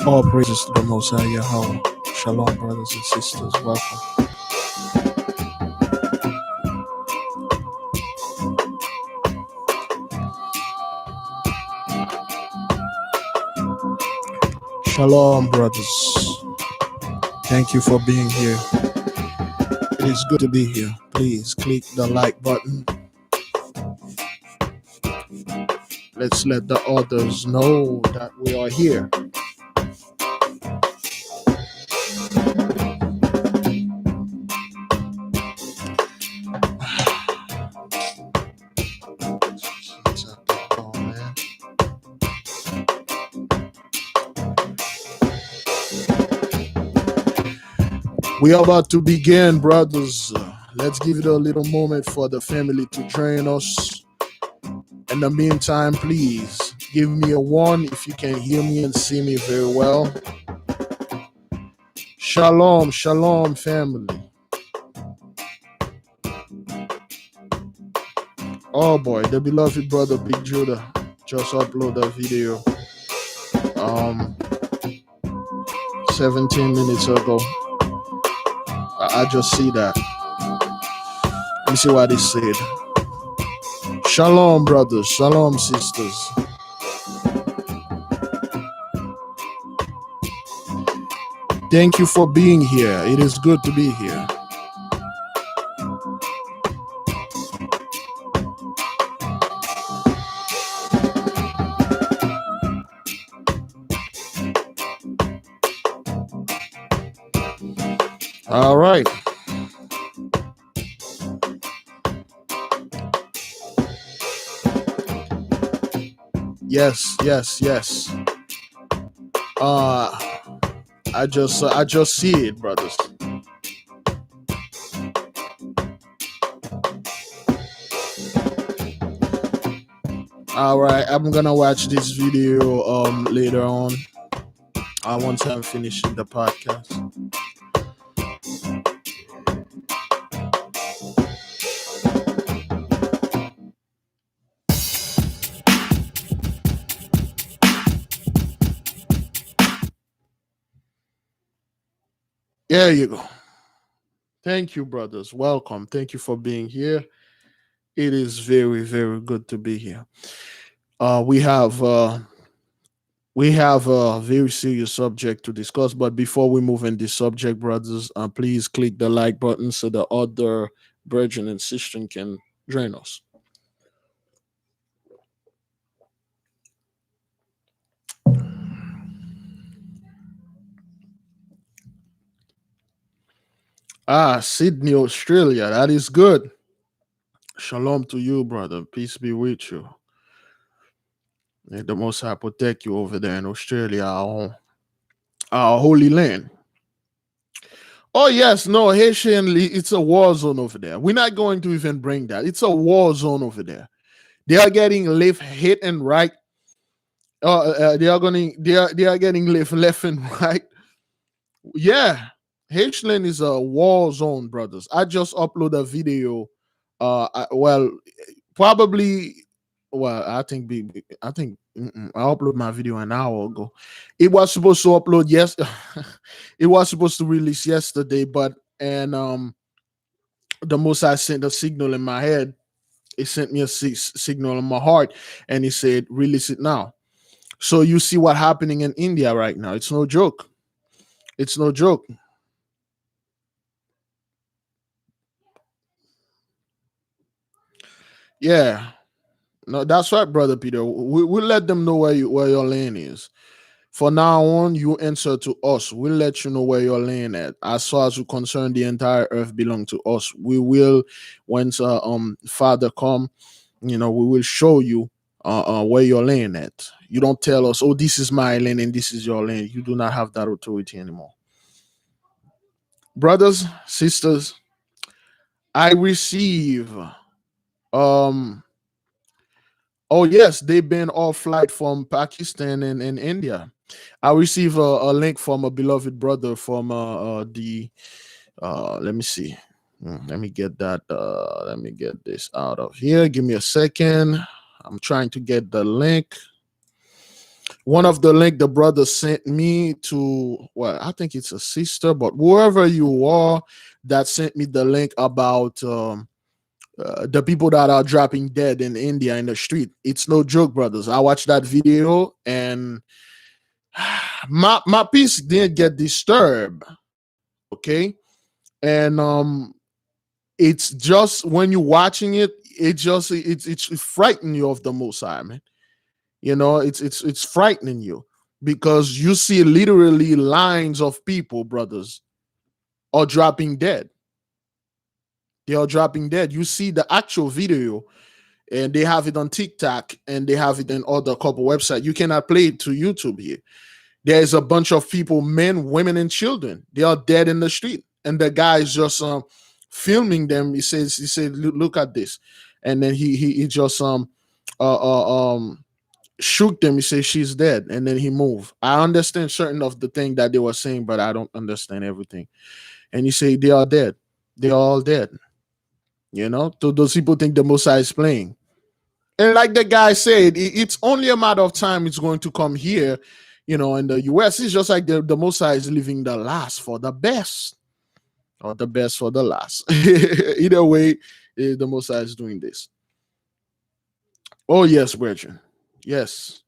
All praises to the Most High Yahawah. Shalom, brothers and sisters. Welcome. Shalom, brothers. Thank you for being here. It is good to be here. Please click the like button. Let's let the others know that we are here. We are about to begin, brothers. Let's give it a little moment for the family to join us. In the meantime, please give me a 1 if you can hear me and see me very well. Shalom, shalom, family. Oh boy, the beloved brother Big Judah just uploaded a video 17 minutes ago. I just see that. Let me see what he said. Shalom, brothers. Shalom, sisters. Thank you for being here. It is good to be here. All right. Yes. I just see it, brothers. All right, I'm gonna watch this video later on. Once I'm finishing the podcast. There you go. Thank you, brothers. Welcome. Thank you for being here. It is very, very good to be here. We have a very serious subject to discuss, but before we move in this subject, brothers, please click the like button so the other brethren and sisters can join us. Sydney, Australia. That is good. Shalom to you, brother. Peace be with you. May the Most High protect you over there in Australia, our holy land. Oh, yes. No, Haitian, it's a war zone over there. We're not going to even bring that. It's a war zone over there. They are getting left, hit, and right. They are getting left and right. Yeah. Haitian is a war zone, brothers. I just upload a video. Probably. Well, I think I uploaded my video an hour ago. It was supposed to upload it was supposed to release yesterday, but the Most I sent a signal in my head. It sent me a signal in my heart, and he said, "Release it now." So you see what's happening in India right now. It's no joke. It's no joke. Yeah. No, that's right, brother Peter. We'll let them know where your land is. For now on, you answer to us. We'll let you know where your land at. As far as you concern, the entire earth belong to us. We will, once Father come, we will show you where your land at. You don't tell us, oh, this is my land and this is your land. You do not have that authority anymore. Brothers, sisters, I receive oh yes, they've been off flight from Pakistan and India. I receive a link from a beloved brother from the let me see. Let me get that let me get this out of here. Give me a second. I'm trying to get the link. One of the link the brother sent me to, well, I think it's a sister, but whoever you are that sent me the link about the people that are dropping dead in India in the street. It's no joke, brothers. I watched that video and my peace didn't get disturbed. Okay. And it's just when you're watching it, it's frightening you of the Most High, man. You know, it's frightening you because you see literally lines of people, brothers, are dropping dead. They are dropping dead. You see the actual video, and they have it on TikTok and they have it in other couple websites. You cannot play it to YouTube here. There's a bunch of people, men, women, and children. They are dead in the street, and the guy is just filming them. He said, look at this, and then he just uh, uh um shook them. He says she's dead, and then he moved. I understand certain of the thing that they were saying, but I don't understand everything. And he say they are dead. They are all dead. You know, so those people think the Messiah is playing. And like the guy said, it's only a matter of time it's going to come here, you know, in the US. It's just like the Messiah is leaving the last for the best, or the best for the last. Either way, the Messiah is doing this. Oh, yes, brethren. Yes.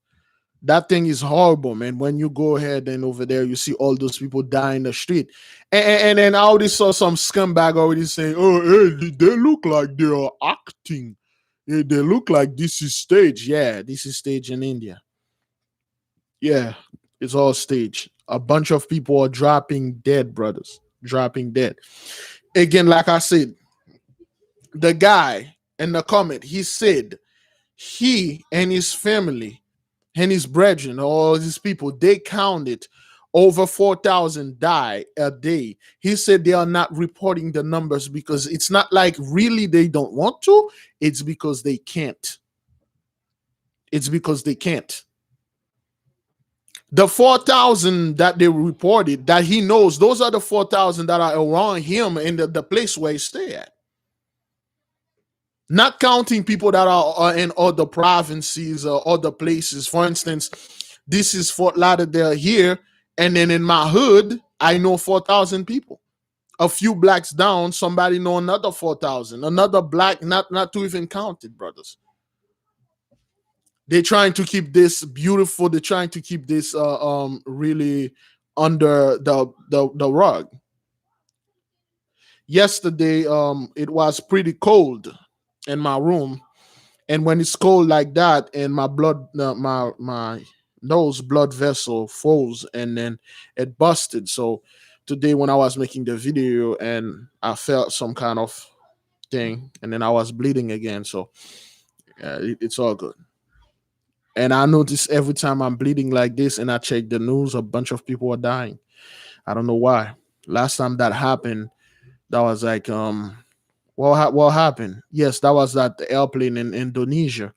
That thing is horrible, man. When you go ahead and over there, you see all those people die in the street. And then I already saw some scumbag already saying, oh, hey, they look like they are acting. They look like this is stage. Yeah, this is stage in India. Yeah, it's all stage. A bunch of people are dropping dead, brothers. Dropping dead. Again, like I said, the guy in the comment, he said he and his family and his brethren, all these people, they counted over 4,000 die a day. He said they are not reporting the numbers because it's not like really they don't want to. It's because they can't. It's because they can't. The 4,000 that they reported that he knows, those are the 4,000 that are around him in the place where he stay at. Not counting people that are in other provinces or other places. For instance, this is Fort Lauderdale here, and then in my hood, I know 4,000 people. A few blacks down, somebody know another 4,000. Another black, not to even count it, brothers. They're trying to keep this beautiful. They're trying to keep this really under the rug. Yesterday, it was pretty cold in my room, and when it's cold like that, and my blood, my nose blood vessel froze, and then it busted. So today, when I was making the video, and I felt some kind of thing, and then I was bleeding again. So it's all good. And I notice every time I'm bleeding like this, and I check the news, a bunch of people are dying. I don't know why. Last time that happened, that was like what happened? Yes, that was that airplane in Indonesia.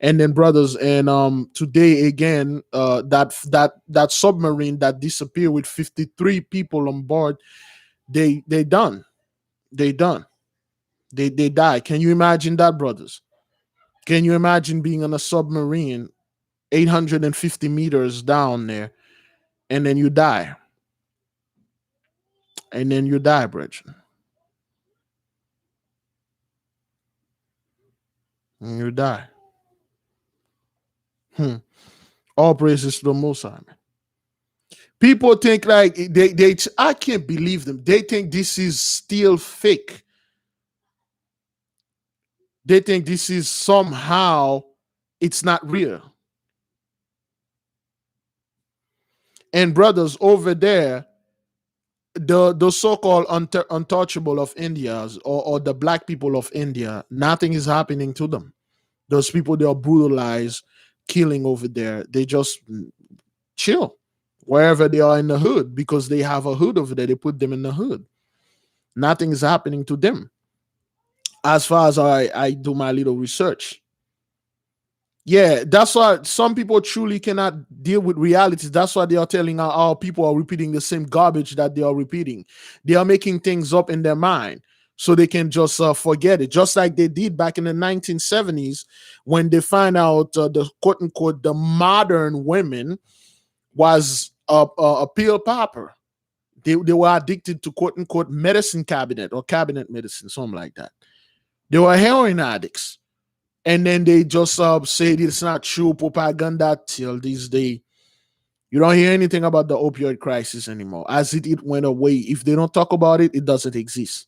And then brothers, and today again, that submarine that disappeared with 53 people on board, they done. They done. They die. Can you imagine that, brothers? Can you imagine being on a submarine 850 meters down there, and then you die? And then you die, brethren. And you die. All praises to the Most High, man. People think like they I can't believe them. They think this is still fake. They think this is somehow it's not real. And brothers over there, the so-called untouchable of India, or the black people of India, nothing is happening to them. Those people, they are brutalized, killing over there. They just chill wherever they are in the hood because they have a hood over there. They put them in the hood. Nothing is happening to them. As far as I do my little research. Yeah, that's why some people truly cannot deal with reality. That's why they are telling our people are repeating the same garbage that they are repeating. They are making things up in their mind. so they can just forget it, just like they did back in the 1970s when they find out the quote unquote the modern women was a pill popper. They were addicted to quote unquote medicine cabinet or cabinet medicine, something like that. They were heroin addicts. And then they just said it's not true propaganda till this day. You don't hear anything about the opioid crisis anymore. As it went away. If they don't talk about it, it doesn't exist.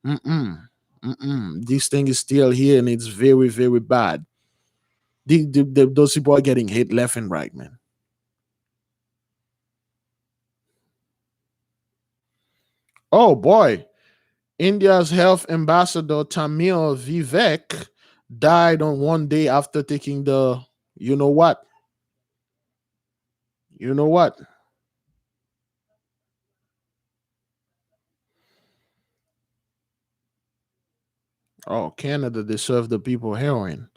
This thing is still here and it's very, very bad. Those people are getting hit left and right, man. Oh boy. India's health ambassador Tamil Vivek died on one day after taking the you know what? You know what? Oh, Canada, they serve the people heroin.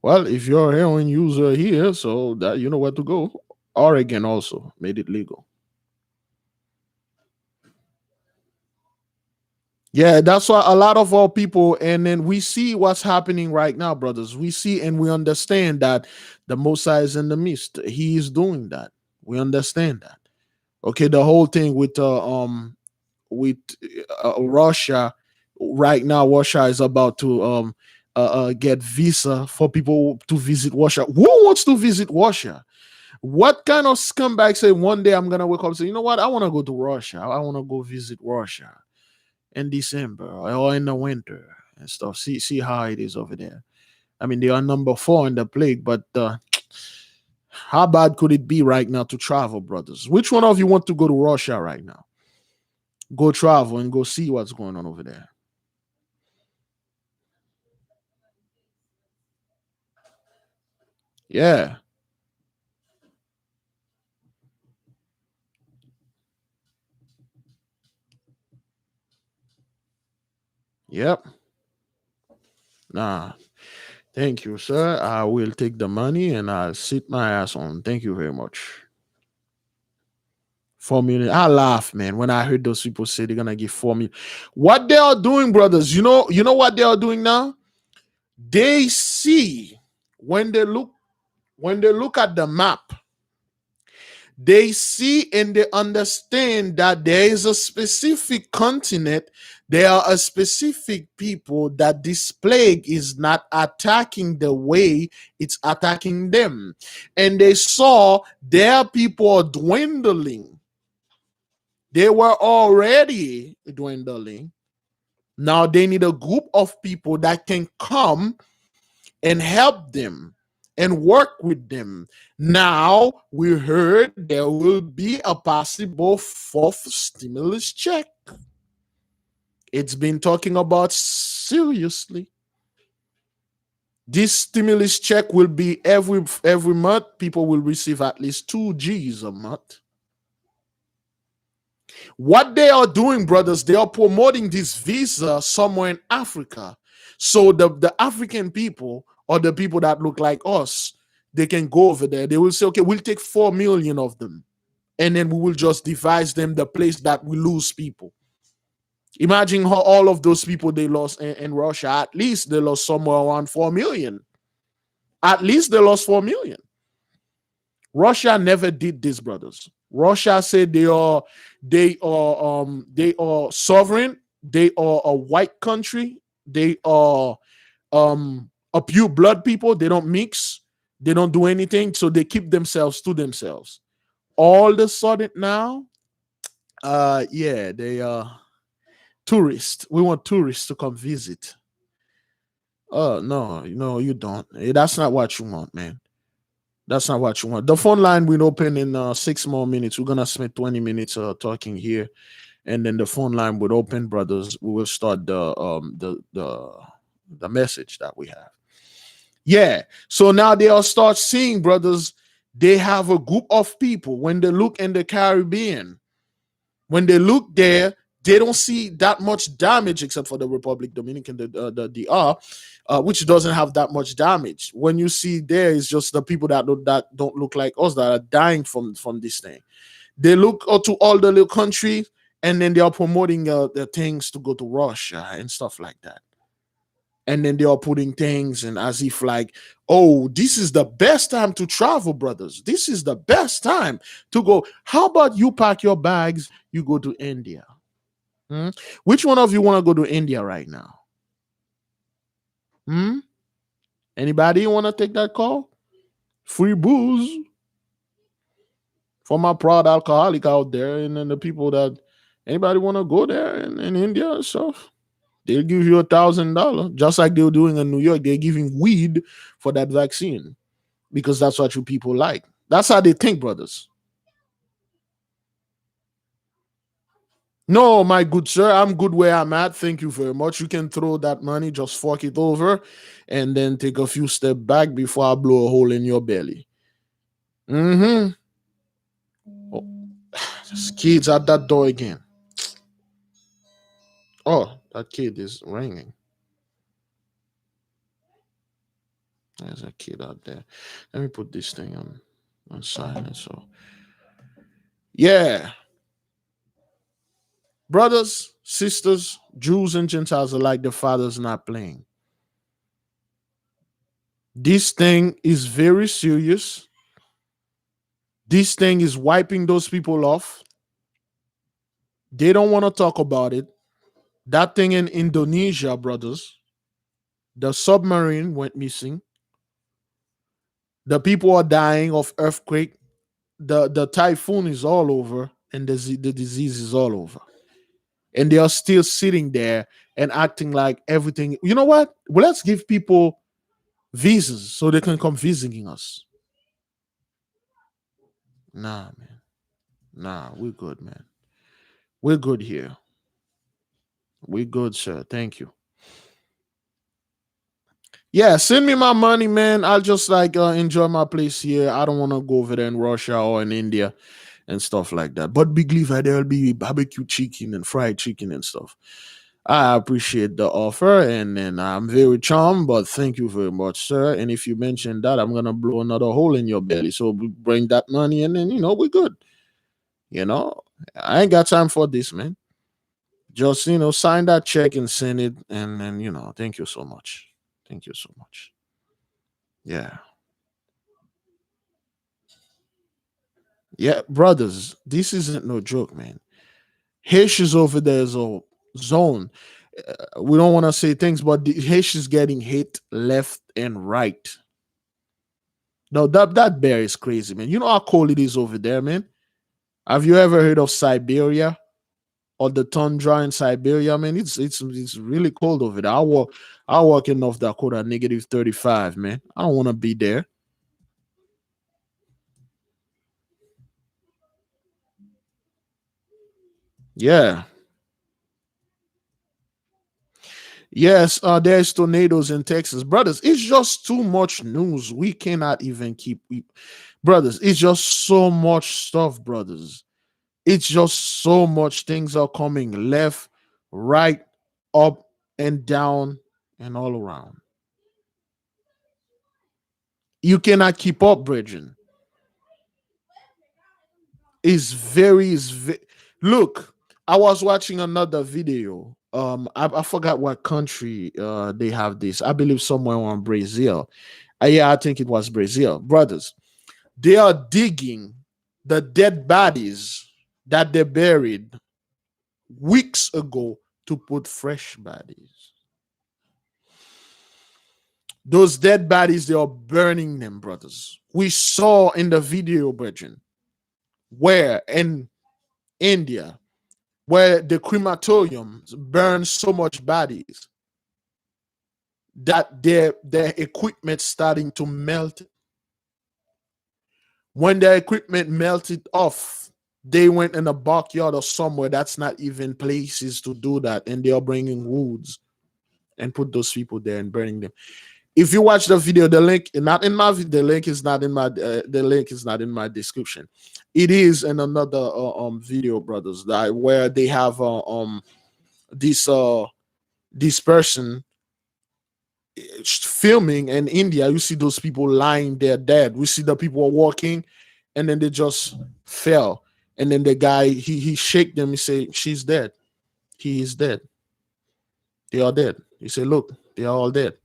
Well, if you're a heroin user here, so that you know where to go. Oregon also made it legal. Yeah, that's why a lot of our people, and then we see what's happening right now, brothers. We see and we understand that the Mosiah is in the midst. He is doing that. We understand that. Okay, the whole thing with Russia right now. Russia is about to get visa for people to visit Russia. Who wants to visit Russia? What kind of scumbag say one day I'm gonna wake up and say, you know what, I want to go to Russia. I want to go visit Russia in December or in the winter and stuff. See how it is over there. I mean, they are number 4 in the plague, but how bad could it be right now to travel, brothers? Which one of you want to go to Russia right now? Go travel and go see what's going on over there. Yeah. Yep. Nah. Thank you, sir. I will take the money and I'll sit my ass on. Thank you very much. 4 million. I laugh, man, when I heard those people say they're gonna give 4 million. What they are doing, brothers, you know what they are doing now? They see when they look at the map, they see and they understand that there is a specific continent, there are a specific people that this plague is not attacking the way it's attacking them. And they saw their people are dwindling. They were already dwindling. Now they need a group of people that can come and help them and work with them. Now we heard there will be a possible 4th stimulus check. It's been talking about seriously. This stimulus check will be every month. People will receive at least 2 G's a month. What they are doing, brothers, they are promoting this visa somewhere in Africa. So the African people or the people that look like us, they can go over there. They will say, okay, we'll take 4 million of them. And then we will just devise them the place that we lose people. Imagine how all of those people they lost in Russia. At least they lost somewhere around 4 million. At least they lost 4 million. Russia never did this, brothers. Russia said they are sovereign. They are a white country. They are a pure blood people. They don't mix. They don't do anything. So they keep themselves to themselves. All of a sudden now, yeah, they are tourists. We want tourists to come visit. Oh no, you don't. That's not what you want, man. That's not what you want. The phone line will open in 6 more minutes. We're gonna spend 20 minutes talking here, and then the phone line would open, brothers. We will start the message that we have. Yeah. So now they'll start seeing, brothers. They have a group of people when they look in the Caribbean. When they look there, they don't see that much damage except for the Republic Dominican, the DR, which doesn't have that much damage. When you see there, it's just the people that don't look like us that are dying from this thing. They look to all the little countries and then they are promoting the things to go to Russia and stuff like that. And then they are putting things and as if like, oh, this is the best time to travel, brothers. This is the best time to go. How about you pack your bags, you go to India? Hmm? Which one of you want to go to India right now? Hmm? Anybody want to take that call? Free booze for my proud alcoholic out there, and then the people that anybody want to go there in India and stuff. They'll give you $1,000, just like they're doing in New York. They're giving weed for that vaccine because that's what you people like. That's how they think, brothers. No, my good sir, I'm good where I'm at. Thank you very much. You can throw that money, just fork it over, and then take a few steps back before I blow a hole in your belly. Mm-hmm. Oh, there's kids at that door again. Oh, that kid is ringing. There's a kid out there. Let me put this thing on silent. So, yeah, brothers, sisters, Jews and Gentiles alike, the Father's not playing. This thing is very serious. This thing is wiping those people off. They don't want to talk about it. That thing in Indonesia, brothers, the submarine went missing. The people are dying of earthquake. The typhoon is all over, and the disease is all over. And they are still sitting there and acting like everything. You know what? Well, let's give people visas so they can come visiting us. Nah, man. Nah, we're good, man. We're good here. We're good, sir. Thank you. Yeah, send me my money, man. I'll just like enjoy my place here. I don't want to go over there in Russia or in India and stuff like that. But big leave, there'll be barbecue chicken and fried chicken and stuff. I appreciate the offer, and I'm very charmed, but thank you very much, sir. And if you mention that, I'm gonna blow another hole in your belly. So bring that money, and then we're good. I ain't got time for this, man. Just sign that check and send it, and then thank you so much. Thank you so much. Yeah, yeah, brothers, this isn't no joke, man. Haitians over there is a zone. We don't want to say things, but the Haitians getting hit left and right. No, that bear is crazy, man. You know how cold it is over there, man. Have you ever heard of Siberia or the tundra in Siberia, man? It's really cold over there. I walk in North Dakota -35, man. I don't want to be there. Yeah. Yes, there's tornadoes in Texas. Brothers, it's just too much news. We cannot even brothers, it's just so much stuff, brothers. It's just so much things are coming left, right, up, and down, and all around. You cannot keep up, Bridget. Look, I was watching another video. I forgot what country they have this. I believe somewhere on Brazil. Yeah, I think it was Brazil. Brothers, they are digging the dead bodies that they buried weeks ago to put fresh bodies. Those dead bodies, they are burning them, brothers. We saw in the video, Bridget, where in India, where the crematoriums burn so much bodies that their equipment starting to melt. When their equipment melted off, they went in a backyard or somewhere that's not even places to do that, and they are bringing woods and put those people there and burning them. If you watch the video, the link not in my the link is not in my the link is not in my description. It is in another video, brothers, that where they have this this person filming in India. You see those people lying there dead. We see the people walking, and then they just fell. And then the guy, he shake them. He say, she's dead. He is dead. They are dead. He said, look, they are all dead.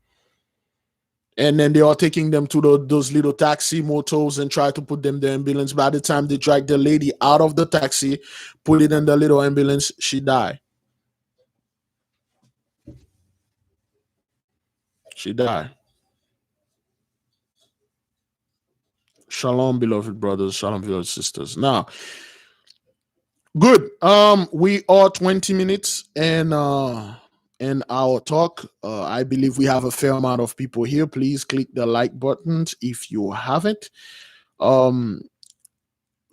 And then they are taking them to those little taxi motors and try to put them in the ambulance. By the time they drag the lady out of the taxi, put it in the little ambulance, she died. She died. Shalom, beloved brothers. Shalom, beloved sisters. Now, good. We are 20 minutes in our talk. I believe we have a fair amount of people here. Please click the like buttons if you haven't. Um,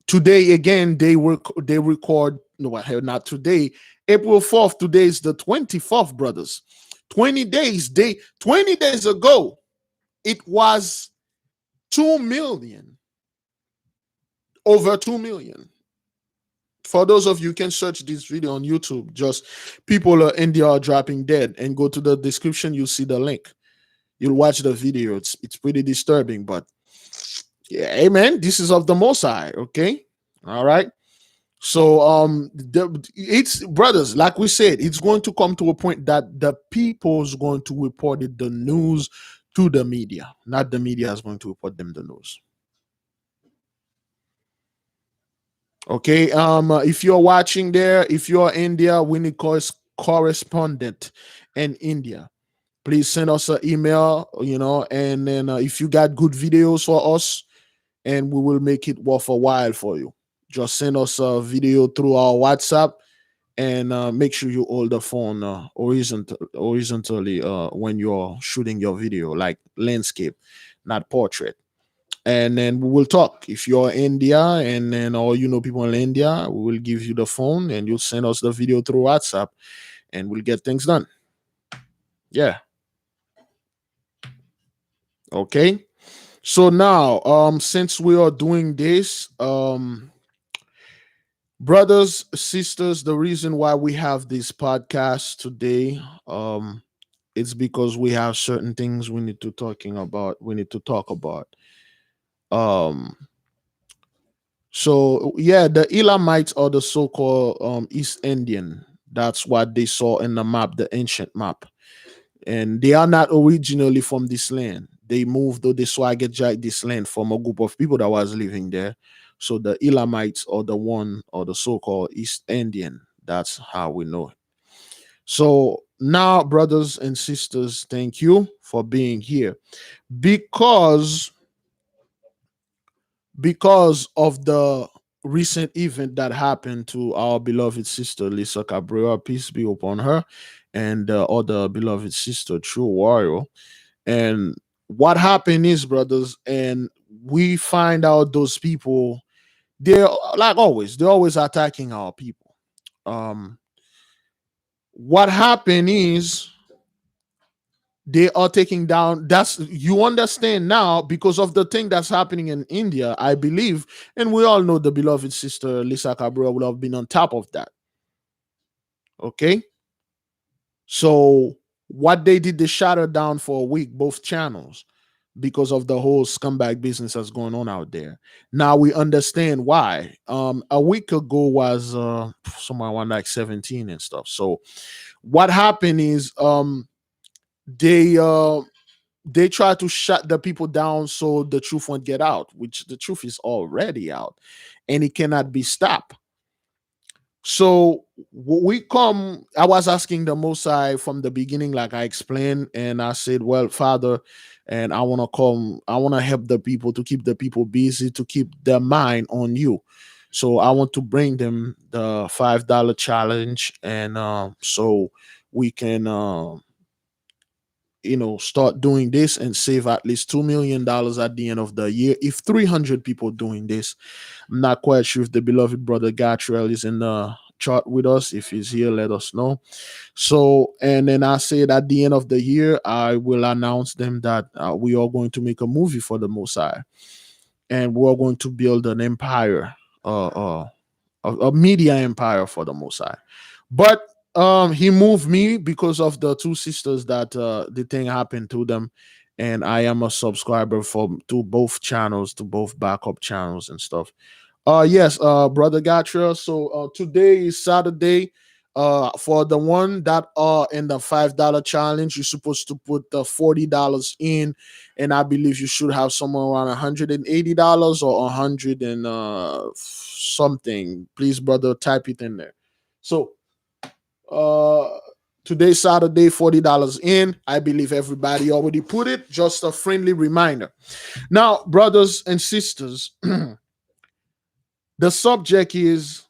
Today again they record, no, not today, April 4th. Today is the 24th, brothers. 20 days ago it was 2 million, over 2 million. For those of you can search this video on YouTube, just people in India are dropping dead, and go to the description, you'll see the link. You'll watch the video. It's pretty disturbing, but yeah, amen. This is of the Most High, okay? All right. So it's, brothers, like we said, it's going to come to a point that the people is going to report it, the news, to the media. Not the media is going to report them the news. Okay. If you're watching there, if you're in India, we need correspondent in India. Please send us an email, and then if you got good videos for us, and we will make it worth a while for you. Just send us a video through our WhatsApp, and make sure you hold the phone horizontally when you're shooting your video, like landscape, not portrait. And then we will talk. If you're in India, and then, or people in India, we will give you the phone, and you'll send us the video through WhatsApp, and we'll get things done. Yeah. Okay. So now, since we are doing this, brothers, sisters, the reason why we have this podcast today, it's because we have certain things we need to talk about. Um, so yeah, the Elamites are the so-called East Indian. That's what they saw in the map, the ancient map. And they are not originally from this land. They moved, or they swagger jack this land from a group of people that was living there. So the Elamites are the one, or the so-called East Indian. That's how we know it. So now, brothers and sisters, thank you for being here. Because of the recent event that happened to our beloved sister Lisa Cabrera, peace be upon her, and the other beloved sister True Warrior. And what happened is, brothers, and we find out those people, they're like always, they're always attacking our people. What happened is, they are taking down, that's, you understand now, because of the thing that's happening in India, I believe, and we all know the beloved sister Lisa Cabrera would have been on top of that. Okay. So what they did, they shut her down for a week, both channels, because of the whole scumbag business that's going on out there. Now we understand why. A week ago was somewhere around like 17 and stuff. So what happened is, they try to shut the people down so the truth won't get out, which the truth is already out, and it cannot be stopped. So I was asking the Most High from the beginning, like I explained, and I said, well, Father, and I want to help the people, to keep the people busy, to keep their mind on you. So I want to bring them the $5 challenge, and so we can start doing this and save at least $2 million at the end of the year. If 300 people doing this, I'm not quite sure if the beloved brother Gatriel is in the chart with us. If he's here, let us know. So, and then I said at the end of the year, I will announce them that we are going to make a movie for the Most High, and we're going to build an empire, a media empire for the Most High. But he moved me because of the two sisters that the thing happened to them, and I am a subscriber to both channels, to both backup channels and stuff. Yes, brother Gotcha. So today is Saturday. For the one that are in the $5 challenge, you're supposed to put the $40 in, and I believe you should have somewhere around $180 or 100 and something. Please, brother, type it in there. So uh today's Saturday, $40 in. I believe everybody already put it. Just a friendly reminder. Now, brothers and sisters, the subject is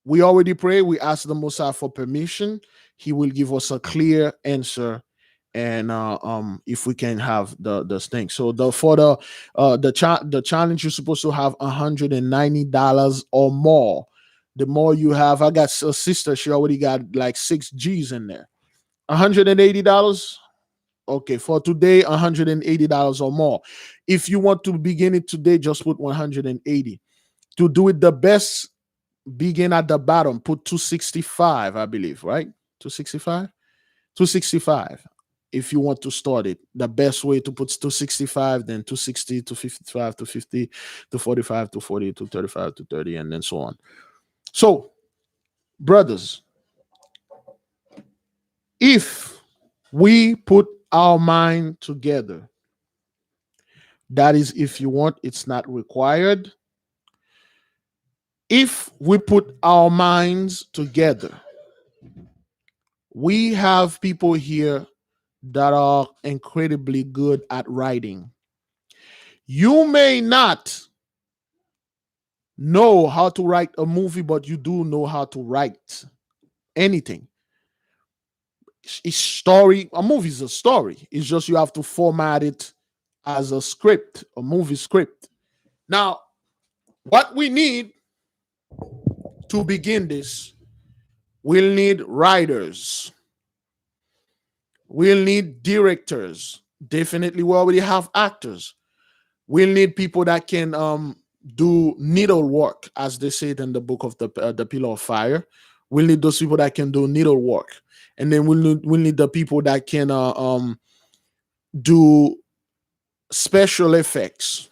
we already pray. We ask the Most High for permission. He will give us a clear answer, and if we can have the thing. So the challenge, you're supposed to have $190 or more. The more you have, I got a sister. She already got like 6 G's in there. $180. Okay, for today, $180 or more. If you want to begin it today, just put 180. To do it the best, begin at the bottom, put 265, I believe, right? 265? 265. If you want to start it, the best way to put 265, then 260 to 55 to 50 to 45 to 40 to 35 to 30, and then so on. So, brothers, if we put our mind together, that is, if you want, it's not required. If we put our minds together, we have people here that are incredibly good at writing. You may not know how to write a movie, but you do know how to write anything. It's story. A movie is a story. It's just you have to format it as a script, a movie script. Now, what we need to begin this, we'll need writers. We'll need directors. Definitely, we already have actors. We'll need people that can do needlework, as they say it in the book of the Pillar of Fire. We'll need those people that can do needlework, and then we'll need the people that can do special effects,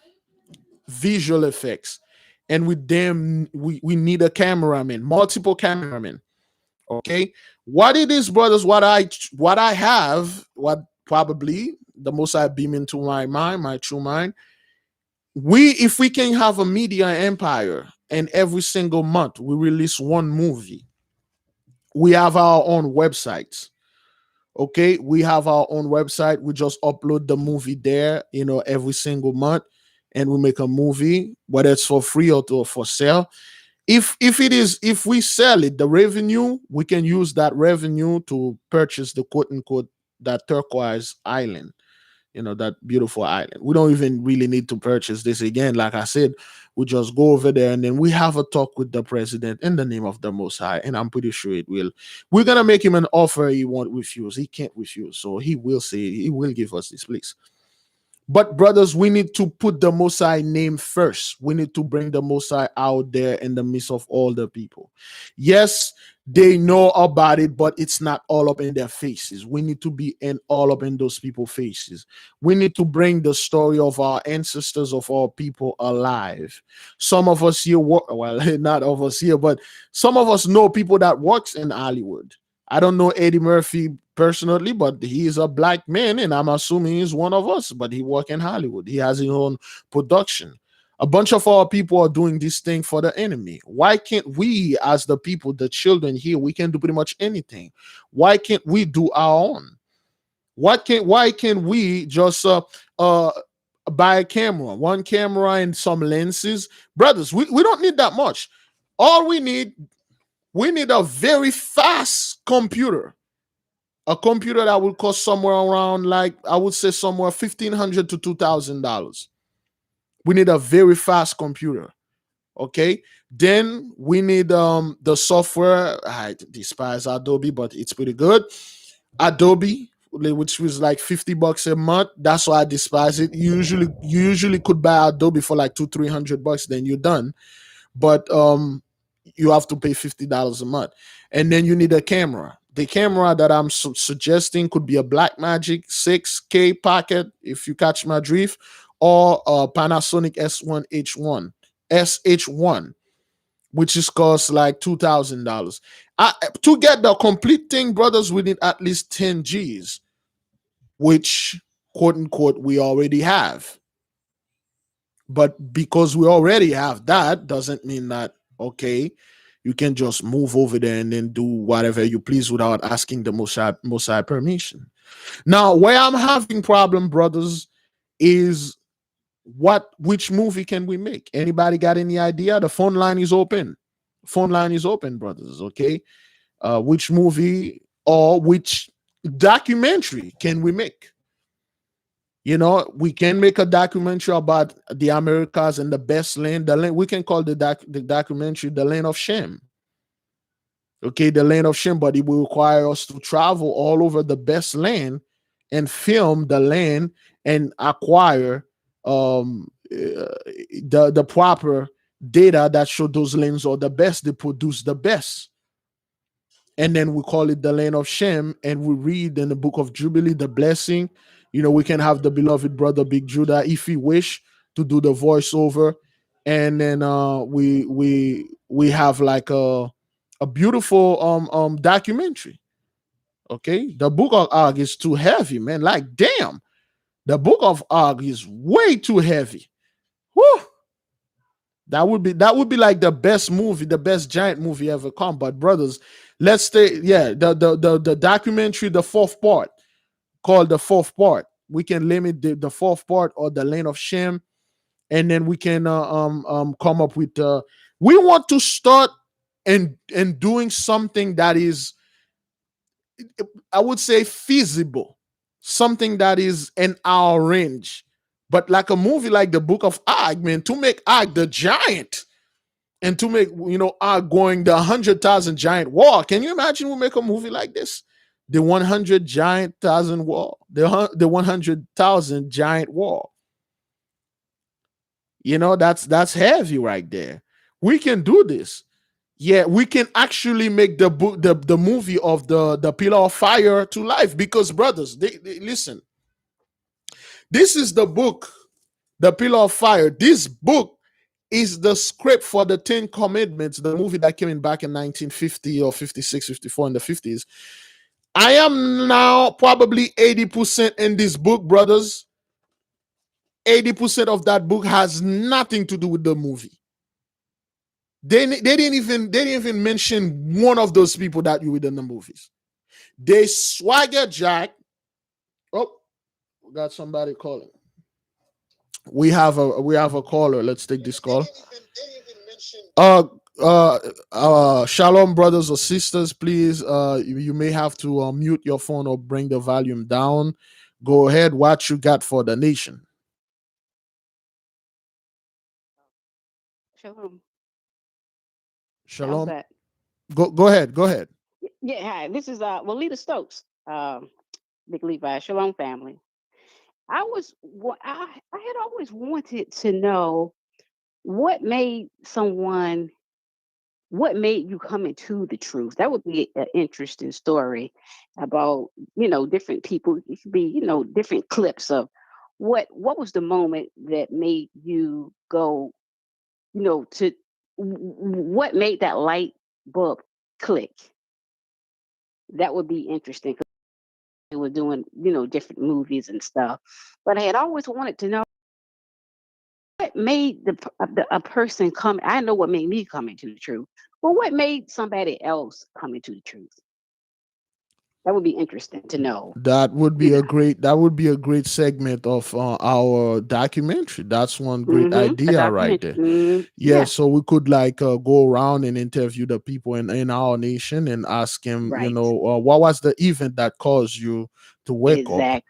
visual effects, and with them we need a cameraman, multiple cameramen. Okay, what it is, brothers, what I have, what probably the most I beam into my mind, my true mind. If we can have a media empire and every single month we release one movie, we have our own websites. Okay, we have our own website. We just upload the movie there, every single month, and we make a movie, whether it's for free or for sale. If we sell it, the revenue, we can use that revenue to purchase the quote unquote that turquoise island, that beautiful island. We don't even really need to purchase this again. Like I said, we just go over there and then we have a talk with the president in the name of the Most High, and I'm pretty sure it will. We're gonna make him an offer he won't refuse. He can't refuse, so he will say he will give us this place. But brothers, we need to put the Most High name first. We need to bring the Most High out there in the midst of all the people. Yes, they know about it, but it's not all up in their faces. We need to be all up in those people's faces. We need to bring the story of our ancestors, of our people, alive. Some of us here work, well, not of us here, but some of us know people that works in Hollywood. I don't know Eddie Murphy personally, but he is a black man, and I'm assuming he's one of us. But he works in Hollywood. He has his own production. A bunch of our people are doing this thing for the enemy. Why can't we, as the people, the children here, we can do pretty much anything? Why can't we do our own? Why can't we just buy a camera, one camera and some lenses? Brothers, we don't need that much. All we need a very fast computer. A computer that will cost somewhere around, like, I would say somewhere $1,500 to $2,000. We need a very fast computer. Okay. Then we need the software. I despise Adobe, but it's pretty good. Adobe, which was like $50 a month. That's why I despise it. You usually could buy Adobe for like $200-300, then you're done. But you have to pay $50 a month. And then you need a camera. The camera that I'm suggesting could be a Blackmagic 6K pocket, if you catch my drift, or a Panasonic S1H1. SH1, which is cost like $2,000. To get the complete thing, brothers, we need at least 10 G's, which quote unquote we already have. But because we already have that, doesn't mean that, okay, you can just move over there and then do whatever you please without asking the Mosai permission. Now, where I'm having problem, brothers, is which movie can we make? Anybody got any idea? The phone line is open. Phone line is open, brothers. Okay. Which movie or which documentary can we make? You know, we can make a documentary about the Americas and the best land. The land we can call the documentary "The Land of Shem." Okay, the land of Shem, but it will require us to travel all over the best land and film the land and acquire the proper data that show those lands are the best. They produce the best. And then we call it the land of Shem, and we read in the book of Jubilee the blessing. You know, we can have the beloved brother Big Judah if he wish to do the voiceover, and then we have like a beautiful documentary. Okay, the book of Og is too heavy, man. Like, damn, the book of Og is way too heavy. Whew. That would be like the best movie, the best giant movie ever come. But brothers, let's stay. Yeah, the documentary, the fourth part, called the fourth part. We can limit the fourth part or the land of Shem, and then we can come up with. We want to start and doing something that is, I would say, feasible, something that is in our range. But like a movie like the Book of Og, man, to make Og the giant and to make, Og going the 100,000 giant wall. Can you imagine we make a movie like this? The 100,000 wall, the 100,000 giant wall. That's heavy right there. We can do this. Yeah, we can actually make the book, the movie of the Pillar of Fire to life. Because brothers, they listen. This is the book, the Pillar of Fire. This book is the script for the 10 Commandments, the movie that came in back in 1950 or 56, 54 in the 50s. I am now probably 80% in this book, brothers. 80% of that book has nothing to do with the movie. They didn't even mention one of those people that you read in the movies. They swagger jack. Oh, we got somebody calling. We have a caller. Let's take this call. Shalom, brothers or sisters. Please, you may have to mute your phone or bring the volume down. Go ahead. What you got for the nation? Shalom. Shalom. Go ahead. Go ahead. Yeah, hi. This is Walita Stokes, Big Levi. Shalom, family. I had always wanted to know what made you come into the truth. That would be an interesting story about, different people. It could be, different clips of what was the moment that made you go, to what made that light bulb click. That would be interesting because they were doing, different movies and stuff. But I had always wanted to know what made a person come. I know what made me come into the truth, but what made somebody else come into the truth? That would be interesting to know. That would be a great segment of our documentary. That's one great idea right there. Yeah, so we could go around and interview the people in our nation and ask them, what was the event that caused you to wake up?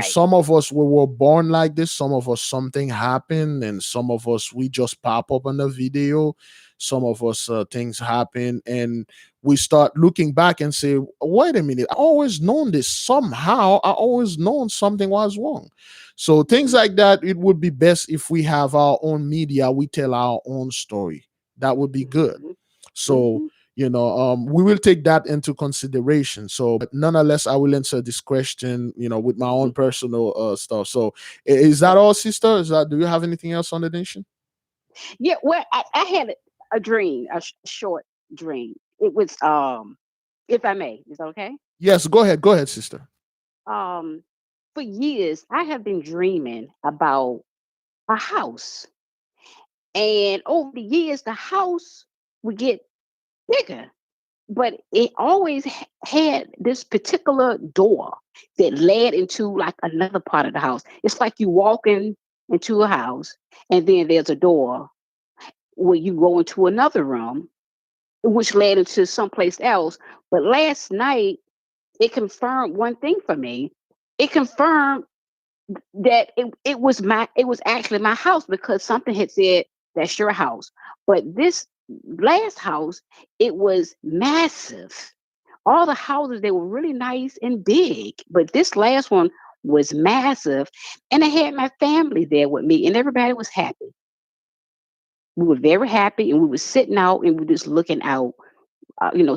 Some of us we were born like this. Some of us something happened, and some of us we just pop up on the video. Some of us things happen, and we start looking back and say, wait a minute, I always known this. Somehow I always known something was wrong. So things like that, it would be best if we have our own media, we tell our own story. That would be good. So we will take that into consideration. So, but nonetheless, I will answer this question, with my own personal stuff. So is that all, sister? Do you have anything else on the nation? Yeah, well, I had a dream, short dream. It was, if I may, is that okay? Yes, go ahead, sister. Um, for years, I have been dreaming about a house, and over the years, the house would get bigger, but it always had this particular door that led into like another part of the house. It's like you walking into a house, and then there's a door where you go into another room, which led into someplace else. But last night, it confirmed one thing for me. It confirmed that it was actually my house because something had said that's your house. But this last house, it was massive. All the houses, they were really nice and big, but this last one was massive, and I had my family there with me, and everybody was happy. We were very happy, and we were sitting out, and we were just looking out,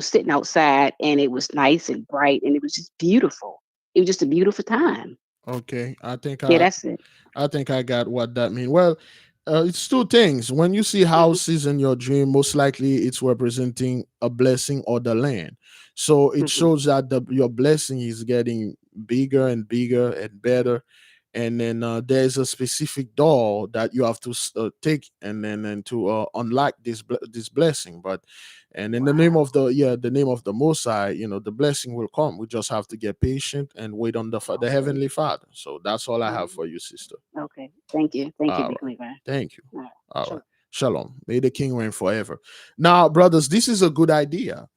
sitting outside, and it was nice and bright, and it was just beautiful. It was just a beautiful time. Okay, Yeah, that's it. I think I got what that means. Well, it's two things. When you see Hmm. houses in your dream, most likely it's representing a blessing or the land. So it Hmm. shows that your blessing is getting bigger and bigger and better. And then there's a specific door that you have to take, and then to unlock this blessing. But and in the name Wow. of the name of the Most High, the blessing will come. We just have to get patient and wait on the Okay. heavenly Father. So that's all I have Um, for you, sister. okay. Thank you. Thank you, All Big right. Levi. Thank you. All right. All right. Sure. Shalom. May the King reign forever. Now, brothers, this is a good idea.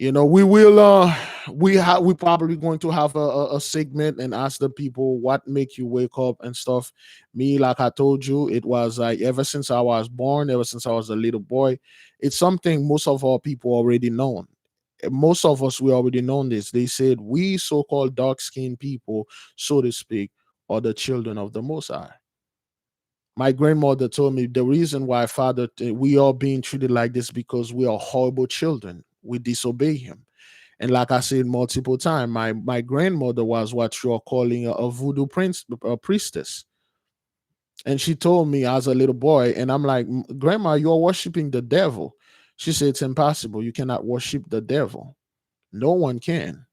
We will we probably going to have a segment and ask the people what make you wake up and stuff. Me, like I told you, it was like ever since I was born, ever since I was a little boy, it's something most of our people already known. Most of us, we already known this. They said we so-called dark-skinned people, so to speak, are the children of the Most High. My grandmother told me the reason why we are being treated like this because we are horrible children. We disobey him. And like I said multiple times, my grandmother was what you are calling a voodoo priestess. And she told me as a little boy, and I'm like, Grandma, you're worshiping the devil. She said, it's impossible. You cannot worship the devil. No one can.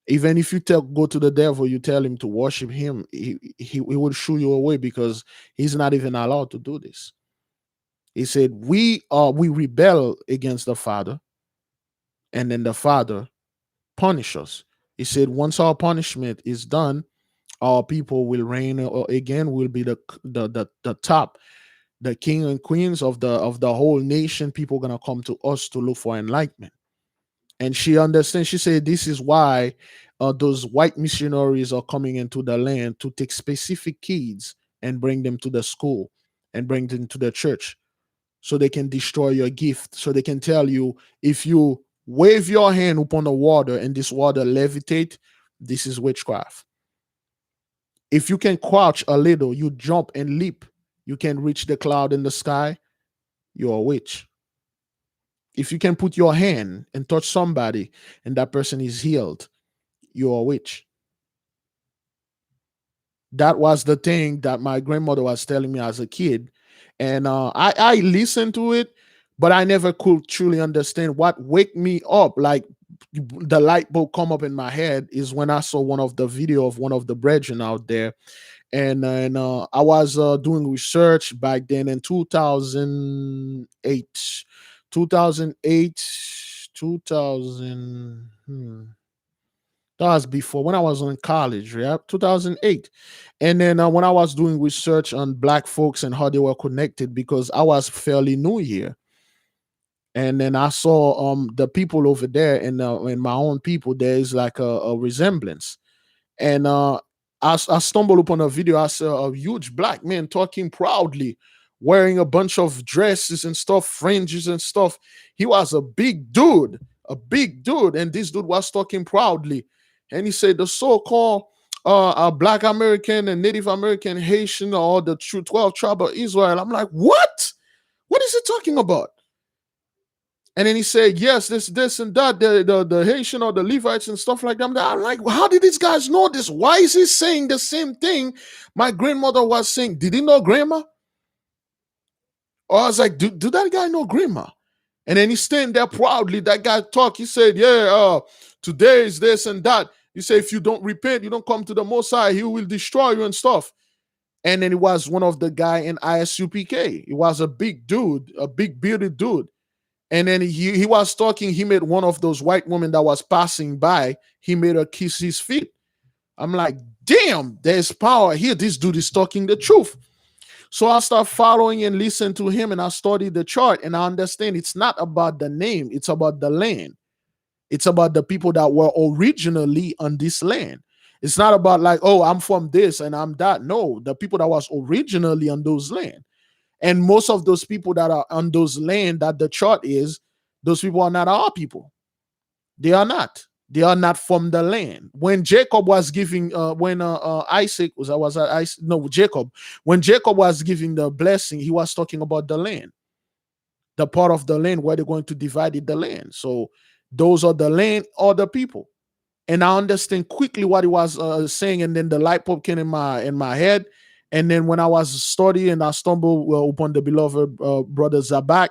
Even if you go to the devil, you tell him to worship him, he will shoo you away because he's not even allowed to do this. He said, we rebel against the Father, and then the Father punish us. He said, once our punishment is done, our people will reign again, will be the top, the king and queens of the whole nation. People gonna come to us to look for enlightenment. And she understands. She said, this is why those white missionaries are coming into the land to take specific kids and bring them to the school and bring them to the church so they can destroy your gift. So they can tell you, if you wave your hand upon the water and this water levitate, this is witchcraft. If you can crouch a little, you jump and leap, you can reach the cloud in the sky, you're a witch. If you can put your hand and touch somebody and that person is healed, you're a witch. That was the thing that my grandmother was telling me as a kid. And I listened to it, but I never could truly understand what wake me up. Like the light bulb come up in my head is when I saw one of the video of one of the brethren out there. And I was doing research back then in 2008. 2008, 2000. That was before when I was in college, yeah, 2008. And then when I was doing research on black folks and how they were connected, because I was fairly new here. And then I saw the people over there and my own people, there is like a resemblance. And I stumbled upon a video. I saw a huge black man talking proudly, wearing a bunch of dresses and stuff, fringes and stuff. He was a big dude, and this dude was talking proudly. And he said the so-called Black American and Native American Haitian or the true 12 tribe of Israel. I'm like, what? What is he talking about? And then he said, yes, this, and that, the Haitian or the Levites and stuff like that. I'm like, how did these guys know this? Why is he saying the same thing my grandmother was saying? Did he know grandma? I was like, do that guy know grandma? And then he stand there proudly. That guy talk. He said, yeah, today is this and that. He said, if you don't repent, you don't come to the Most High, he will destroy you and stuff. And then he was one of the guy in ISUPK. He was a big dude, a big bearded dude. And then he was talking. He made one of those white women that was passing by. He made her kiss his feet. I'm like, damn, there's power here. This dude is talking the truth. So I start following and listen to him, and I study the chart, and I understand it's not about the name, it's about the land. It's about the people that were originally on this land. It's not about like, oh, I'm from this and I'm that. No, the people that was originally on those land. And most of those people that are on those land that the chart is, those people are not our people. They are not. They are not from the land. When Jacob was giving, when Isaac was Isaac, no, Jacob. When Jacob was giving the blessing, he was talking about the land, the part of the land where they're going to divide the land. So those are the land or the people. And I understand quickly what he was saying, and then the light bulb came in my head. And then when I was studying, I stumbled upon the beloved brother Zabak,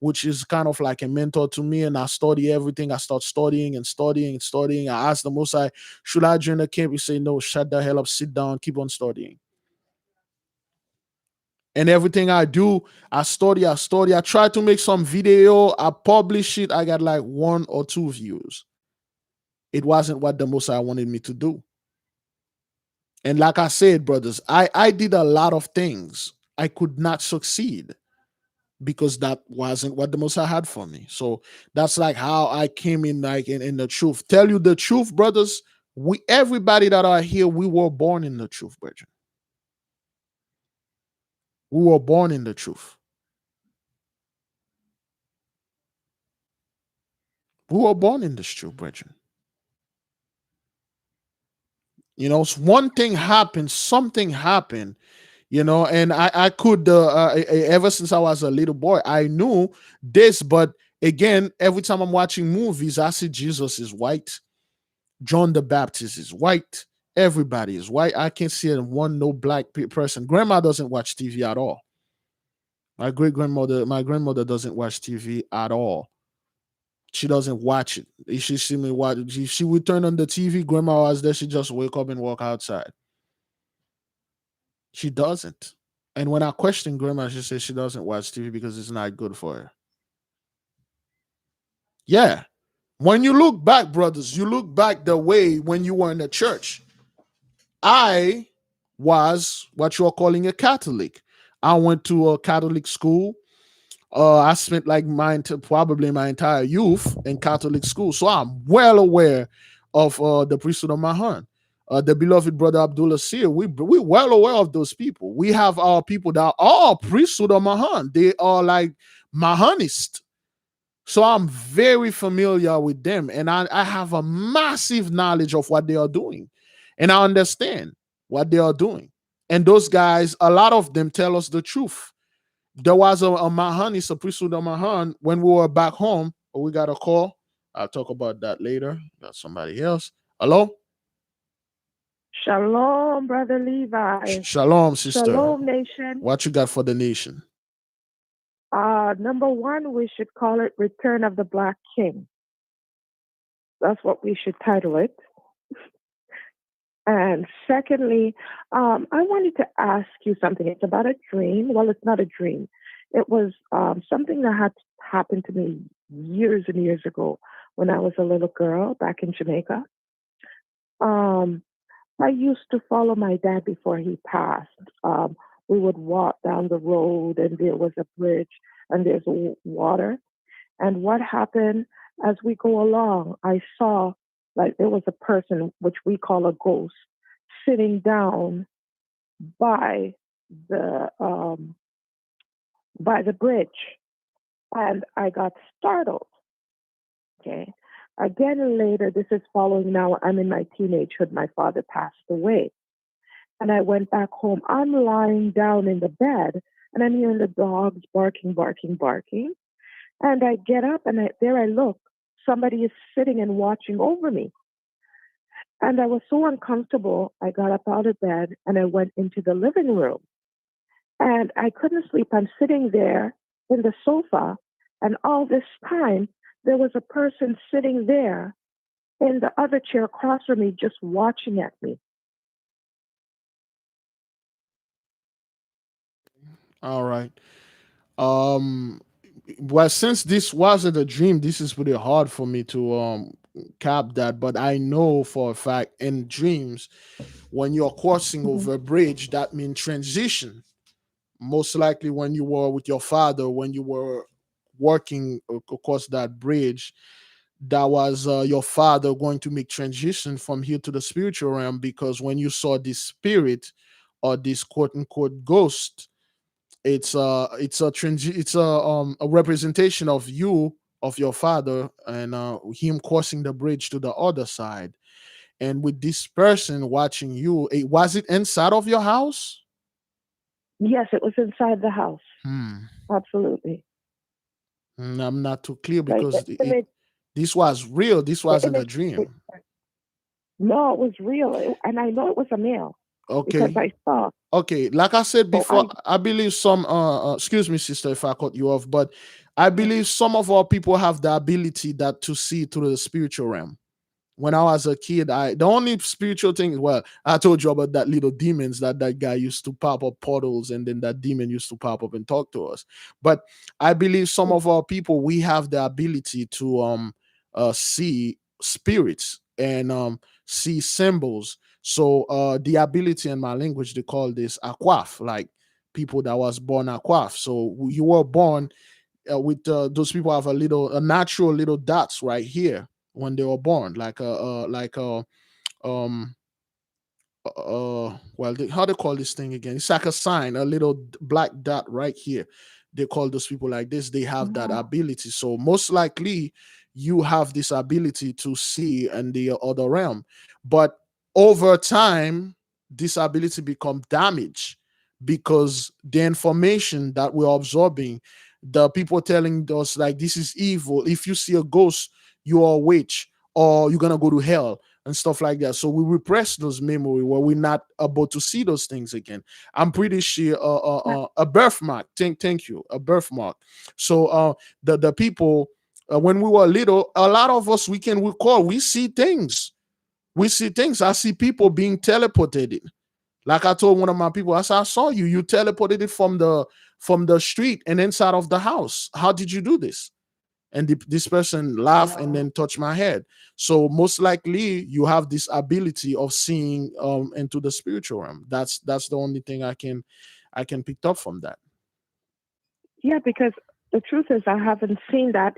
which is kind of like a mentor to me. And I study everything. I start studying and studying and studying. I asked the Most High, should I join the camp? He said, no, shut the hell up, sit down, keep on studying. And everything I do, I study. I try to make some video. I publish it. I got like 1 or 2 views. It wasn't what the Most High wanted me to do. And like I said, brothers, I did a lot of things. I could not succeed because that wasn't what the Most High had for me. So that's like how I came in, like in the truth. Tell you the truth, brothers. We everybody that are here, we were born in the truth, brethren. We were born in the truth. We were born in this truth, brethren. You know, one thing happened, something happened, you know, and I could ever since I was a little boy, I knew this. But again, every time I'm watching movies, I see Jesus is white, John the Baptist is white, everybody is white. I can't see one no black person. Grandma doesn't watch TV at all. My grandmother doesn't watch TV at all. She doesn't watch it. If she see me watch, if she would turn on the TV, grandma was there, she just wake up and walk outside. She doesn't. And when I question grandma, she says she doesn't watch TV because it's not good for her. Yeah. When you look back, brothers, you look back the way when you were in the church. I was what you're calling a Catholic. I went to a Catholic school. I spent like probably my entire youth in Catholic school, so I'm well aware of the priesthood of Mahan. The beloved brother Abdullah Seer, we well aware of those people. We have our people that are priesthood of Mahan. They are like Mahanist. So I'm very familiar with them, and I have a massive knowledge of what they are doing, and I understand what they are doing. And those guys, a lot of them tell us the truth. There was a Mahan, it's a priesthood of Mahan when we were back home. But we got a call. I'll talk about that later. Got somebody else. Hello? Shalom, Brother Levi. Shalom, sister. Shalom, nation. What you got for the nation? Number one, we should call it Return of the Black King. That's what we should title it. And secondly, I wanted to ask you something. It's about a dream. Well, it's not a dream. It was something that had happened to me years and years ago when I was a little girl back in Jamaica. I used to follow my dad before he passed. We would walk down the road and there was a bridge and there's water. And what happened as we go along, I saw like there was a person, which we call a ghost, sitting down by the bridge. And I got startled. Okay. Again, later, this is following now, I'm in my teenagehood. My father passed away. And I went back home. I'm lying down in the bed, and I'm hearing the dogs barking. And I get up, and there I look. Somebody is sitting and watching over me. And I was so uncomfortable, I got up out of bed, and I went into the living room. And I couldn't sleep. I'm sitting there in the sofa, and all this time, there was a person sitting there in the other chair across from me, just watching at me. All right. Um, well, since this wasn't a dream, this is pretty hard for me to cap that. But I know for a fact in dreams, when you're crossing Mhm. over a bridge, that means transition. Most likely, when you were with your father, when you were working across that bridge, that was your father going to make transition from here to the spiritual realm. Because when you saw this spirit or this quote unquote ghost, it's a representation of you, of your father, and him crossing the bridge to the other side. And with this person watching you, was it inside of your house? Yes, it was inside the house. Hmm. Absolutely. I'm not too clear Like because the image, this was real. This the wasn't a image, it, dream. no, it was real. And I know it was a male because Okay. I saw. Okay, like I said Oh, before, I believe some excuse me sister if I cut you off, but I yeah. believe some of our people have the ability that to see through the spiritual realm. When I was a kid, the only spiritual thing, well, I told you about that little demons that guy used to pop up portals, and then that demon used to pop up and talk to us. But I believe some of our people, we have the ability to see spirits and see symbols. So the ability, in my language they call this aquaf, like people that was born aquaf. So you were born with those people have a natural little dots right here when they were born, like a um well, how they call this thing again? It's like a sign, a little black dot right here. They call those people like this. They have that Oh, ability. So most likely, you have this ability to see in the other realm. But over time, this ability become damaged because the information that we're absorbing, the people telling us like this is evil. If you see a ghost, you are a witch, or you're gonna go to hell and stuff like that. So we repress those memory where we're not able to see those things again. I'm pretty sure yeah. a birthmark. Thank you, a birthmark. So the people when we were little, a lot of us we can recall we see things. We see things. I see people being teleported. Like I told one of my people, I said, I saw you. You teleported it from the street and inside of the house. How did you do this? And this person laughed and Wow. then touched my head. So most likely you have this ability of seeing into the spiritual realm. That's the only thing I can pick up from that. Yeah, because the truth is, I haven't seen that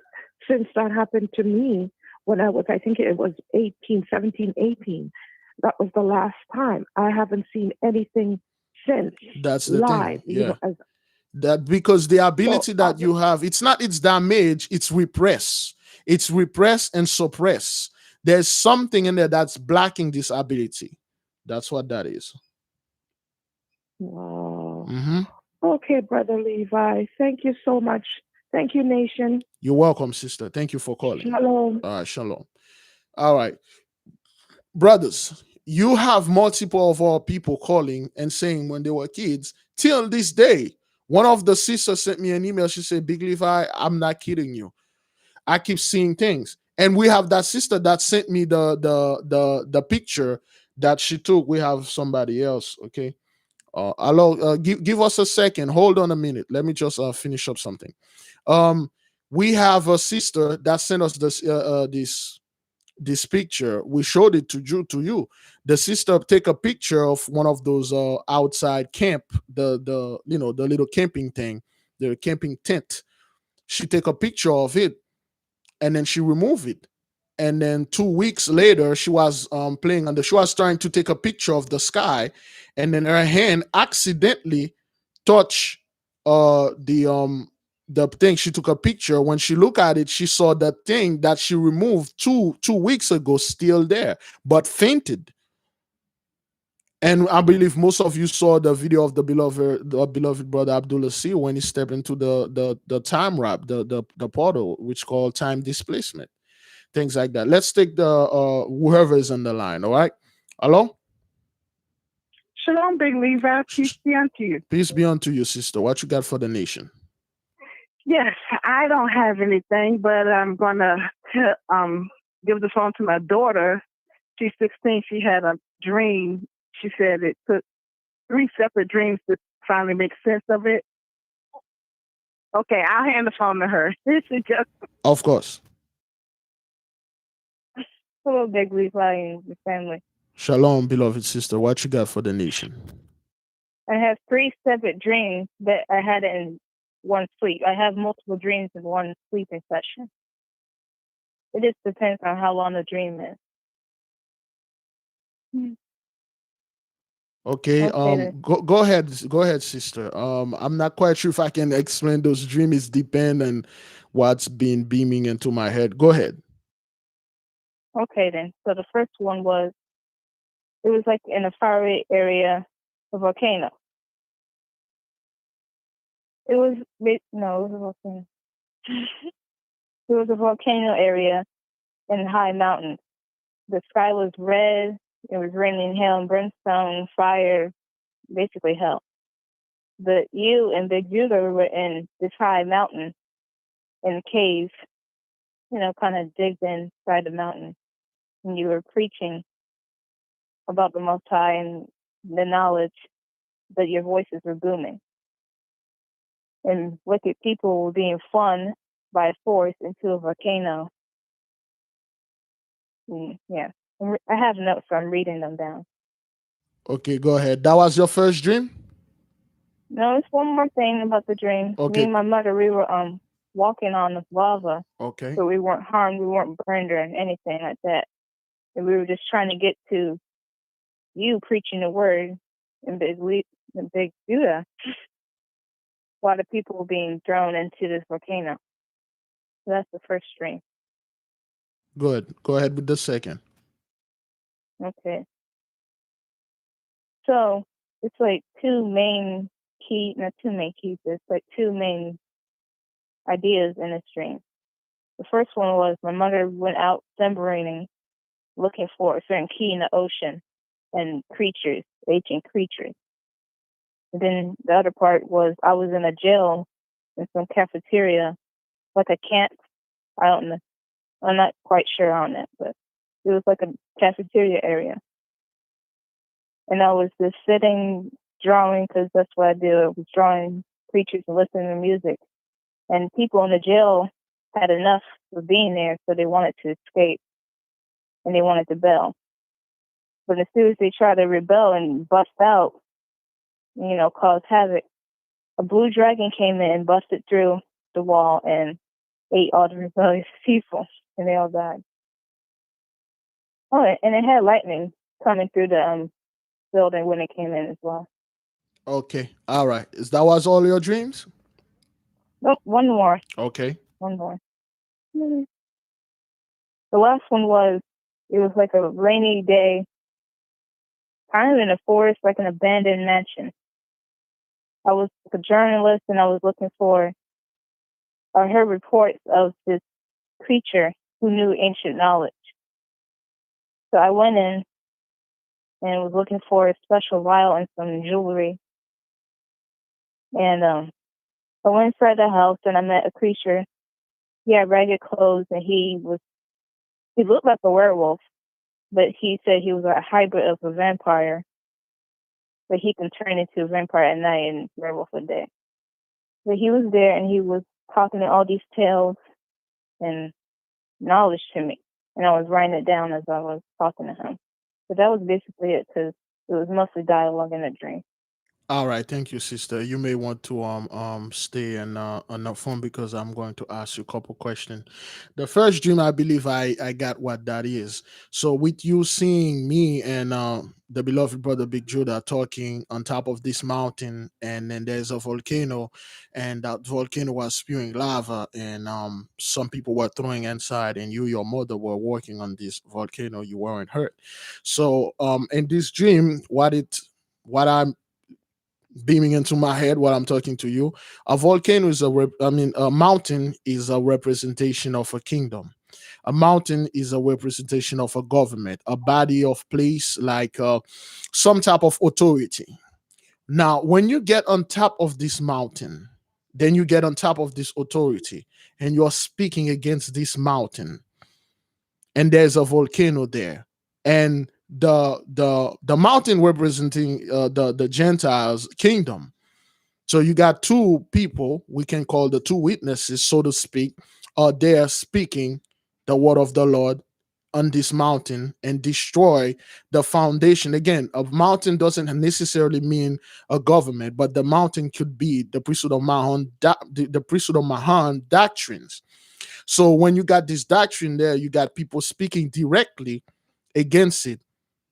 since that happened to me when I was, I think it was 18, 17, 18. That was the last time. I haven't seen anything since That's the live, thing. you know, Yeah. as That because the so ability that you have, it's damage, it's repress. It's repress and suppress. There's something in there that's blocking this ability. That's what that is. wow. Hmm. Okay, Brother Levi. Thank you so much. Thank you, Nation. You're welcome, sister. Thank you for calling. Shalom. All right, shalom. All right, brothers, you have multiple of our people calling and saying when they were kids till this day. One of the sisters sent me an email. She said, Big Levi, I'm not kidding you. I keep seeing things. And we have that sister that sent me the picture that she took. We have somebody else. Okay. Alon, give us a second. Hold on a minute. Let me just finish up something. Um, we have a sister that sent us this picture. We showed it to you. The sister take a picture of one of those outside camp, the little camping thing, the camping tent. She take a picture of it and then she removed it. And then 2 weeks later, she was playing on she was trying to take a picture of the sky, and then her hand accidentally touched the thing. She took a picture. When she looked at it, she saw the thing that she removed two weeks ago still there, but fainted. And I believe most of you saw the video of the beloved brother Abdullah C when he stepped into the time wrap, the portal, which called time displacement, things like that. Let's take the whoever is on the line. All right, hello. Shalom, Big Levi. Peace be unto you. Peace be unto you, sister. What you got for the nation? Yes, I don't have anything, but I'm gonna give the phone to my daughter. She's 16. She had a dream. She said it took 3 separate dreams to finally make sense of it. Okay, I'll hand the phone to her. She just Of course. Hello, Big Levi and the family. Shalom, beloved sister. What you got for the nation? I have 3 separate dreams that I had in one sleep. I have multiple dreams in one sleeping session. It just depends on how long the dream is. Okay. Okay. Go ahead. Go ahead, sister. I'm not quite sure if I can explain those dreams. Depend on what's been beaming into my head. Go ahead. Okay then. So the first one was, it was like in a faraway area, a volcano. It was a volcano. It was a volcano area in high mountains. The sky was red. It was raining hail and brimstone, fire, basically hell. But you and Big Judah were in this high mountain in a cave, kind of digged inside the mountain. And you were preaching about the Most High and the knowledge that your voices were booming. And wicked people were being flung by force into a volcano. Yeah. I have notes, so I'm reading them down. Okay, go ahead. That was your first dream? No, it's one more thing about the dream. Okay. Me and my mother, we were walking on the lava, Okay. but we weren't harmed, we weren't burned or anything like that. And we were just trying to get to you preaching the word in Big Judah while the people were being thrown into this volcano. So that's the first dream. Good. Go ahead with the second. Okay. So it's like not two main keys, it's like 2 main ideas in this dream. The first one was my mother went out submarining looking for a certain key in the ocean and creatures, ancient creatures. And then the other part was I was in a jail in some cafeteria, like a camp. I don't know. I'm not quite sure on that, but it was like a cafeteria area. And I was just sitting, drawing, because that's what I do. I was drawing creatures and listening to music. And people in the jail had enough of being there, so they wanted to escape. And they wanted to bail. But as soon as they tried to rebel and bust out, cause havoc, a blue dragon came in and busted through the wall and ate all the rebellious people, and they all died. Oh, and it had lightning coming through the building when it came in as well. Okay. All right. That was all your dreams? Nope, one more. Okay. One more. The last one was, it was like a rainy day, kind of in a forest, like an abandoned mansion. I was a journalist and I was looking for, I heard reports of this creature who knew ancient knowledge. So I went in and was looking for a special vial and some jewelry. And I went inside the house and I met a creature. He had ragged clothes and he looked like a werewolf, but he said he was a hybrid of a vampire. But he can turn into a vampire at night and werewolf at day. But he was there and he was talking all these tales and knowledge to me. And I was writing it down as I was talking to him. But that was basically it, because it was mostly dialogue in a dream. All right, thank you, sister. You may want to stay on the phone because I'm going to ask you a couple questions. The first dream, I believe I got what that is. So with you seeing me and the beloved brother Big Judah talking on top of this mountain, and then there's a volcano, and that volcano was spewing lava, and some people were throwing inside, and your mother were working on this volcano. You weren't hurt. So in this dream, what I'm beaming into my head while I'm talking to you. A volcano is a mountain is a representation of a kingdom. A mountain is a representation of a government, a body of place, like some type of authority. Now, when you get on top of this mountain, then you get on top of this authority, and you're speaking against this mountain, and there's a volcano there, and the mountain representing the Gentiles kingdom. So you got two people, we can call the two witnesses, so to speak, are there speaking the word of the Lord on this mountain and destroy the foundation. Again, a mountain doesn't necessarily mean a government, but the mountain could be the priesthood of Mahan, the priesthood of Mahan doctrines. So when you got this doctrine there, you got people speaking directly against it.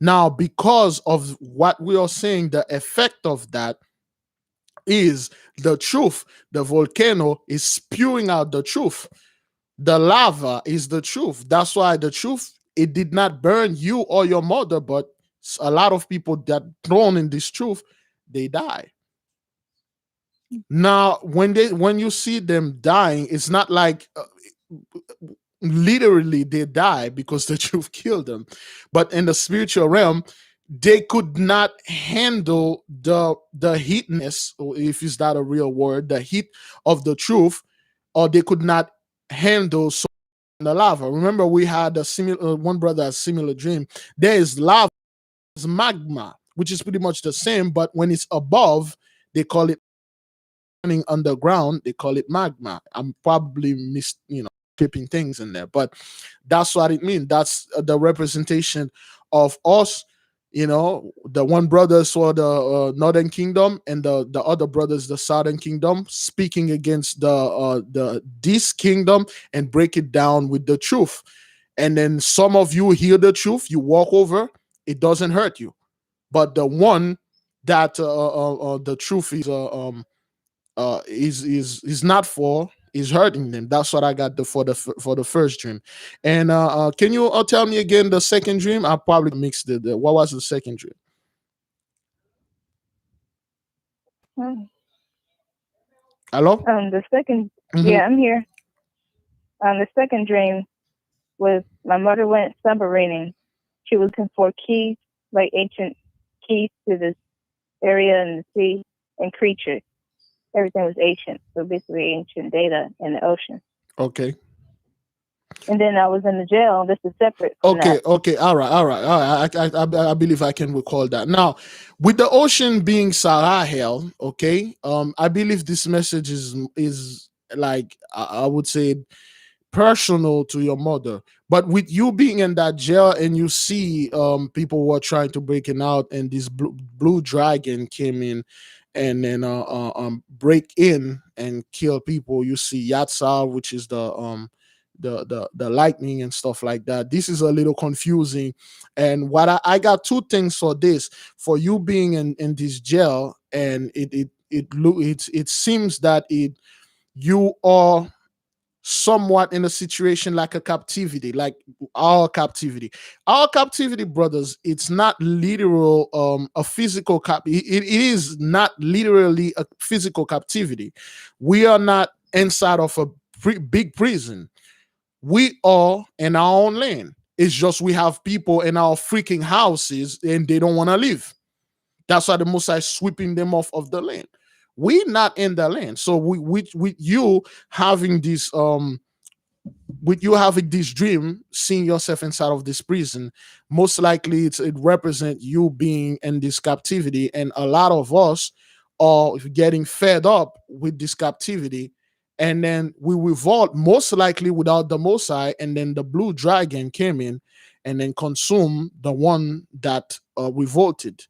Now, because of what we are saying, the effect of that is the truth. The volcano is spewing out the truth. The lava is the truth. That's why the truth, it did not burn you or your mother, but a lot of people that thrown in this truth, they die. Now, when you see them dying, it's not like literally they die because the truth killed them, but in the spiritual realm, they could not handle the heatness, or if is that a real word, the heat of the truth, or they could not handle so the lava. Remember, we had a similar one brother, a similar dream. There is lava, is magma, which is pretty much the same, but when it's above, they call it underground, they call it magma. I'm probably keeping things in there, but that's what it means. That's the representation of us. The one brother saw the northern kingdom, and the other brothers the southern kingdom, speaking against the this kingdom and break it down with the truth. And then some of you hear the truth, you walk over, it doesn't hurt you. But the one that the truth is not for, is hurting them. That's what I got for the first dream. And can you tell me again the second dream? I probably mixed it. What was the second dream? Hmm. Hello. The second, Mhm. yeah, I'm here. The second dream was my mother went submarining. She was looking for keys, like ancient keys to this area in the sea, and creatures. Everything was ancient, so basically ancient data in the ocean. Okay. And then I was in the jail. This is separate from Okay, that. okay, all right, all right, all right. I believe I can recall that. Now, with the ocean being Sarahel, okay, I believe this message is like I would say personal to your mother. But with you being in that jail and you see people were trying to breaking out, and this blue dragon came in and then break in and kill people. You see Yatsal, which is the lightning and stuff like that. This is a little confusing. And what I got two things for this, for you being in this jail, and it seems that you are somewhat in a situation like a captivity, like our captivity. Our captivity, brothers, it's not literal a physical it is not literally a physical captivity. We are not inside of a big prison. We are in our own land. It's just we have people in our freaking houses and they don't want to leave. That's why the Mosai is sweeping them off of the land. We not in the land. So with you having this with you having this dream, seeing yourself inside of this prison, most likely it represents you being in this captivity, and a lot of us are getting fed up with this captivity, and then we revolt, most likely without the Mosai, and then the blue dragon came in and then consumed the one that revolted.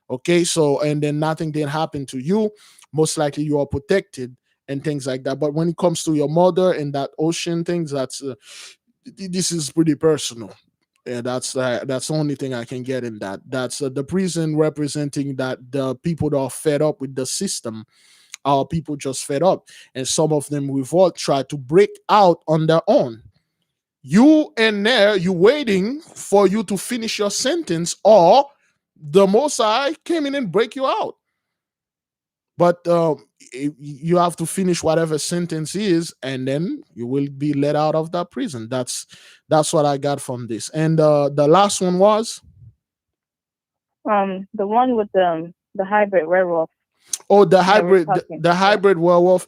Okay, so and then nothing did happen to you. Most likely you are protected and things like that. But when it comes to your mother and that ocean things, that's this is pretty personal. Yeah, that's the only thing I can get in that. That's the prison representing that the people that are fed up with the system. Our people just fed up, and some of them revolt, try to break out on their own. You in there, you waiting for you to finish your sentence, or the Mosai came in and break you out. But you have to finish whatever sentence is, and then you will be let out of that prison. That's what I got from this. And the last one was, The one with the hybrid werewolf. oh, the And they were hybrid, talking. the hybrid werewolf.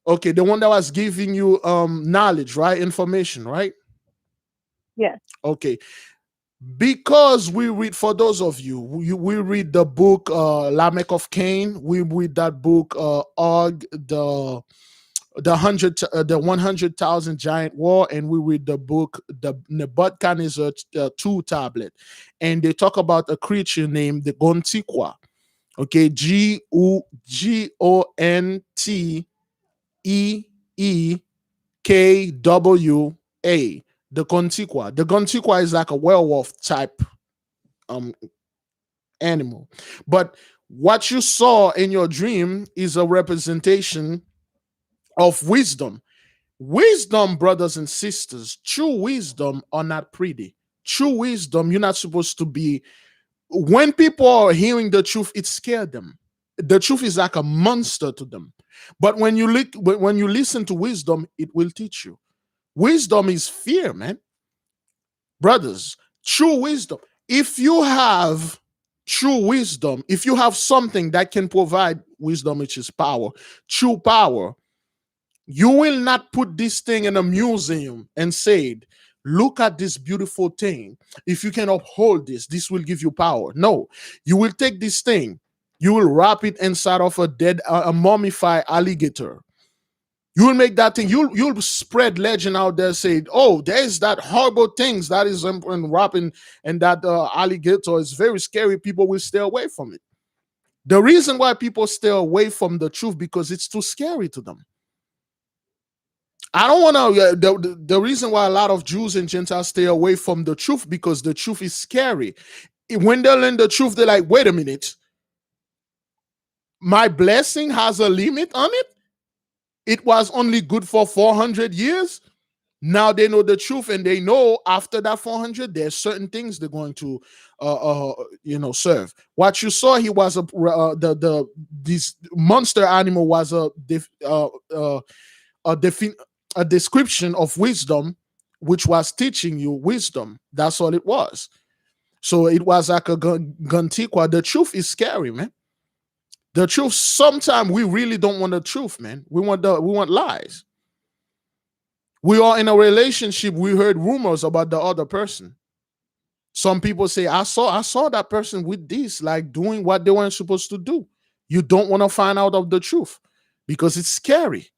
Okay, the one that was giving you knowledge, right? Information, right? Yes. Okay. Because we read, for those of you, we read the book Lamech of Cain. We read that book Og, the 100,000 giant war, and we read the book the Nebuchadnezzar 2 tablet, and they talk about a creature named the Gontiqua. Okay, Gonteekwa. The Gontiqua. The Gontiqua is like a werewolf type um animal. But what you saw in your dream is a representation of wisdom. Wisdom, brothers and sisters, true wisdom are not pretty. True wisdom, you're not supposed to be. When people are hearing the truth, it scares them. The truth is like a monster to them. But when you listen to wisdom, it will teach you. Wisdom is fear, man. Brothers, true wisdom. If you have true wisdom, if you have something that can provide wisdom, which is power, true power, you will not put this thing in a museum and say, look at this beautiful thing. If you can uphold this, this will give you power. No, you will take this thing, you will wrap it inside of a dead, a mummified alligator. You will make that thing. You'll spread legend out there, say, "Oh, there's that horrible things that is wrapping, and that alligator is very scary. People will stay away from it." The reason why people stay away from the truth because it's too scary to them. I don't want to. The reason why a lot of Jews and Gentiles stay away from the truth because the truth is scary. When they learn the truth, they're like, "Wait a minute, my blessing has a limit on it. It was only good for 400 years. Now they know the truth, and they know after that 400, there's certain things they're going to, serve. What you saw, he was this monster animal was a description of wisdom, which was teaching you wisdom. That's all it was. So it was like a Guntiqua. The truth is scary, man. The truth. Sometimes we really don't want the truth, man. We want lies. We are in a relationship. We heard rumors about the other person. Some people say, I saw that person with this, like doing what they weren't supposed to do. You don't want to find out of the truth because it's scary.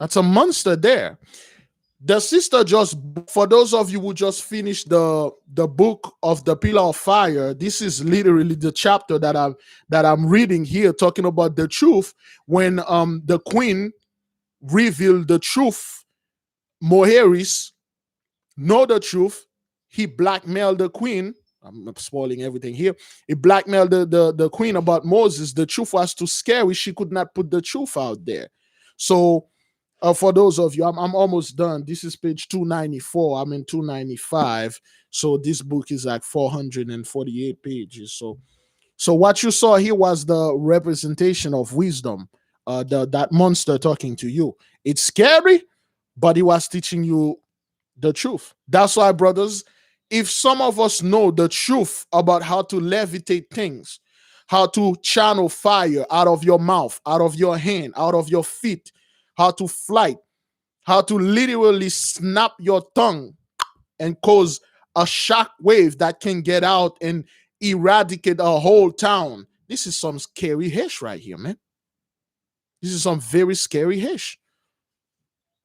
That's a monster there. The sister just, for those of you who just finished the book of the Pillar of Fire, this is literally the chapter that I'm reading here, talking about the truth. When the queen revealed the truth, Moheris know the truth. He blackmailed the queen. I'm spoiling everything here. He blackmailed the queen about Moses. The truth was too scary. She could not put the truth out there. So for those of you, I'm almost done. This is page 294. I'm in 295. So this book is like 448 pages. So what you saw here was the representation of wisdom. That monster talking to you. It's scary, but he was teaching you the truth. That's why, brothers, if some of us know the truth about how to levitate things, how to channel fire out of your mouth, out of your hand, out of your feet, how to fly, how to literally snap your tongue and cause a shock wave that can get out and eradicate a whole town. This is some scary hish right here, man. This is some very scary hish.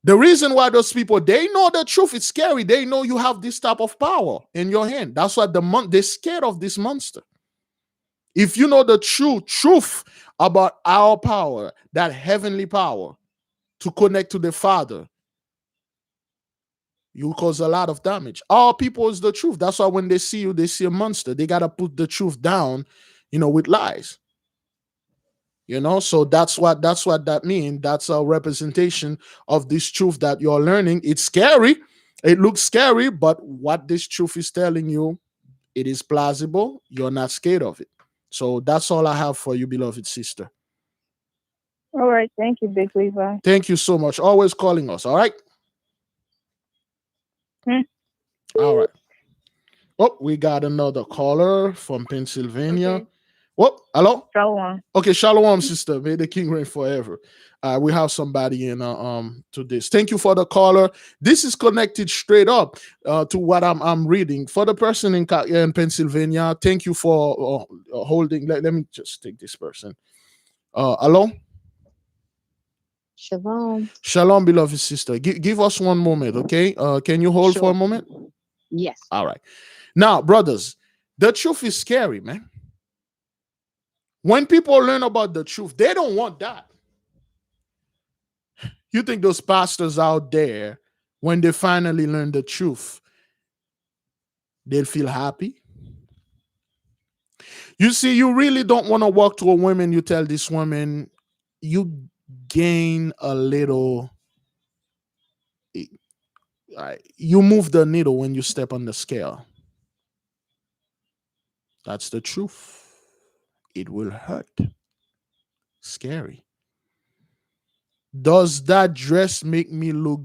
The reason why those people, they know the truth, it's scary. They know you have this type of power in your hand. That's why they're scared of this monster. If you know the true truth about our power, that heavenly power to connect to the Father, you cause a lot of damage. All people is the truth. That's why when they see you, they see a monster. They got to put the truth down, with lies. So that's what that means. That's a representation of this truth that you're learning. It's scary. It looks scary, but what this truth is telling you, it is plausible. You're not scared of it. So that's all I have for you, beloved sister. All right. Thank you, Big Levi. Thank you so much. Always calling us. All right. All right. Oh, we got another caller from Pennsylvania. Okay. Oh, hello. Shalom. Okay, shalom, sister. May the king reign forever. We have somebody in to this. Thank you for the caller. This is connected straight up to what I'm reading. For the person in Pennsylvania, thank you for holding. Let me just take this person. Hello. Shalom. Shalom, beloved sister. Give us one moment, okay? Can you hold for a Sure. moment? Yes. All right. Now, brothers, the truth is scary, man. When people learn about the truth, they don't want that. You think those pastors out there, when they finally learn the truth, they'll feel happy? You see, you really don't want to walk to a woman. You tell this woman, you gain a little, you move the needle when you step on the scale. That's the truth. It will hurt. Scary. Does that dress make me look?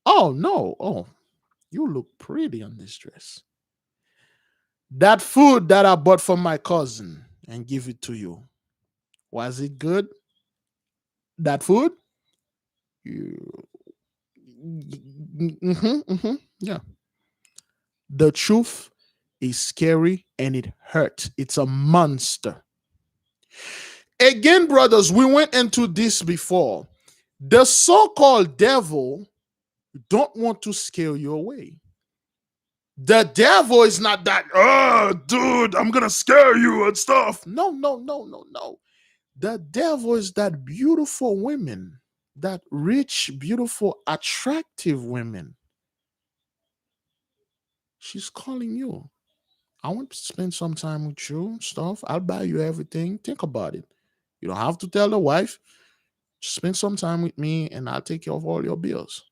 Oh, no. Oh, you look pretty on this dress. That food that I bought from my cousin and give it to you, was it good? That food? You, yeah. The truth is scary and it hurts. It's a monster. Again, brothers, we went into this before. The so-called devil don't want to scare you away. The devil is not that, oh, dude, I'm going to scare you and stuff. No, no, no, no, no. The devil is that beautiful women, that rich, beautiful, attractive women. She's calling you. I want to spend some time with you, stuff. I'll buy you everything. Think about it. You don't have to tell the wife. Just spend some time with me and I'll take care of all your bills.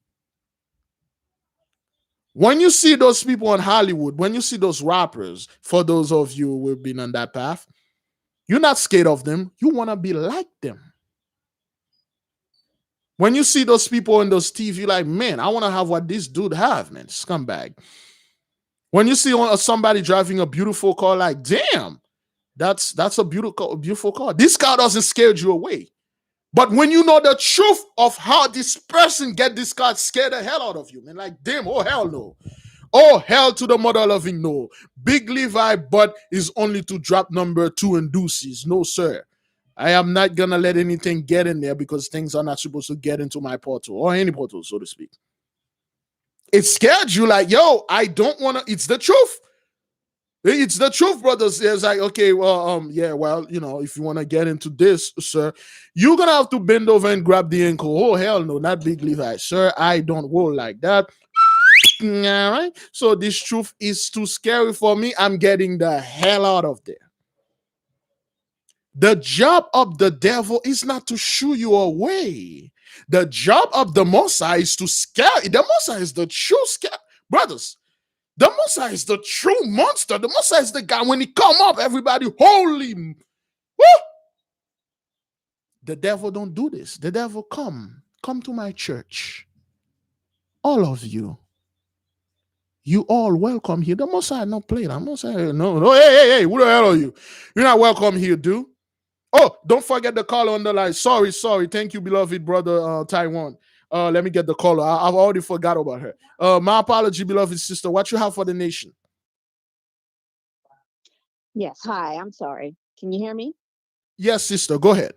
When you see those people in Hollywood, when you see those rappers, for those of you who have been on that path, you're not scared of them. You want to be like them. When you see those people on those TV, like, man, I want to have what this dude have, man, scumbag. When you see somebody driving a beautiful car, like, damn, that's a beautiful car. This car doesn't scare you away. But when you know the truth of how this person get this car, scare the hell out of you, man. Like, damn, oh hell no. Oh hell to the mother loving no. Big Levi, but is only to drop number 2 in deuces. No, sir. I am not gonna let anything get in there because things are not supposed to get into my portal or any portal, so to speak. It scared you, like, yo, I don't want to. It's the truth. It's the truth, brothers. It's like, okay, well, yeah, well, you know, if you want to get into this, sir, you're gonna have to bend over and grab the ankle. Oh hell no, not Big Levi, sir. I don't roll like that. All right. So this truth is too scary for me. I'm getting the hell out of there. The job of the devil is not to shoo you away. The job of the Messiah is to scare. The Messiah is the true scare. Brothers, the Messiah is the true monster. The Messiah is the guy, when he come up, everybody, holy. Woo! The devil don't do this. The devil come to my church. All of you. You all welcome here. The Messiah not playing. I'm not saying no. Hey, who the hell are you? You're not welcome here, dude. Oh, don't forget the caller on the line. Sorry. Thank you, beloved brother Taiwan. Let me get the caller. I've already forgot about her. My apology, beloved sister. What you have for the nation? Yes. Hi. I'm sorry. Can you hear me? Yes, sister. Go ahead.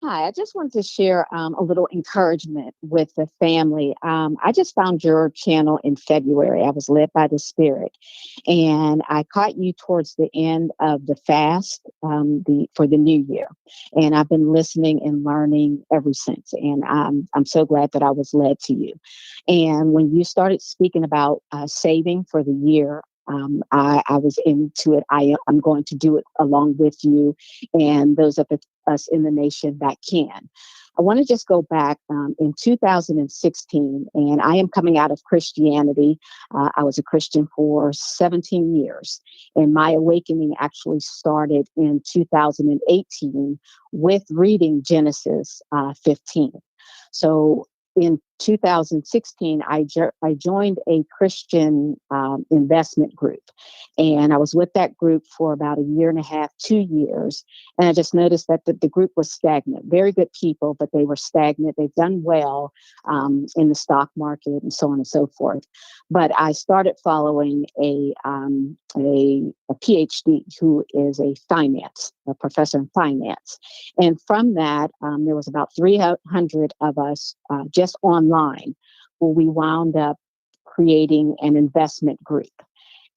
Hi, I just wanted to share a little encouragement with the family. I just found your channel in February. I was led by the Spirit, and I caught you towards the end of the fast for the new year. And I've been listening and learning ever since. And I'm so glad that I was led to you. And when you started speaking about saving for the year, I was into it. I'm going to do it along with you and those of us in the nation that can. I want to just go back in 2016, and I am coming out of Christianity. I was a Christian for 17 years, and my awakening actually started in 2018 with reading Genesis 15. So in 2016, I joined a Christian investment group, and I was with that group for about a year and a half, 2 years. And I just noticed that the group was stagnant. Very good people, but they were stagnant. They've done well in the stock market and so on and so forth. But I started following a PhD who is a professor in finance. And from that, there was about 300 of us just online, where we wound up creating an investment group.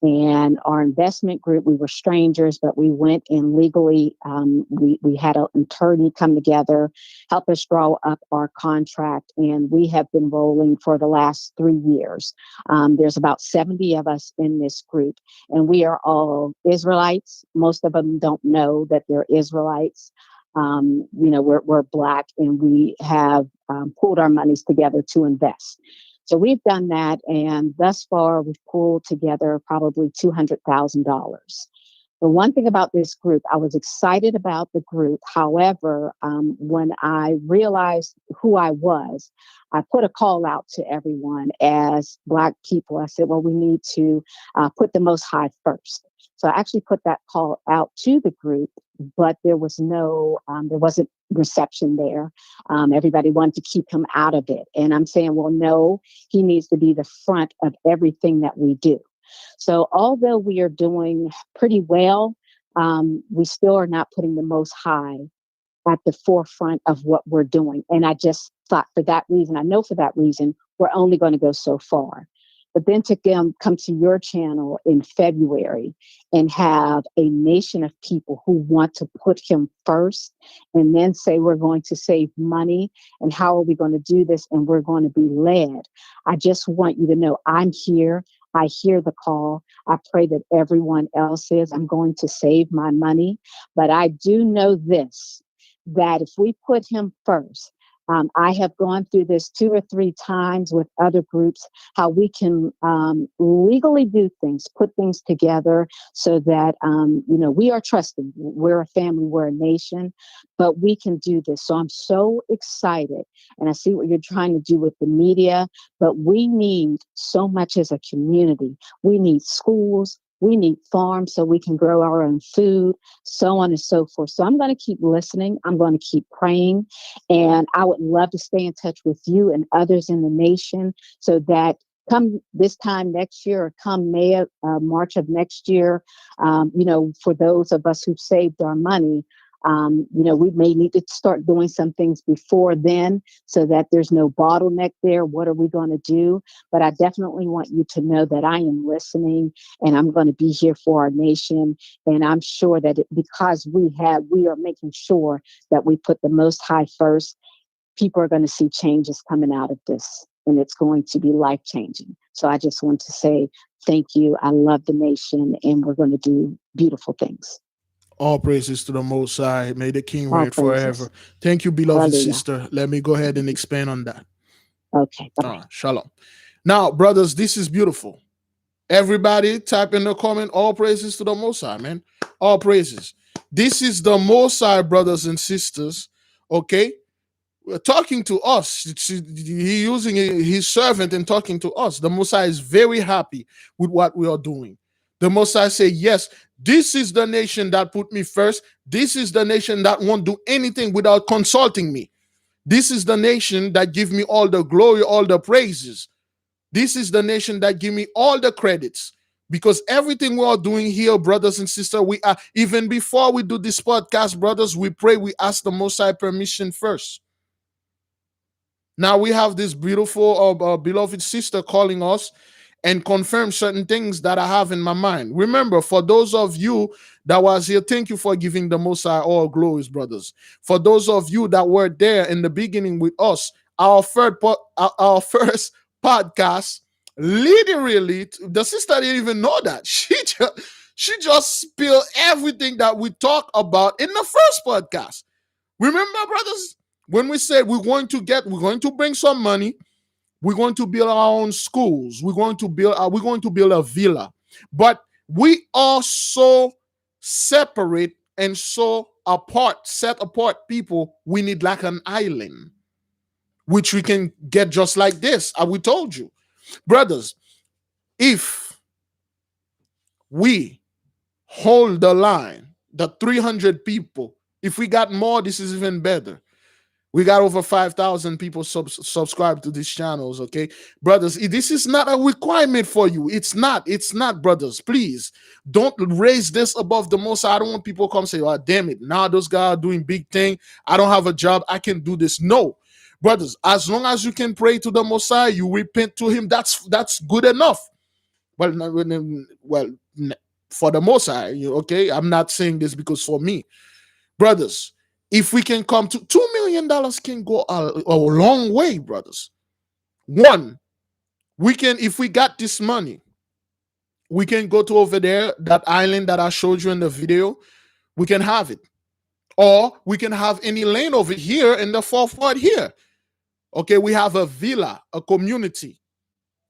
And our investment group, we were strangers, but we went and legally, we had an attorney come together, help us draw up our contract, and we have been rolling for the last 3 years. There's about 70 of us in this group, and we are all Israelites. Most of them don't know that they're Israelites. We're Black, and we have pulled our monies together to invest. So we've done that, and thus far we've pulled together probably $200,000. The one thing about this group, I was excited about the group. However, when I realized who I was, I put a call out to everyone as Black people. I said, well, we need to put the Most High first. So I actually put that call out to the group, but there wasn't reception there. Everybody wanted to keep him out of it. And I'm saying, well, no, he needs to be the front of everything that we do. So although we are doing pretty well, we still are not putting the Most High at the forefront of what we're doing. And I just thought for that reason, we're only going to go so far. But then to come to your channel in February and have a nation of people who want to put him first and then say we're going to save money and how are we going to do this and we're going to be led. I just want you to know I'm here. I hear the call. I pray that everyone else is. I'm going to save my money. But I do know this, that if we put him first, I have gone through this 2 or 3 times with other groups, how we can legally do things, put things together so that, we are trusting. We're a family, we're a nation, but we can do this. So I'm so excited. And I see what you're trying to do with the media, but we need so much as a community. We need schools. We need farms so we can grow our own food, so on and so forth. So I'm going to keep listening. I'm going to keep praying. And I would love to stay in touch with you and others in the nation so that come this time next year or come March of next year, for those of us who've saved our money, we may need to start doing some things before then so that there's no bottleneck there. What are we going to do? But I definitely want you to know that I am listening and I'm going to be here for our nation. And I'm sure that because we are making sure that we put the Most High first, people are going to see changes coming out of this and it's going to be life-changing. So I just want to say thank you. I love the nation and we're going to do beautiful things. All praises to the Most High. May the King All reign praises. forever. Thank you, beloved Hallelujah. sister. Let me go ahead and expand on that. Okay. Bye-bye. Shalom. Now, brothers, this is beautiful. Everybody type in the comment, all praises to the Most High, man. All praises. This is the Most High, brothers and sisters. Okay? We're talking to us. He using his servant and talking to us. The Most High is very happy with what we are doing. The Most High say, yes, this is the nation that put me first. This is the nation that won't do anything without consulting me. This is the nation that give me all the glory, all the praises. This is the nation that give me all the credits. Because everything we are doing here, brothers and sisters, we are, even before we do this podcast, brothers, we pray, we ask the Most High permission first. Now we have this beautiful beloved sister calling us and confirm certain things that I have in my mind. Remember, for those of you that was here, thank you for giving the Most High all glories, brothers. For those of you that were there in the beginning with us, our first podcast, literally, the sister didn't even know that. She just spilled everything that we talk about in the first podcast. Remember, brothers? When we said we're going to bring some money, we're going to build our own schools, we're going to build a villa, but we are so separate and so set apart people. We need like an island, which we can get just like this. We told you, brothers, if we hold the line, the 300 people, if we got more, this is even better. We got over 5,000 people subscribe to these channels, okay? Brothers, this is not a requirement for you. It's not, brothers. Please, don't raise this above the most. I don't want people come say, oh, damn it, now those guys are doing big thing. I don't have a job. I can do this. No. Brothers, as long as you can pray to the Messiah, you repent to him, that's good enough. Well, for the Messiah, okay? I'm not saying this because for me. Brothers, if we can come to $2 million can go a long way, brothers. One, we can, if we got this money, we can go to over there, that island that I showed you in the video, we can have it. Or we can have any land over here in the forefront here. Okay, we have a villa, a community.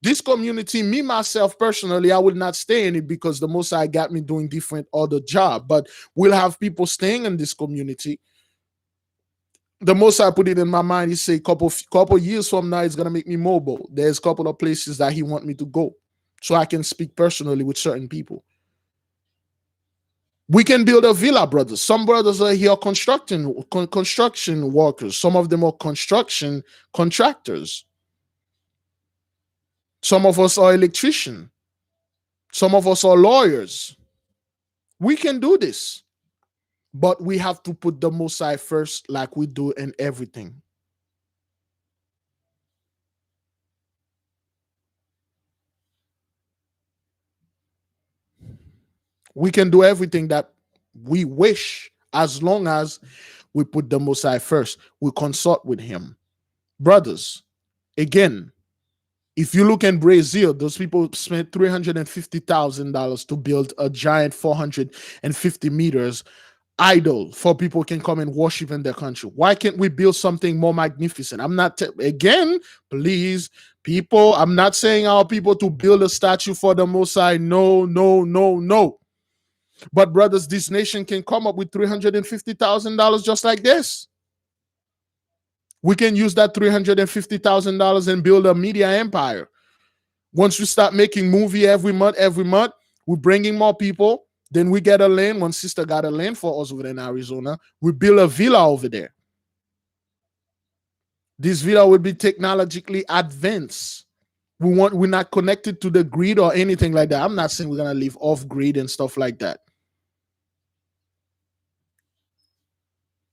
This community, me, myself, personally, I would not stay in it because the Most High got me doing different other job. But we'll have people staying in this community. The Most High put it in my mind. He say, couple years from now, it's gonna make me mobile. There's a couple of places that he want me to go, so I can speak personally with certain people. We can build a villa, brothers. Some brothers are here construction workers. Some of them are construction contractors. Some of us are electricians. Some of us are lawyers. We can do this, but we have to put the Most High first, like we do in everything. We can do everything that we wish as long as we put the Most High first. We consult with him. Brothers, again, if you look in Brazil, those people spent $350,000 to build a giant 450 meters idol for people can come and worship in their country. Why can't we build something more magnificent? I'm not, again, please, people, I'm not saying our people to build a statue for the Most High. No, no, no, no. But brothers, this nation can come up with $350,000 just like this. We can use that $350,000 and build a media empire. Once we start making movie every month, we're bringing more people. Then we get a land. One sister got a land for us over in Arizona. We build a villa over there. This villa will be technologically advanced. We're not connected to the grid or anything like that. I'm not saying we're gonna live off grid and stuff like that.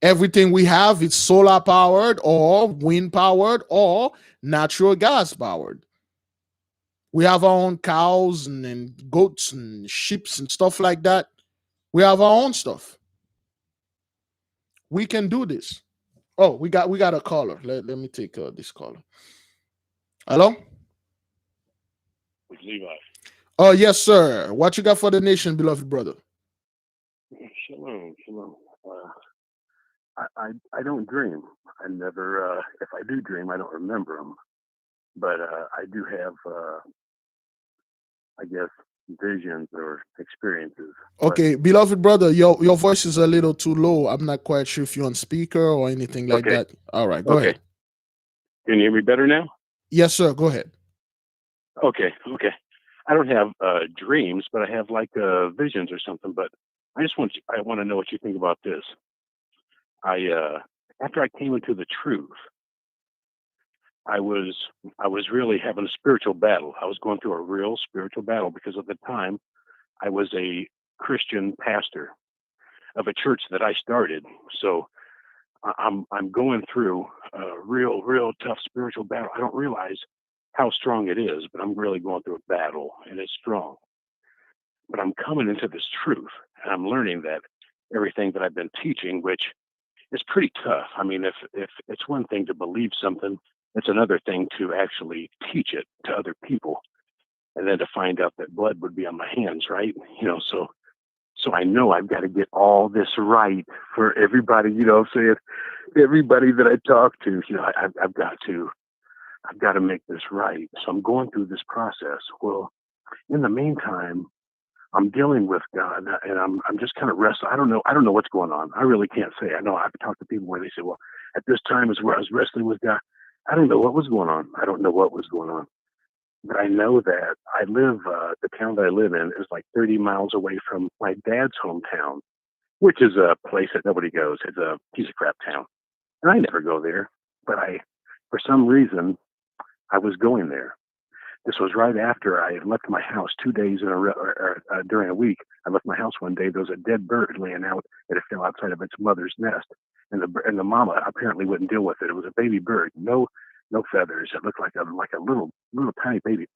Everything we have is solar powered or wind powered or natural gas powered. We have our own cows and goats and sheep and stuff like that. We have our own stuff. We can do this. Oh, we got a caller. Let me take this caller. Hello? Levi. Oh, yes, sir. What you got for the nation, beloved brother? Shalom. I don't dream. I never, if I do dream, I don't remember them. But I do have, I guess, visions or experiences. Okay, beloved brother, your voice is a little too low. I'm not quite sure if you're on speaker or anything like that. All right, go ahead. Can you hear me better now? Yes, sir. Go ahead. Okay. I don't have dreams, but I have like visions or something. But I want to know what you think about this. After I came into the truth, I was really having a spiritual battle. I was going through a real spiritual battle because at the time I was a Christian pastor of a church that I started. So I'm going through a real tough spiritual battle. I don't realize how strong it is, but I'm really going through a battle and it's strong. But I'm coming into this truth and I'm learning that everything that I've been teaching, which is pretty tough. I mean, if it's one thing to believe something, it's another thing to actually teach it to other people, and then to find out that blood would be on my hands, right? So So I know I've got to get all this right for everybody, you know what I'm saying? Everybody that I talk to, you know, I've got to make this right. So I'm going through this process. Well, in the meantime, I'm dealing with God, and I'm just kind of wrestling. I don't know what's going on. I really can't say. I know I've talked to people where they say, well, at this time is where I was wrestling with God. I don't know what was going on. I don't know what was going on. But I know that I live, the town that I live in is like 30 miles away from my dad's hometown, which is a place that nobody goes. It's a piece of crap town. And I never go there. But for some reason, I was going there. This was right after I had left my house 2 days in a row, during a week. I left my house one day. There was a dead bird laying out. It had fell outside of its mother's nest. And the mama apparently wouldn't deal with it. It was a baby bird, no feathers. It looked like a little tiny baby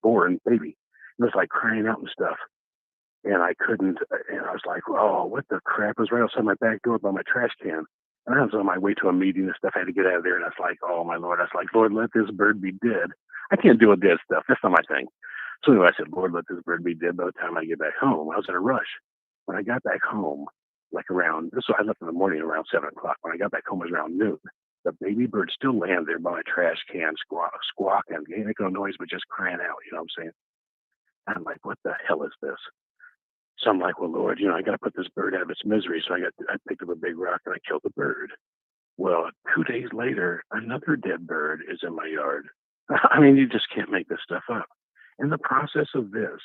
born baby. It was like crying out and stuff. And I couldn't. And I was like, oh, what the crap? It was right outside my back door by my trash can. And I was on my way to a meeting and stuff. I had to get out of there. And I was like, oh my Lord. I was like, Lord, let this bird be dead. I can't deal with dead stuff. That's not my thing. So anyway, I said, Lord, let this bird be dead by the time I get back home. I was in a rush. When I got back home, like I left in the morning around 7 o'clock. When I got back home, it was around noon. The baby bird still laying there by my trash can, squawking, ain't making no noise, but just crying out. You know what I'm saying? I'm like, what the hell is this? So I'm like, well, Lord, you know, I got to put this bird out of its misery. So I picked up a big rock and I killed the bird. Well, 2 days later, another dead bird is in my yard. I mean, you just can't make this stuff up. In the process of this,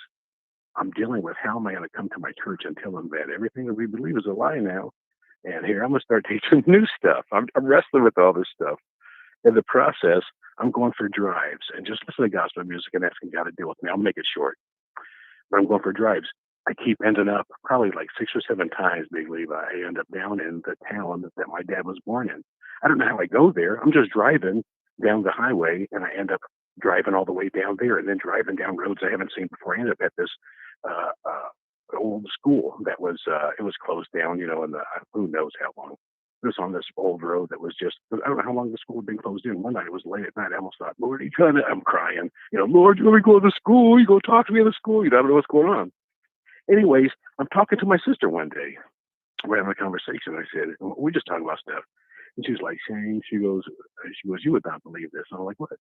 I'm dealing with how am I going to come to my church and tell them that everything that we believe is a lie now. And here I'm going to start teaching new stuff. I'm wrestling with all this stuff. In the process, I'm going for drives and just listen to gospel music and asking God to deal with me. I'll make it short. But I'm going for drives. I keep ending up probably like 6 or 7 times, Big Levi. I end up down in the town that my dad was born in. I don't know how I go there. I'm just driving down the highway and I end up driving all the way down there and then driving down roads I haven't seen before. I ended up at this old school that was, it was closed down, you know, and who knows how long. It was on this old road that was just, I don't know how long the school had been closed in. One night it was late at night. I almost thought, Lord, I'm crying. You know, Lord, you want me to go to the school? You go talk to me in the school. You don't know what's going on. Anyways, I'm talking to my sister one day. We're having a conversation. I said, we're just talking about stuff. And she's like, Shane, she goes, you would not believe this. And I'm like, what?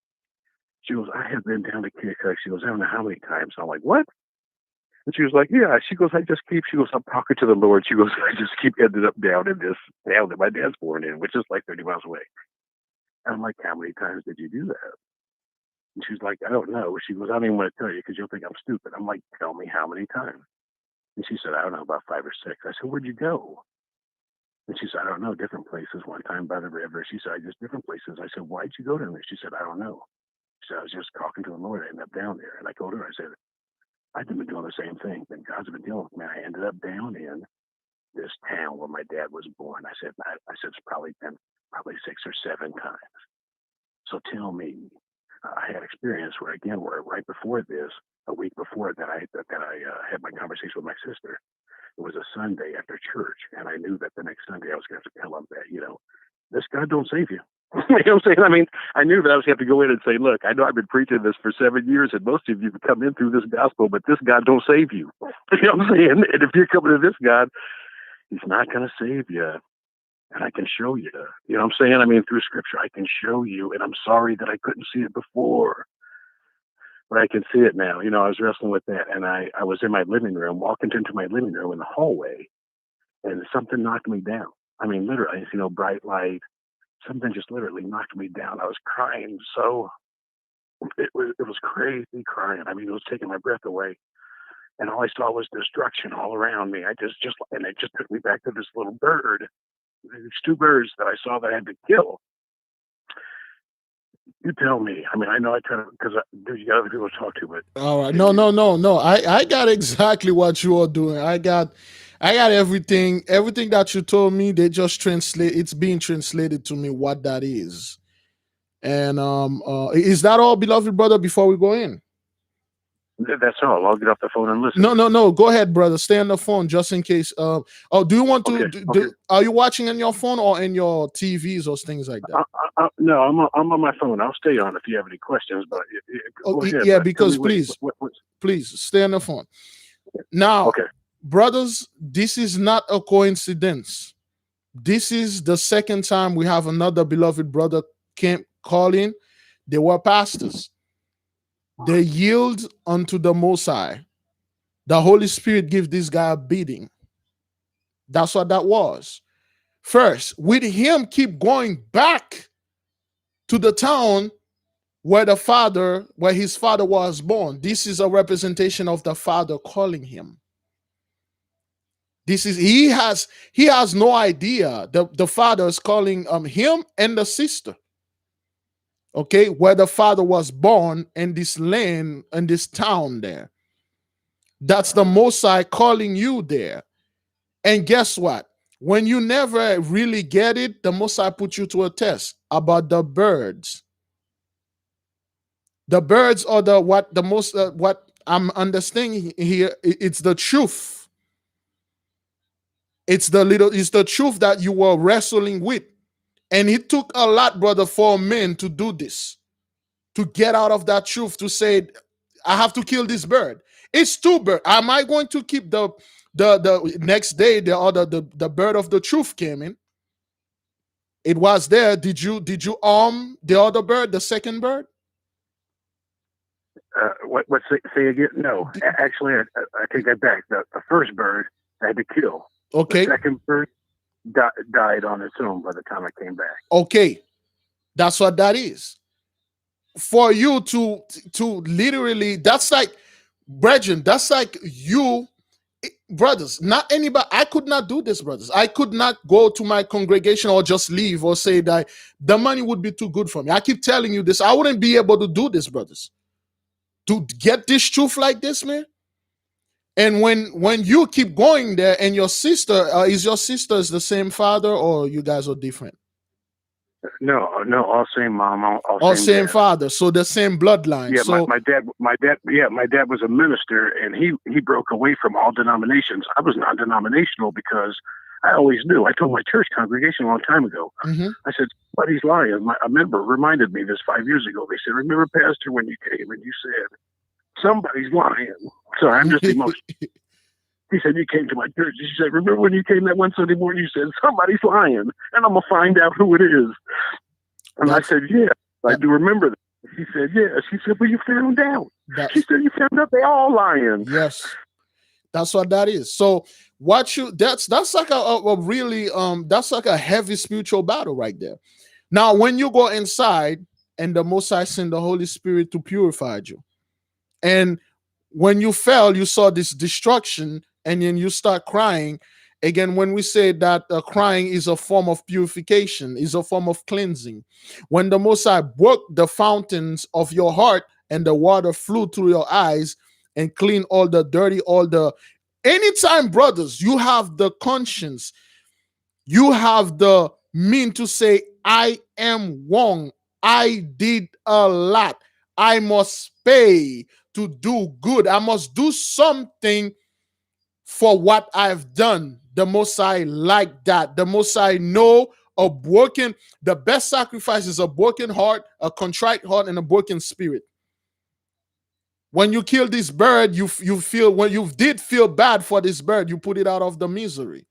She goes, I have been down to Keokuk. She goes, I don't know how many times. I'm like, what? And she was like, yeah. She goes, I'm talking to the Lord. She goes, I just keep ending up down in this town that my dad's born in, which is like 30 miles away. And I'm like, how many times did you do that? And she's like, I don't know. She goes, I don't even want to tell you because you'll think I'm stupid. I'm like, tell me how many times. And she said, I don't know, about 5 or 6. I said, where'd you go? And she said, I don't know, different places. One time by the river. She said, just different places. I said, why'd you go down there? She said, I don't know. She said, I was just talking to the Lord. I ended up down there. And I told her, I said, I've been doing the same thing. Then God's been dealing with me. I ended up down in this town where my dad was born. I said, it's probably been 6 or 7 times. So tell me, I had experience where right before this, a week before that, I had my conversation with my sister. It was a Sunday after church, and I knew that the next Sunday I was going to have to tell him that, you know, this God don't save you. You know what I'm saying? I mean, I knew that I was going to have to go in and say, look, I know I've been preaching this for 7 years, and most of you have come in through this gospel, but this God don't save you. You know what I'm saying? And if you're coming to this God, he's not going to save you. And I can show you. You know what I'm saying? I mean, through scripture, I can show you, and I'm sorry that I couldn't see it before. But I can see it now. You know, I was wrestling with that, and I was in my living room, walking into my living room in the hallway, and something knocked me down. I mean, literally, you know, bright light, something just literally knocked me down. I was crying so, it was crazy crying. I mean, it was taking my breath away, and all I saw was destruction all around me. And it just took me back to this little bird. These 2 birds that I saw that I had to kill. You tell me. I mean, I know I try to, because you got other people to talk to, but all right. No. I got exactly what you are doing. I got everything that you told me. They just translate. It's being translated to me what that is. And is that all, beloved brother? Before we go in, that's all. I'll get off the phone and listen. No. Go ahead, brother. Stay on the phone just in case. Do you want to? Okay. Are you watching on your phone or in your TVs or things like that? No, I'm on my phone. I'll stay on if you have any questions. But go ahead. Yeah, because please stay on the phone. Now, okay. brothers, this is not a coincidence. This is the second time we have another beloved brother came calling. They were pastors. They yield unto the Most High. The Holy Spirit gives this guy a beating. That's what that was. First, with him keep going back to the town where his father was born. This is a representation of the father calling him. This is he has no idea. The father is calling him and the sister. Okay, where the father was born in this land, in this town there. That's the Most High calling you there. And guess what? When you never really get it, the Most High put you to a test about the birds. The birds are what I'm understanding here. It's the truth. It's the truth that you were wrestling with. And it took a lot, brother, for men to do this, to get out of that truth, to say, I have to kill this bird. It's two birds. Am I going to keep the next day the bird of the truth came in? It was there. Did you arm the other bird, the second bird? What say again? No, actually, I take that back. The first bird I had to kill. Okay. The second bird died on its own by the time I came back. Okay, that's what that is. For you to literally, that's like, brethren, that's like you, brothers, not anybody. I could not do this, brothers. I could not go to my congregation or just leave or say that the money would be too good for me. I keep telling you this. I wouldn't be able to do this, brothers. To get this truth like this, man. And when you keep going there, and your sister, is your sister's the same father, or you guys are different? No, all same mom, all same father, so the same bloodline. Yeah, so my dad was a minister, and he broke away from all denominations. I was non-denominational because I always knew. I told my church congregation a long time ago. Mm-hmm. I said, somebody's lying. A member reminded me this 5 years ago. They said, remember, Pastor, when you came and you said, somebody's lying. Sorry, I'm just emotional. He said, you came to my church. She said, remember when you came that one Sunday morning, you said, somebody's lying, and I'm going to find out who it is. And I said, yeah, I do remember that. She said, yeah. She said, well, you found out. She said, you found out they all lying. Yes. That's what that is. So that's like a really, that's like a heavy spiritual battle right there. Now, when you go inside and the Most High sent the Holy Spirit to purify you, and when you fell, you saw this destruction, and then you start crying. Again, when we say that crying is a form of purification, is a form of cleansing. When the Most High broke the fountains of your heart and the water flew through your eyes and cleaned all the dirty, anytime, brothers, you have the conscience, you have the mean to say, I am wrong. I did a lot. I must pay to do good. I must do something for what I've done. The Most High like that. The Most High know the best sacrifice is a broken heart, a contrite heart, and a broken spirit. When you kill this bird, you feel, when you did feel bad for this bird, you put it out of the misery.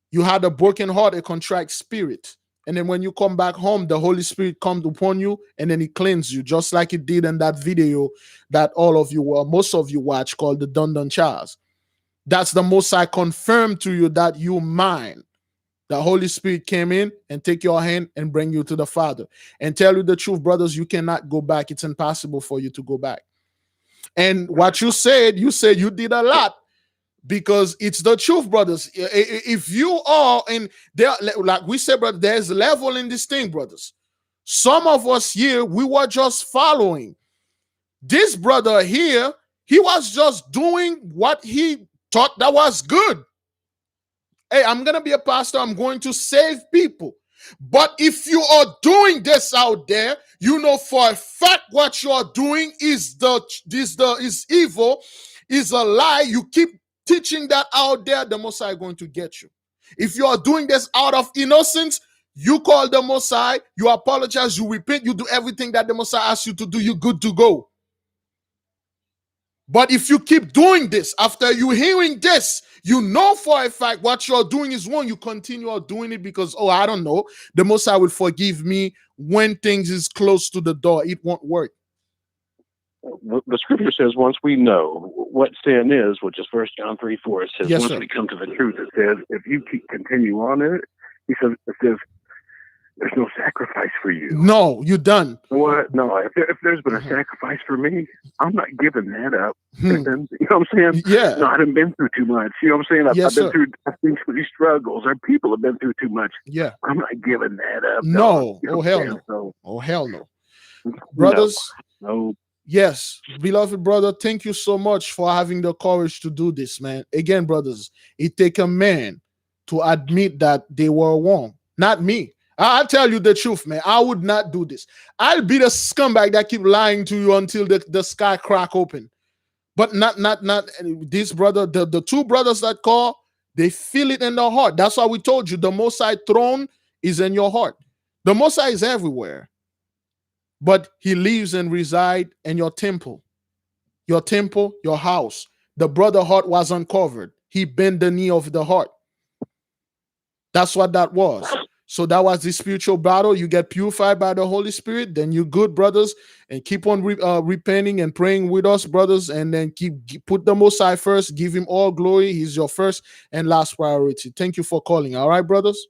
You had a broken heart, a contrite spirit. And then when you come back home, the Holy Spirit comes upon you, and then he cleanses you, just like it did in that video that most of you watch, called the Dun Charles. That's the Most High confirmed to you that you mine. The Holy Spirit came in and take your hand and bring you to the Father. And tell you the truth, brothers, you cannot go back. It's impossible for you to go back. And what you said you did a lot, because it's the truth, brothers. If you are in there, like we said, brother, there's level in this thing, brothers. Some of us here, we were just following. This brother here, he was just doing what he thought that was good. Hey, I'm going to be a pastor. I'm going to save people. But if you are doing this out there, you know for a fact what you are doing is evil, is a lie. You keep teaching that out there, the Most High is going to get you. If you are doing this out of innocence, you call the Most High, you apologize, you repent, you do everything that the Most High asks you to do, you're good to go. But if you keep doing this, after you hearing this, you know for a fact what you're doing is wrong. You continue on doing it because, oh, I don't know, the Most High will forgive me when things is close to the door. It won't work. The scripture says once we know what sin is, which is 1 John 3:4, it says Yes, once sir. we come to the truth, it says if you continue on it, it says there's no sacrifice for you. No, you're done. What? No, if there's been a sacrifice for me, I'm not giving that up. You know what I'm saying? Yeah. No, I haven't been through too much. You know what I'm saying? Yes, I've been sir. through these struggles. Our people have been through too much. Yeah. I'm not giving that up. No. You know Oh, hell what I'm no. saying? So, Oh, hell no. Brothers, no. yes, beloved brother, thank you so much for having the courage to do this, man. Again, brothers, it takes a man to admit that they were wrong, not me. I'll tell you the truth, man. I would not do this. I'll be the scumbag that keep lying to you until the sky crack open. But not this brother, the two brothers that call, they feel it in their heart. That's why we told you the Most High throne is in your heart. The Most High is everywhere, but he lives and resides in your temple, your house. The brother heart was uncovered. He bent the knee of the heart. That's what that was. So that was the spiritual battle. You get purified by the Holy Spirit, then you good, brothers, and keep on repenting and praying with us, brothers, and then put the Most High first. Give him all glory. He's your first and last priority. Thank you for calling. All right, brothers?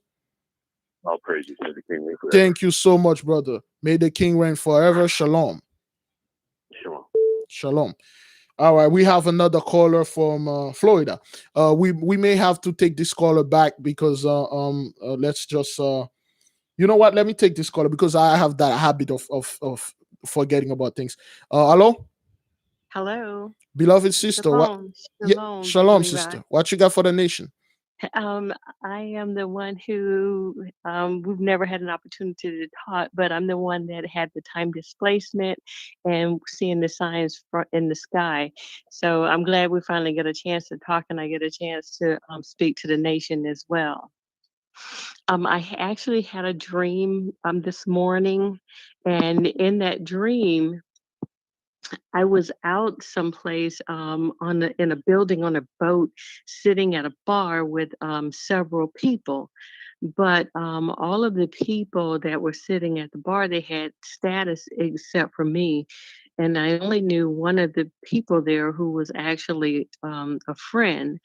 All praises to the King. Thank you so much, brother. May the King reign forever. Shalom. Shalom. Shalom. All right, we have another caller from Florida. We may have to take this caller back because let's just you know what? Let me take this caller because I have that habit of forgetting about things. Hello, Hello. beloved sister. Shalom. Shalom, Shalom, sister. What you got for the nation? I am the one who we've never had an opportunity to talk, but I'm the one that had the time displacement and seeing the signs in the sky. So I'm glad we finally get a chance to talk and I get a chance to speak to the nation as well. I actually had a dream this morning, and in that dream, I was out someplace in a building on a boat, sitting at a bar with several people. But all of the people that were sitting at the bar, they had status except for me. And I only knew one of the people there who was actually a friend.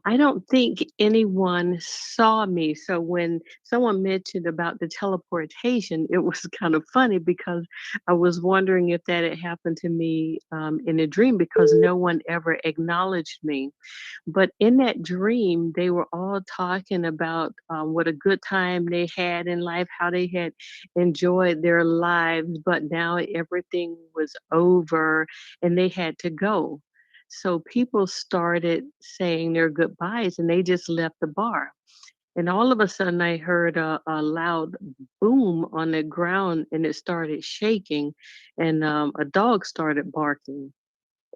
I don't think anyone saw me. So when someone mentioned about the teleportation, it was kind of funny because I was wondering if that had happened to me in a dream because no one ever acknowledged me. But in that dream, they were all talking about what a good time they had in life, how they had enjoyed their lives, but now everything was over and they had to go. So people started saying their goodbyes and they just left the bar. And all of a sudden, I heard a loud boom on the ground and it started shaking, and a dog started barking.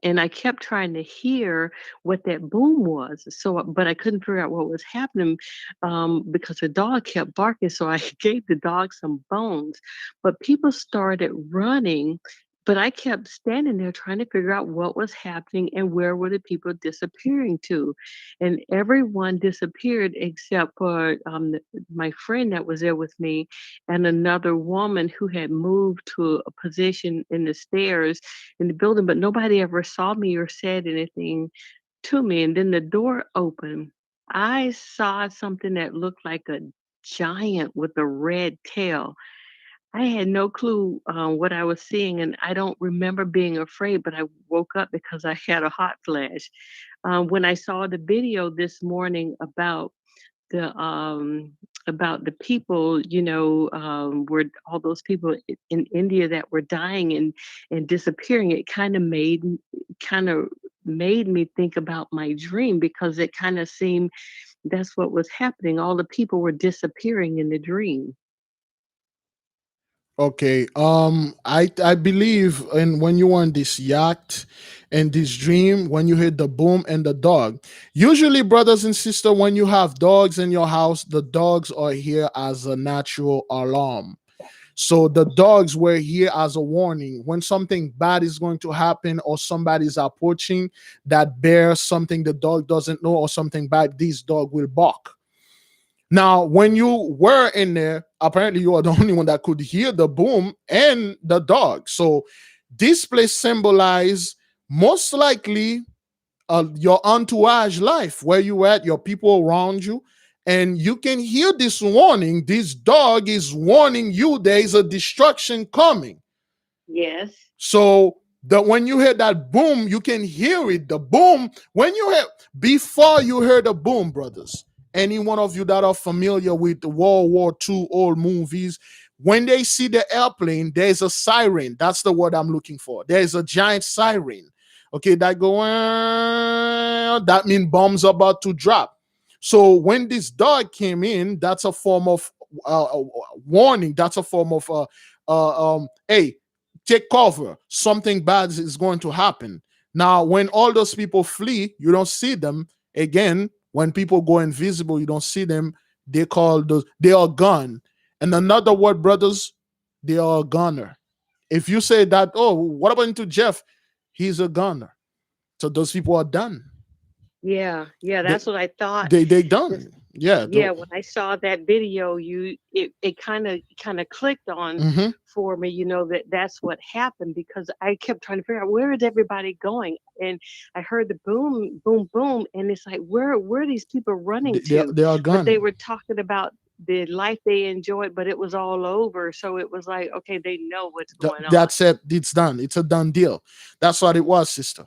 And I kept trying to hear what that boom was. So, but I couldn't figure out what was happening because the dog kept barking. So I gave the dog some bones. But people started running. But I kept standing there trying to figure out what was happening and where were the people disappearing to. And everyone disappeared except for my friend that was there with me and another woman who had moved to a position in the stairs in the building, but nobody ever saw me or said anything to me. And then the door opened. I saw something that looked like a giant with a red tail. I had no clue what I was seeing, and I don't remember being afraid, but I woke up because I had a hot flash. When I saw the video this morning the about the people, where all those people in India that were dying and disappearing, it kind of made me think about my dream because it kind of seemed that's what was happening. All the people were disappearing in the dream. Okay. I believe in when you were on this yacht and this dream, when you heard the boom and the dog. Usually, brothers and sisters, when you have dogs in your house, the dogs are here as a natural alarm. So the dogs were here as a warning. When something bad is going to happen or somebody's approaching that bears something the dog doesn't know or something bad, this dog will bark. Now, when you were in there, apparently you are the only one that could hear the boom and the dog. So this place symbolized most likely your entourage life, where you at, your people around you, and you can hear this warning. This dog is warning you there is a destruction coming. Yes. So that when you hear that boom, you can hear it. The boom, when you hear, before you hear the boom, brothers, any one of you that are familiar with the World War II old movies, when they see the airplane, there's a siren. That's the word I'm looking for. There's a giant siren. Okay, that go, that means bombs about to drop. So when this dog came in, that's a form of warning. That's a form of hey, take cover. Something bad is going to happen. Now, when all those people flee, you don't see them again. When people go invisible, you don't see them. They are gone. And another word, brothers, they are a gunner. If you say that, oh, what about to Jeff? He's a gunner. So those people are done. Yeah, They that's what I thought. they This, done. Yeah. yeah, when I saw that video, it kind of clicked on Mhm. for me, that's what happened, because I kept trying to figure out where is everybody going, and I heard the boom, boom, boom, and it's like where are these people running to? They are But they gone. were talking about the life they enjoyed, but it was all over, so it was like, okay, they know what's going on. That's it. It's done. It's a done deal. That's what it was, sister.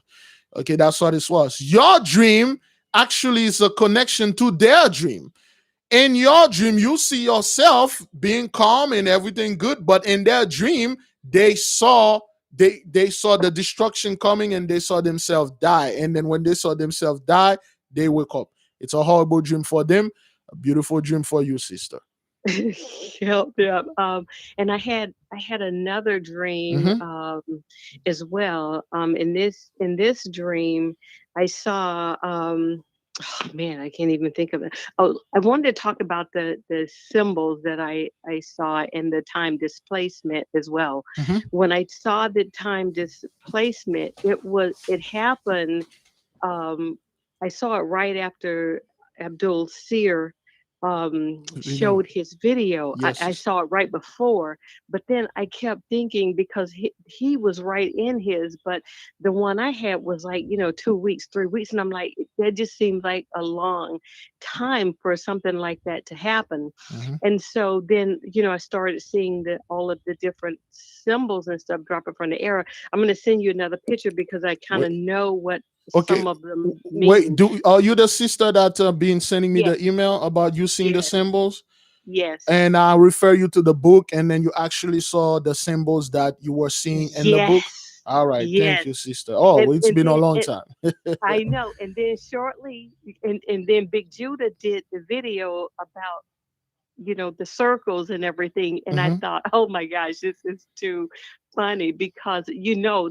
Okay, that's what it was. Your dream actually is a connection to their dream. In your dream, you see yourself being calm and everything good, but in their dream, they saw the destruction coming and they saw themselves die. And then when they saw themselves die, they wake up. It's a horrible dream for them, a beautiful dream for you, sister. Yep, yep. And I had another dream Mm-hmm. as well. In this dream, I saw oh man, I can't even think of it. Oh, I wanted to talk about the symbols that I saw and the time displacement as well. Mm-hmm. When I saw the time displacement, it happened. um, I saw it right after Abdul Seer showed his video. I, Yes, I sister. saw it right before, but then I kept thinking, because he was right in his, but the one I had was like, 2 weeks, 3 weeks. And I'm like, that just seemed like a long time for something like that to happen. Mm-hmm. And so then, I started seeing all of the different symbols and stuff dropping from the air. I'm going to send you another picture because I kind Wait, of know what okay. some of them Wait, mean. are you the sister that been sending me Yes, the email about you seeing the yes, symbols? yes, And I refer you to the book, and then you actually saw the symbols that you were seeing in the book. yes, All right, thank yes. you, sister. Oh, And it's and been a then long time. I know. And then shortly, and then Big Judah did the video about, the circles and everything. And I Hmm. thought, oh my gosh, this is too funny, because,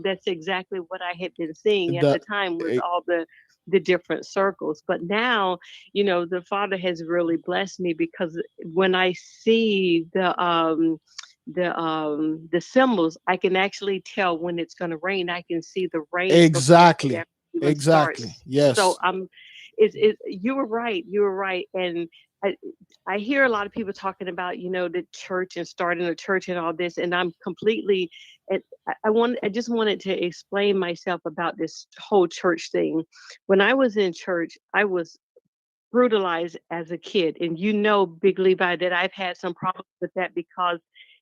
that's exactly what I had been seeing at The the time, was eh, all the different circles. But now, the Father has really blessed me, because when I see the symbols, I can actually tell when it's going to rain. I can see the rain before it exactly, actually even exactly. starts. So Yes, you were right. You were right. And I, I hear a lot of people talking about, the church and starting a church and all this, and I'm completely. And I just wanted to explain myself about this whole church thing. When I was in church, I was brutalized as a kid, and Big Levi, that I've had some problems with that, because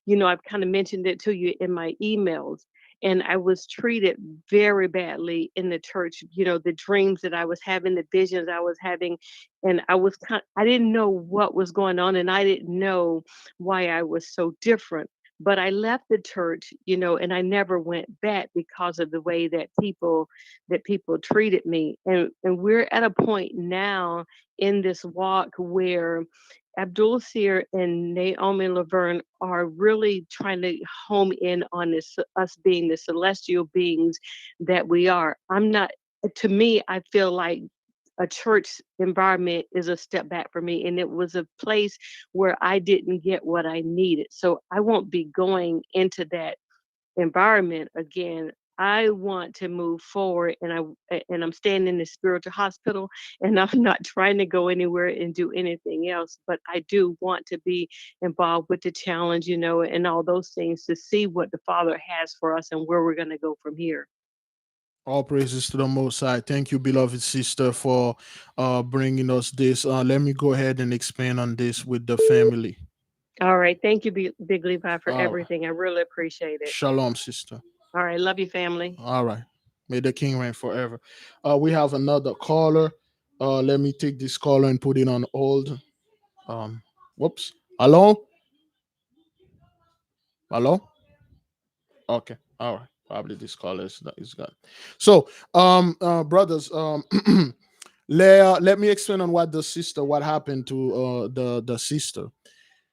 I've kind of mentioned it to you in my emails. And I was treated very badly in the church. The dreams that I was having, the visions I was having, and I didn't know what was going on, and I didn't know why I was so different. But I left the church, and I never went back, because of the way that people treated me. And we're at a point now in this walk where Abdul Seer and Naomi Laverne are really trying to home in on this, us being the celestial beings that we are. I'm not, to me, I feel like a church environment is a step back for me. And it was a place where I didn't get what I needed. So I won't be going into that environment again. I want to move forward, and I'm staying in the spiritual hospital, and I'm not trying to go anywhere and do anything else, but I do want to be involved with the challenge, and all those things to see what the Father has for us and where we're going to go from here. All praises to the Most High. Thank you, beloved sister, for bringing us this. Let me go ahead and expand on this with the family. All right. Thank you, Big Levi, for All right. everything. I really appreciate it. Shalom, sister. All right. Love you, family. All right. May the King reign forever. We have another caller. Let me take this caller and put it on hold. Whoops. Hello? Hello? Okay. All right. Probably this caller is gone. So, brothers, let me explain on what happened to the sister.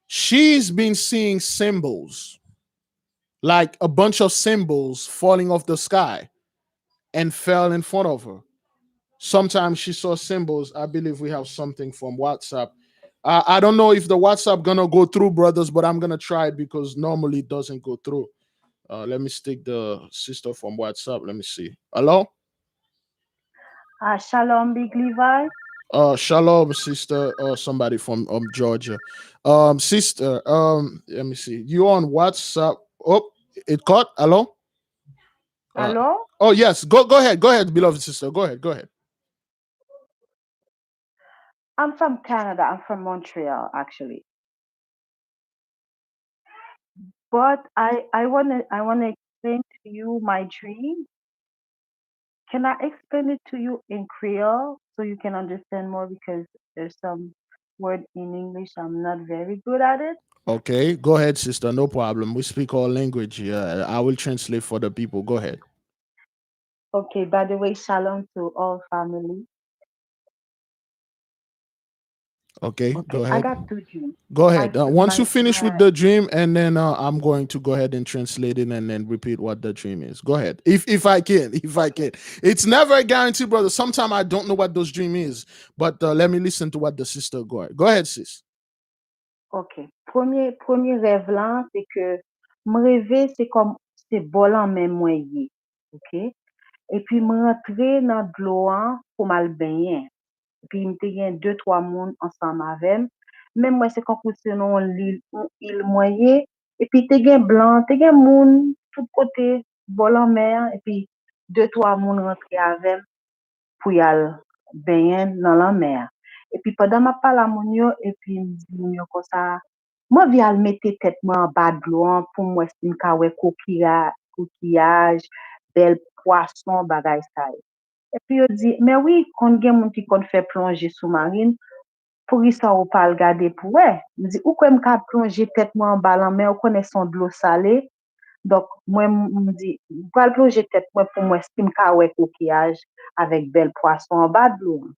She's been seeing symbols, like a bunch of symbols falling off the sky and fell in front of her. Sometimes she saw symbols. I believe we have something from WhatsApp. I don't know if the WhatsApp gonna go through, brothers, but I'm gonna try it because normally it doesn't go through. Let me stick the sister from WhatsApp. Let me see. Hello? Shalom, Big Levi. Shalom, sister. Somebody from Georgia. Sister, let me see. You on WhatsApp? Oh, it caught. Hello? Hello? Oh, yes. Go ahead. Go ahead, beloved sister. Go ahead. I'm from Canada. I'm from Montreal, actually. But I wanna explain to you my dream. Can I explain it to you in Creole so you can understand more, because there's some word in English I'm not very good at it. Okay, go ahead, sister. No problem. We speak all language here. I will translate for the people. Go ahead. Okay, by the way, shalom to all family. Okay, go I ahead. got two dreams. Go ahead. Once you finish with the dream, and then I'm going to go ahead and translate it and then repeat what the dream is. Go ahead. If I can. It's never a guarantee, brother. Sometimes I don't know what those dream is, but let me listen to what the sister go ahead. Go ahead, sis. Ok. Premier rêve là, c'est que me rêver, c'est comme c'est bol en même moyen. Ok. Et puis me rentrer dans de l'eau pour mal baigner. Puis me gen 2-3 moun ensemble avec. Même moi c'est comme si non l'île moyen. Et puis te gen blanc, te gen moun tout côté bol en mer. Et puis 2-3 moun rentrer avec pour y aller baigner dans la mer. Et puis pendant ma parle à moun yo, et puis me dit moun yo comme ça, moi vi al mette tête moi en bas de l'eau pour moi si m'ka wè coquillage, bel poisson bagay ça. Et puis yo dit mais oui, kon gen moun qui kon fait plonger sous-marine, pour ça ou pas regarder pour ouais. Me dit ou quoi m'ka plonger tête moi en bas la mer, ou connaît son de l'eau salée. Donc, moi, me dit, pour plonger tête moi pour moi, si m'ka wè coquillage avec bel poisson en bas de l'eau.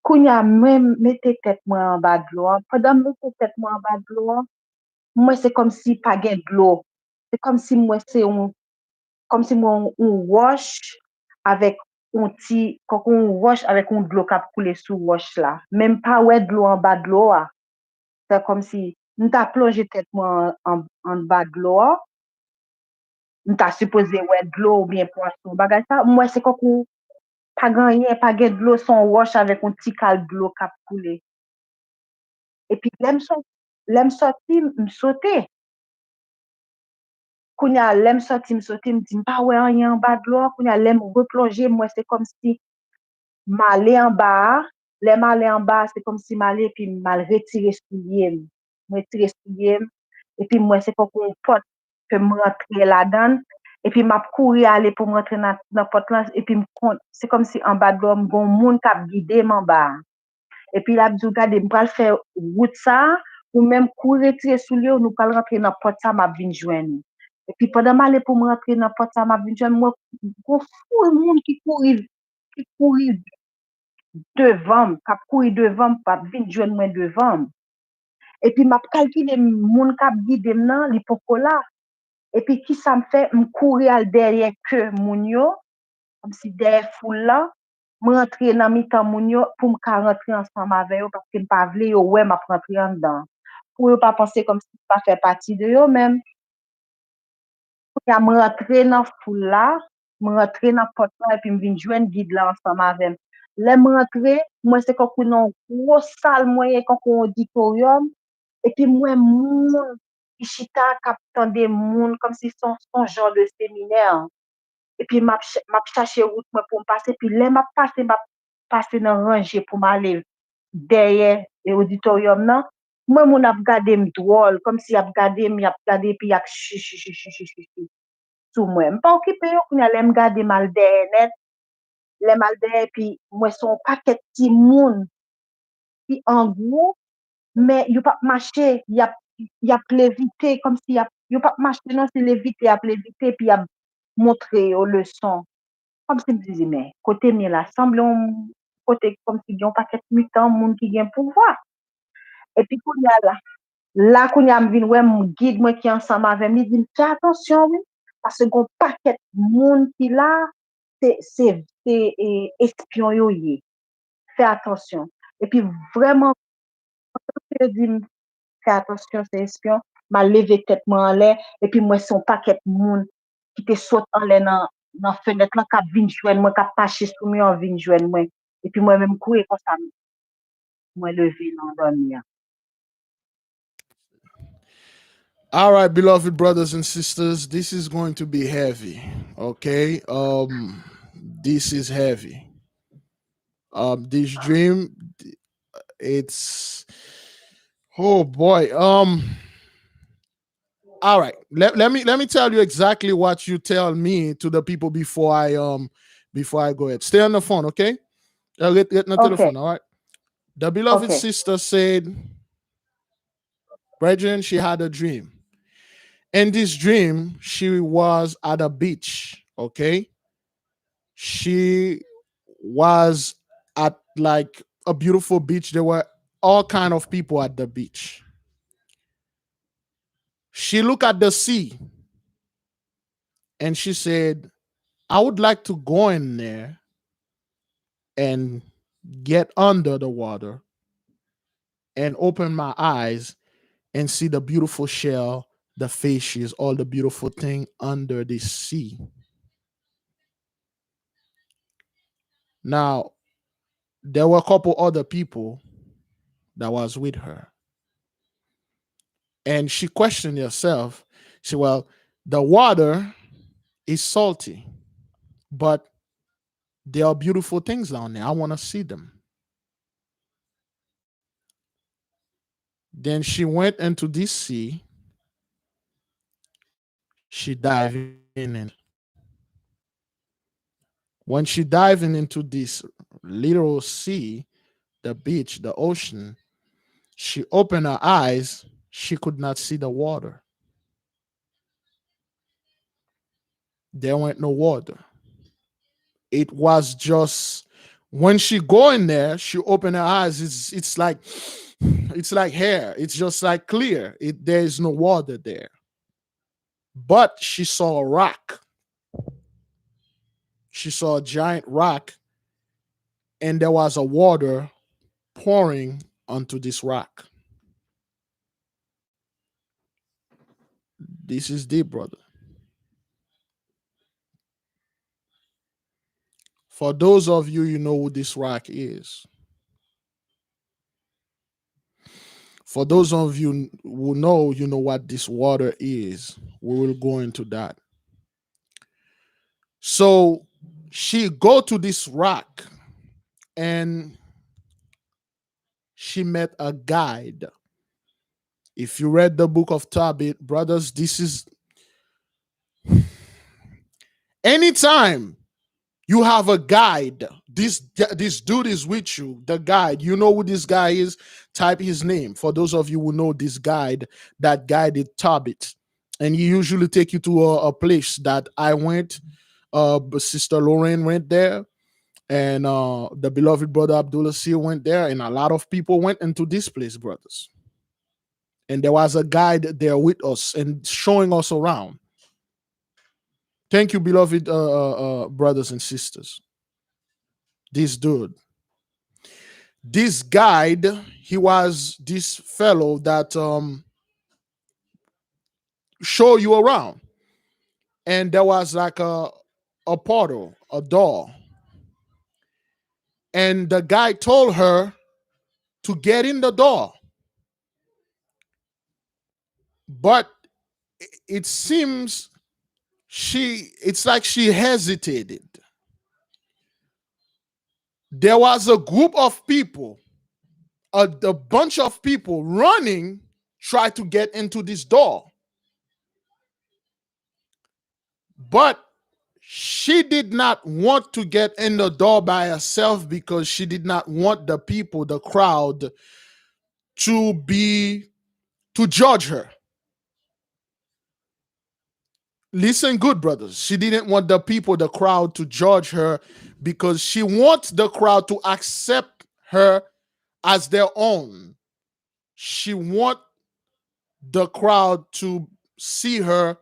Kounya même mette tête moi en bas de l'eau. Pendant mette tête moi en bas de l'eau, moi c'est comme si pas gain de l'eau. C'est comme si moi c'est on wash avec un petit on wash avec un de l'eau qui coulé sous wash là. Même pas ouais de l'eau en bas de l'eau. C'est comme si nous t'a plongé tête moi en bas de l'eau. Nous t'a supposé ouais de l'eau ou bien poisson bagage ça. Moi c'est comme pas gagné, pas de l'eau, son wash avec un petit cal de l'eau qui a coulé. Et puis, l'aime sorti, me sauter. Kounya, l'aime sorti, me sauter, me dit, pas ouais, rien en bas de l'eau. Kounya, l'aime replonger, moi, c'est comme si m'aller en bas. L'aime aller en bas, c'est comme si m'aller, puis mal retirer soulier. Retirer soulier. Et puis, moi, c'est comme une porte que me rentrer là-dedans. Et puis, m'a courir aller pour me rentrer dans la porte là. Et puis, c'est comme si en bas de l'eau, mon monde qui a guidé en bas. Et puis, là, je regarde, je vais faire route ça, ou même courir retirer soulier, ou nous allons rentrer dans la porte ça, m'a vinn joindre. Et puis, pendant que je pour me rentrer dans la porte ça, m'a vinn joindre, moi, un fou de monde qui courir devant, qui courir devant, pas vinn joindre moi devant. Et puis, m'a calculé monde qui guide maintenant, l'hypocola. Et puis, qui ça me fait, me courir derrière que moun yo, comme si derrière foule là, me rentrer dans mi-temps moun yo pour me ka rentrer ensemble avec eux parce que me pas vle yo ouais m'a rentrer en dedans. Pour yo pas penser comme si pas fait partie de yo même. Ya me rentrer dans foule là, me rentrer dans porte là et puis me vinn joindre guide là ensemble avec. Là me rentrer, moi c'est comme une grosse salle moyen comme un auditorium et puis moi moun qui chita k'ap tande moun comme si son genre de séminaire. Et puis m'a cherché route moi pour me passer puis là m'a passer dans rangée pour m'aller derrière l'auditorium là. Moi moun ap gade m drôle comme si ap gade m ap gade puis ap sous moi. M'pas occupé yo k'nya lè m'gade mal derrière net, lè mal derrière puis moi son paquet petit moun qui en gros mais yo pas marcher, y a lévité comme si yo pas marcher non c'est lévité, y a lévité puis y a montré aux leçons. Comme si me disait mais côté mi là semble un côté comme si yon paquet mutant moun qui gen pouvoir. Et puis kounya là kounya me vinn ouais mon guide moi qui ensemble avec me dit fais attention oui parce que gon paquet moun qui là c'est espion yo yé. Fais attention. Et puis vraiment je dis fais attention c'est espion, m'a levé tête moi en l'air et puis moi son paquet moun qui te saute en l'air dans fenêtre là k'ap vinn joindre moi k'ap paché sous moi vinn joindre moi et puis moi même courir comme ça moi levé dans dormir. All right, beloved brothers and sisters, this is going to be heavy. Okay. This is heavy. This dream, it's oh boy. All right. Let me tell you exactly what you tell me to the people before I go ahead. Stay on the phone, okay? Get the Okay. telephone, all right? The beloved Okay. sister said, brethren, she had a dream. In this dream, she was at a beach, okay? She was at like a beautiful beach. There were all kind of people at the beach. She looked at the sea and she said, I would like to go in there and get under the water and open my eyes and see the beautiful shell, the fishes, all the beautiful thing under the sea. Now, there were a couple other people that was with her. And she questioned herself. She said, well, the water is salty, but there are beautiful things down there. I want to see them. Then she went into this sea. She dived in. And when she dived into this little sea, the beach, the ocean, she opened her eyes. She could not see the water. There went no water. It was just when she go in there, she opened her eyes. It's like hair. It's just like clear. There is no water there. But she saw a rock. She saw a giant rock, and there was a water pouring onto this rock. This is deep, brother. For those of you, you know who this rock is. For those of you who know, you know what this water is. We will go into that. So she go to this rock and she met a guide. If you read the book of Tobit, brothers, this is anytime you have a guide, this dude is with you, the guide. You know who this guy is? Type his name. For those of you who know this guide, that guided Tobit. And he usually take you to a place that I went. Sister Lorraine went there. And the beloved brother Abdullah C went there. And a lot of people went into this place, brothers. And there was a guide there with us and showing us around. Thank you, beloved brothers and sisters. This dude, this guide, he was this fellow that show you around. And there was like a portal, a door. And the guy told her to get in the door. But it seems it's like she hesitated. There was a group of people, a bunch of people running, try to get into this door. But she did not want to get in the door by herself because she did not want the people, the crowd, to judge her. Listen good, brothers. She didn't want the people, the crowd, to judge her because she wants the crowd to accept her as their own. She wants the crowd to see her.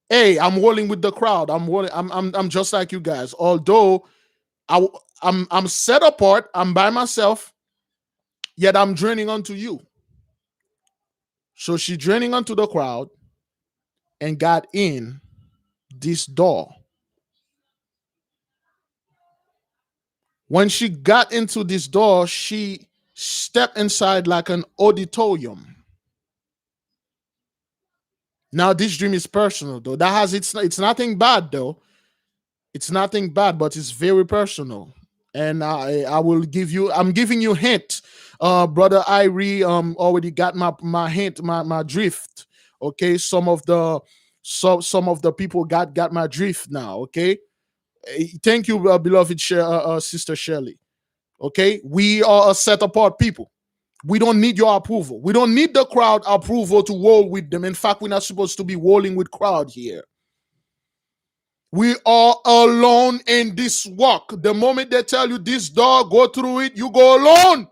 Hey, I'm rolling with the crowd. I'm just like you guys. Although I'm set apart, I'm by myself, yet I'm draining onto you. So she draining onto the crowd and got in this door. When she got into this door, she stepped inside like an auditorium. Now, this dream is personal, though. It's nothing bad, though. It's nothing bad, but it's very personal. And I'm giving you a hint. Brother Irie already got my hint, my drift. Okay, some of the people got my drift now. Okay, thank you, beloved Sister Shirley. Okay, we are a set apart people. We don't need your approval. We don't need the crowd approval to roll with them. In fact, we're not supposed to be rolling with crowd here. We are alone in this walk. The moment they tell you this door, go through it, you go alone.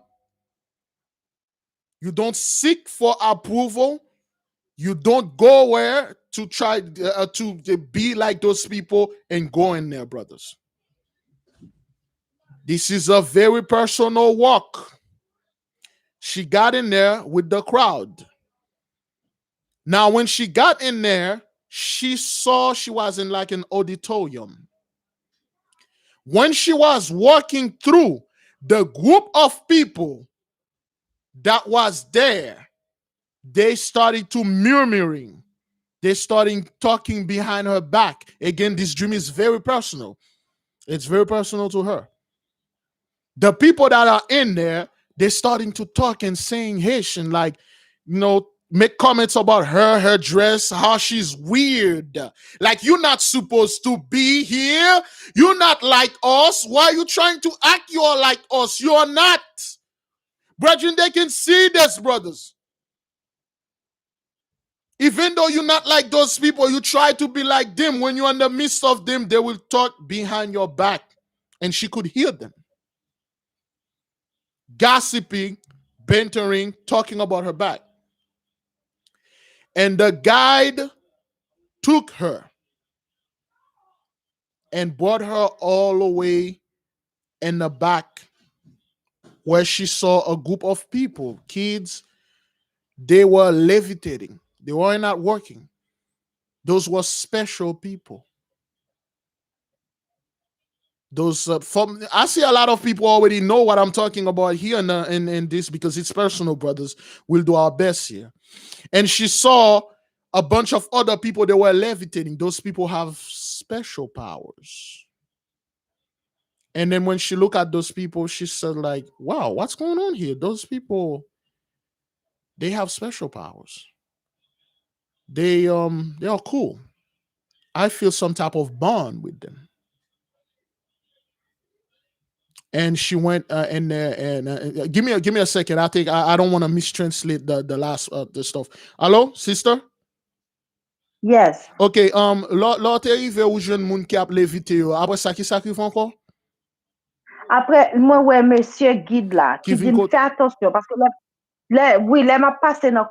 You don't seek for approval. You don't go where to try to be like those people and go in there, brothers. This is a very personal walk. She got in there with the crowd. Now, when she got in there, she saw she was in like an auditorium. When she was walking through, the group of people that was there, they started to murmuring. They started talking behind her back. Again, this dream is very personal. It's very personal to her. The people that are in there, they're starting to talk and saying Haitian, like, make comments about her dress, how she's weird. Like, you're not supposed to be here. You're not like us. Why are you trying to act you're like us? You're not. Brethren, they can see this, brothers. Even though you're not like those people, you try to be like them. When you're in the midst of them, they will talk behind your back. And she could hear them. Gossiping, bantering, talking about her back. And the guide took her and brought her all the way in the back where she saw a group of people, kids. They were levitating. They were not working. Those were special people. I see a lot of people already know what I'm talking about here in this because it's personal, brothers. We'll do our best here. And she saw a bunch of other people that were levitating. Those people have special powers. And then when she looked at those people, she said, like, wow, what's going on here? Those people, they have special powers. They are cool. I feel some type of bond with them. And she went in there and give me a second. I think I don't want to mistranslate the last the stuff. Hello, sister? Yes. Okay, l'autre arrivé ou jeune moun qui a levité yo. Après ça qui fait encore? Après, moi, ouais, monsieur guide là, qui dit, fais attention, parce que Oui, les m'a passé dans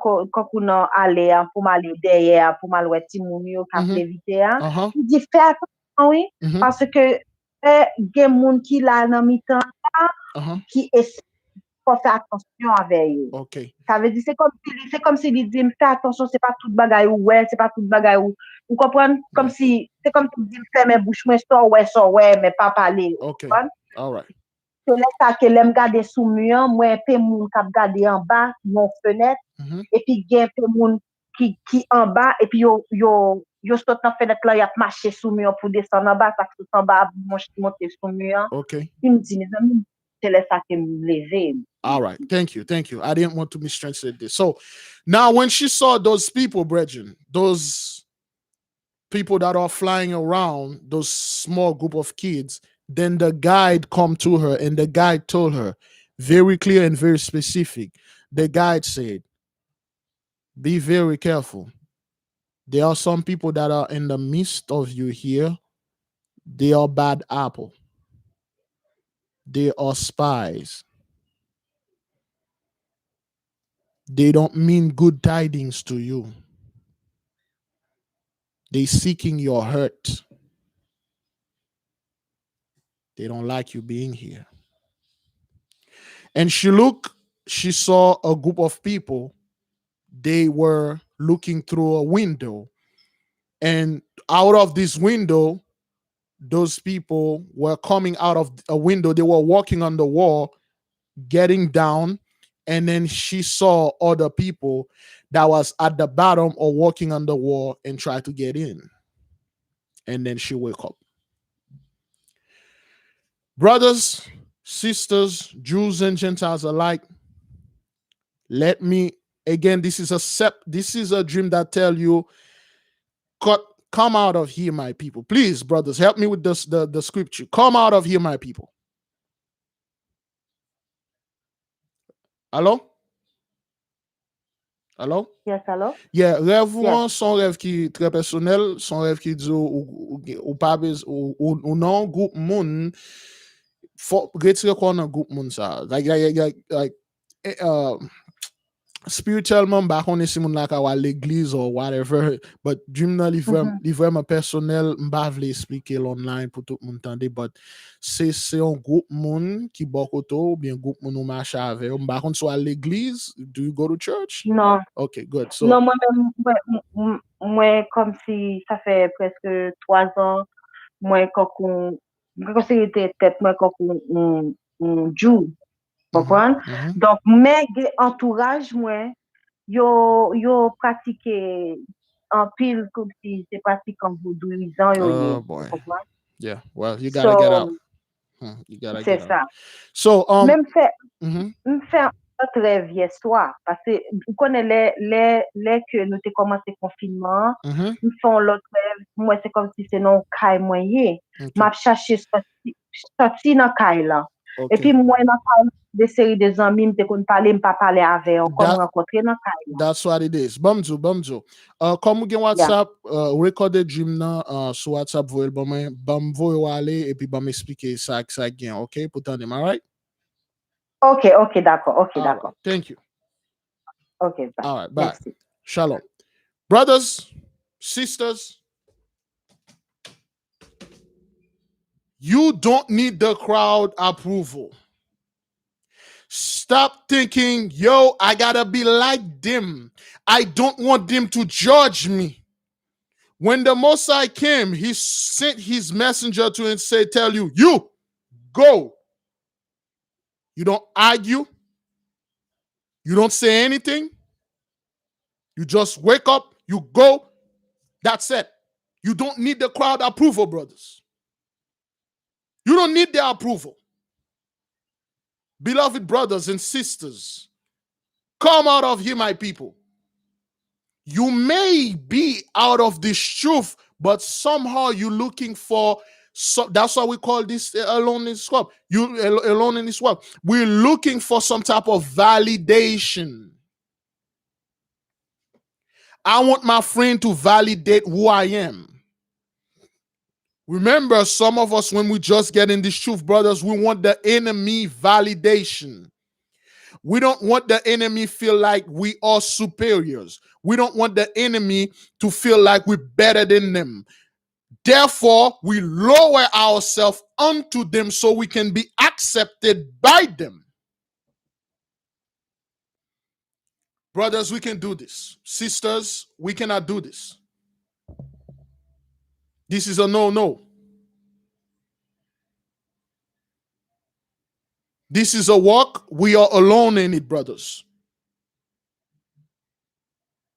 nan aller pour m'aller derrière pour m'aller ti moun yo k'ap levite a. Uh-huh. Il dit fais attention oui parce que gen moun qui là dans mi-temps qui essaie faut faire attention avec eux. OK. Ça veut dire c'est comme si il dit fais attention, c'est pas tout bagay ou ouais, c'est pas tout bagay ou vous comprenez comme si c'est comme si il dit ferme bouche moi so ouais mais pas parler. OK. All right. Que là que l'aime garder sous mur, moi pe moun k'ap garder en bas mon fenêtre et puis gen pe moun qui en bas et puis yo saute dans fenêtre là y a marché sous mur pour descendre en bas ça saute en bas monter sous mur. OK. Il me dit mes amis c'est là ça que me lever. All right. Thank you. I didn't want to mistranslate this. So now when she saw those people, brethren, those people that are flying around, those small group of kids, then the guide come to her and the guide told her very clear and very specific. The guide said, be very careful. There are some people that are in the midst of you here. They are bad apple. They are spies. They don't mean good tidings to you. They seeking your hurt. They don't like you being here. And she saw a group of people. They were looking through a window. And out of this window, those people were coming out of a window. They were walking on the wall, getting down. And then she saw other people that was at the bottom or walking on the wall and try to get in. And then she woke up. Brothers, sisters, Jews and Gentiles alike, let me again. This is a dream that tell you, come out of here, my people. Please, brothers, help me with this the scripture. Come out of here, my people. Hello? Hello? Yes, hello? Yeah, rêve son rêve qui très personnel, son rêve qui dit ou pas ou non groupe moun faut retirer quoi dans groupe moun ça. Like spirituellement back on si moun la ka wa l'église or whatever, but dream nan li vraiment personnel, m'pa vle expliquer online pour tout moun tande, but c'est un groupe moun qui bokoto ou bien groupe moun ou marche avec. M'pa kon so à l'église, do you go to church? Non. Okay, good. So non, moi comme si ça fait presque 3 ans, moi quand c'est tête moi quand on joue. Comprendre? Donc mes entourage moi yo pratiqué en pile comme si c'est pratique comme vaudouisant yo. Boy. Yeah, well, you gotta get out. You gotta get out. C'est ça. So même fait notre rêve histoire parce que vous connaissez les que nous t'ai commencé confinement, nous font l'autre rêve, moi c'est comme si c'est non caille moyen. M'a chercher sorti dans caille là. Et puis moi dans des séries des amis me kon parler me pas parler avec on comme rencontrer dans caille. That's what it is. Bamjo. Comme vous gen WhatsApp, recorder dream nan sur WhatsApp voyez bam voye aller et puis bam expliquer ça gen, OK? Pour tande, all right? OK, d'accord. Right. Thank you. OK, bye. All right, bye. Merci. Shalom. Brothers, sisters, you don't need the crowd approval. Stop thinking, yo, I gotta be like them. I don't want them to judge me. When the Messiah came, he sent his messenger to and say, tell you, you go. You don't argue. You don't say anything. You just wake up, you go. That's it. You don't need the crowd approval, brothers. You don't need their approval. Beloved brothers and sisters, come out of here, my people. You may be out of this truth, but somehow you're looking for, that's why we call this alone in this world. You alone in this world. We're looking for some type of validation. I want my friend to validate who I am. Remember, some of us, when we just get in this truth, brothers, we want the enemy validation. We don't want the enemy feel like we are superiors. We don't want the enemy to feel like we're better than them. Therefore, we lower ourselves unto them so we can be accepted by them. Brothers, we can do this. Sisters, we cannot do this. This is a no. This is a walk. We are alone in it, brothers.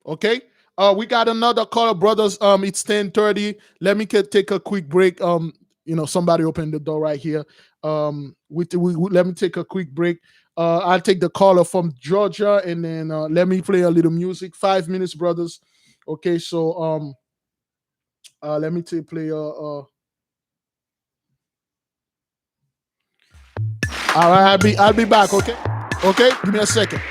Okay? We got another caller, brothers. It's 10:30. Let me take a quick break. Somebody opened the door right here. Let me take a quick break. I'll take the caller from Georgia, and then let me play a little music. 5 minutes, brothers. Okay, so let me play all right, I'll be back, okay? Okay, give me a second.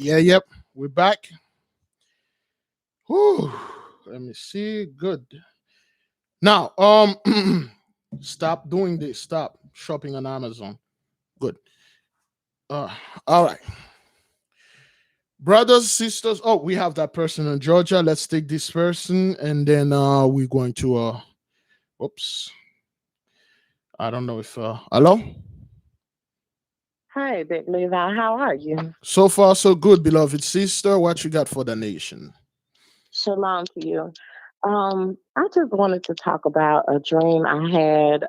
Yep, we're back. Whew. Let me see. Good. Now, stop doing this. Stop shopping on Amazon. Good. All right. Brothers, sisters. Oh, we have that person in Georgia. Let's take this person, and then we're going to oops. I don't know if hello? Hi, Big Levi. How are you? So far, so good, beloved sister. What you got for the nation? Shalom to you. I just wanted to talk about a dream I had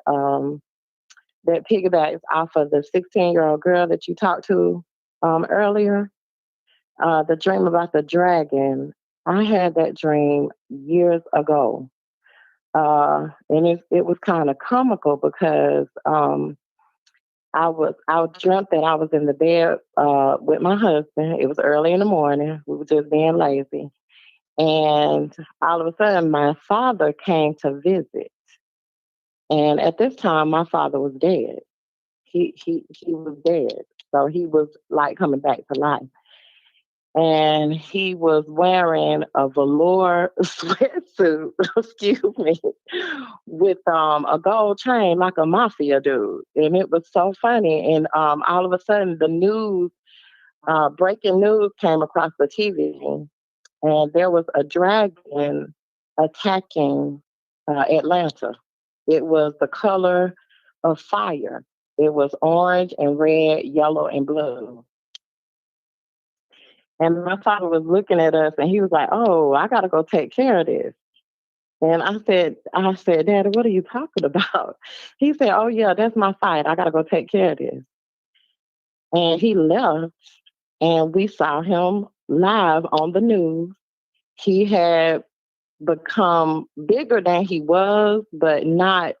that piggybacks off of the 16-year-old girl that you talked to earlier. The dream about the dragon. I had that dream years ago. And it was kind of comical because I dreamt that I was in the bed with my husband. It was early in the morning. We were just being lazy. And all of a sudden, my father came to visit. And at this time, my father was dead. He was dead. So he was like coming back to life. And he was wearing a velour sweatsuit, excuse me, with a gold chain like a mafia dude. And it was so funny. And all of a sudden, the news, breaking news came across the TV. And there was a dragon attacking Atlanta. It was the color of fire. It was orange and red, yellow and blue. And my father was looking at us and he was like, "Oh, I gotta go take care of this." And I said, "Daddy, what are you talking about?" He said, "Oh yeah, that's my fight. I gotta go take care of this." And he left and we saw him live on the news. he had become bigger than he was, but not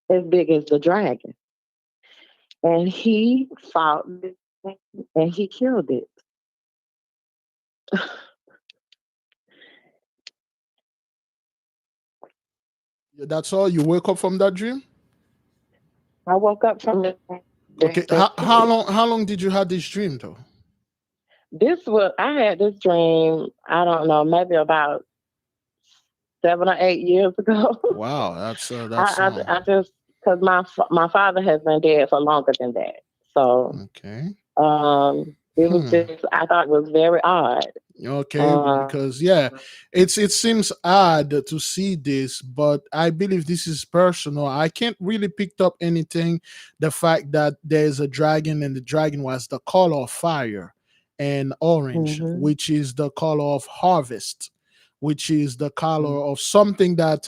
as big as the dragon. And he fought it and he killed it. That's all? You wake up from that dream? I woke up from it. Okay. How long did you have this dream though? I had this dream, I don't know, maybe about 7 or 8 years ago. Wow, that's I just, because my father has been dead for longer than that. So okay. it was just, I thought it was very odd. Okay, because it seems odd to see this, but I believe this is personal. I can't really pick up anything. The fact that there's a dragon and the dragon was the color of fire and orange, which is the color of harvest, which is the color of something that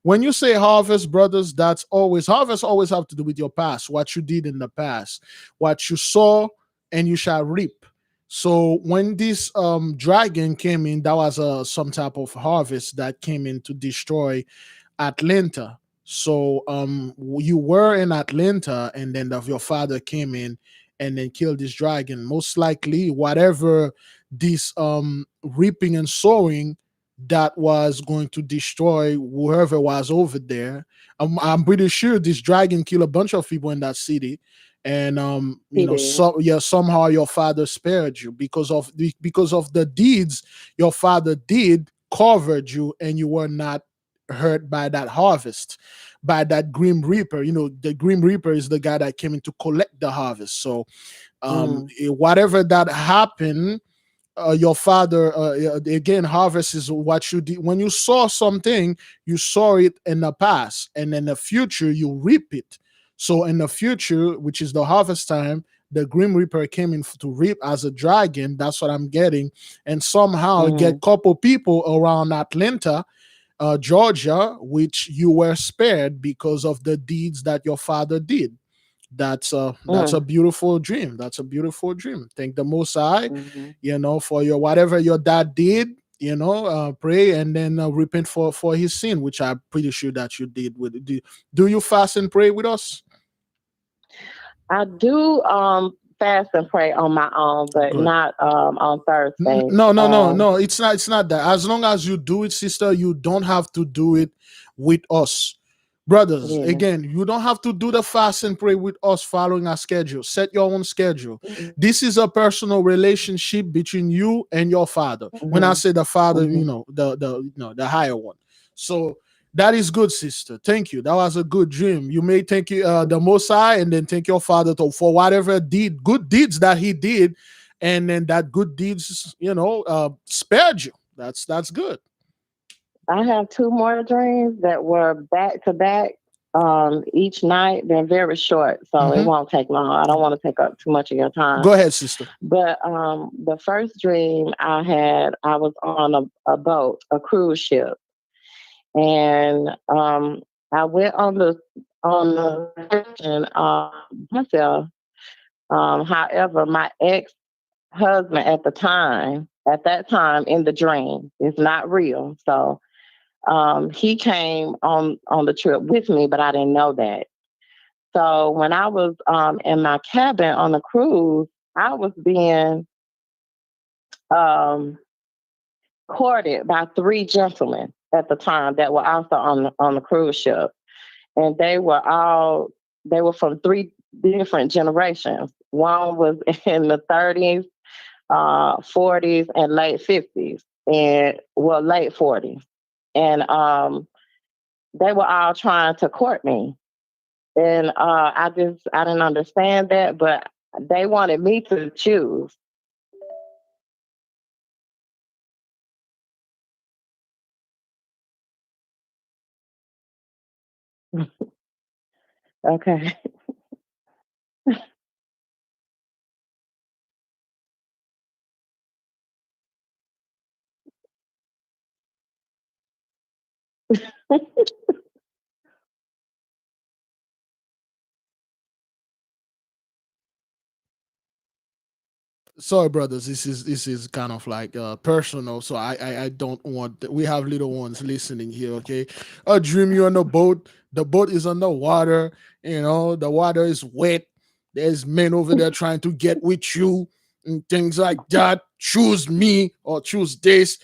when you say harvest, brothers, that's always harvest always have to do with your past, what you did in the past, what you saw, and you shall reap. So when this dragon came in, that was some type of harvest that came in to destroy Atlanta. So you were in Atlanta, and then your father came in and then killed this dragon. Most likely, whatever this reaping and sowing that was going to destroy whoever was over there. I'm pretty sure this dragon killed a bunch of people in that city, and somehow your father spared you because of the deeds your father did covered you, and you were not hurt by that harvest, by that grim reaper. The grim reaper is the guy that came in to collect the harvest. So whatever that happened, your father again, harvest is what you did when you saw something. You saw it in the past, and in the future you reap it. So in the future, which is the harvest time, the grim reaper came in to reap as a dragon. That's what I'm getting. And somehow get couple people around Atlanta, Georgia, which you were spared because of the deeds that your father did. That's a beautiful dream. That's a beautiful dream. Thank the Most High, for your whatever your dad did. Pray and then repent for his sin, which I'm pretty sure that you did. Do you fast and pray with us? I do fast and pray on my own, but not on Thursday. No. It's not that. As long as you do it, sister, you don't have to do it with us. Brothers, again, you don't have to do the fast and pray with us following our schedule. Set your own schedule. This is a personal relationship between you and your father. When I say the father, the higher one. So that is good, sister. Thank you. That was a good dream. You may thank the Most High, and then thank your father for whatever good deeds that he did, and then that good deeds, spared you. That's good. I have 2 more dreams that were back to back each night. They're very short, so it won't take long. I don't want to take up too much of your time. Go ahead, sister. But the first dream I had, I was on a boat, a cruise ship, and I went on the vacation myself. However, my ex-husband at that time in the dream, it's not real. So he came on the trip with me, but I didn't know that. So when I was in my cabin on the cruise, I was being courted by 3 gentlemen at the time that were also on the cruise ship, and they were from 3 different generations. One was in the 30s, 40s, and late 50s, and late 40s, and they were all trying to court me, and I didn't understand that, but they wanted me to choose. Okay. sorry, brothers. This is kind of like personal, so I don't want. We have little ones listening here. Okay, a dream you're on a boat. The boat is on the water. The water is wet. There's men over there trying to get with you and things like that. Choose me or choose this.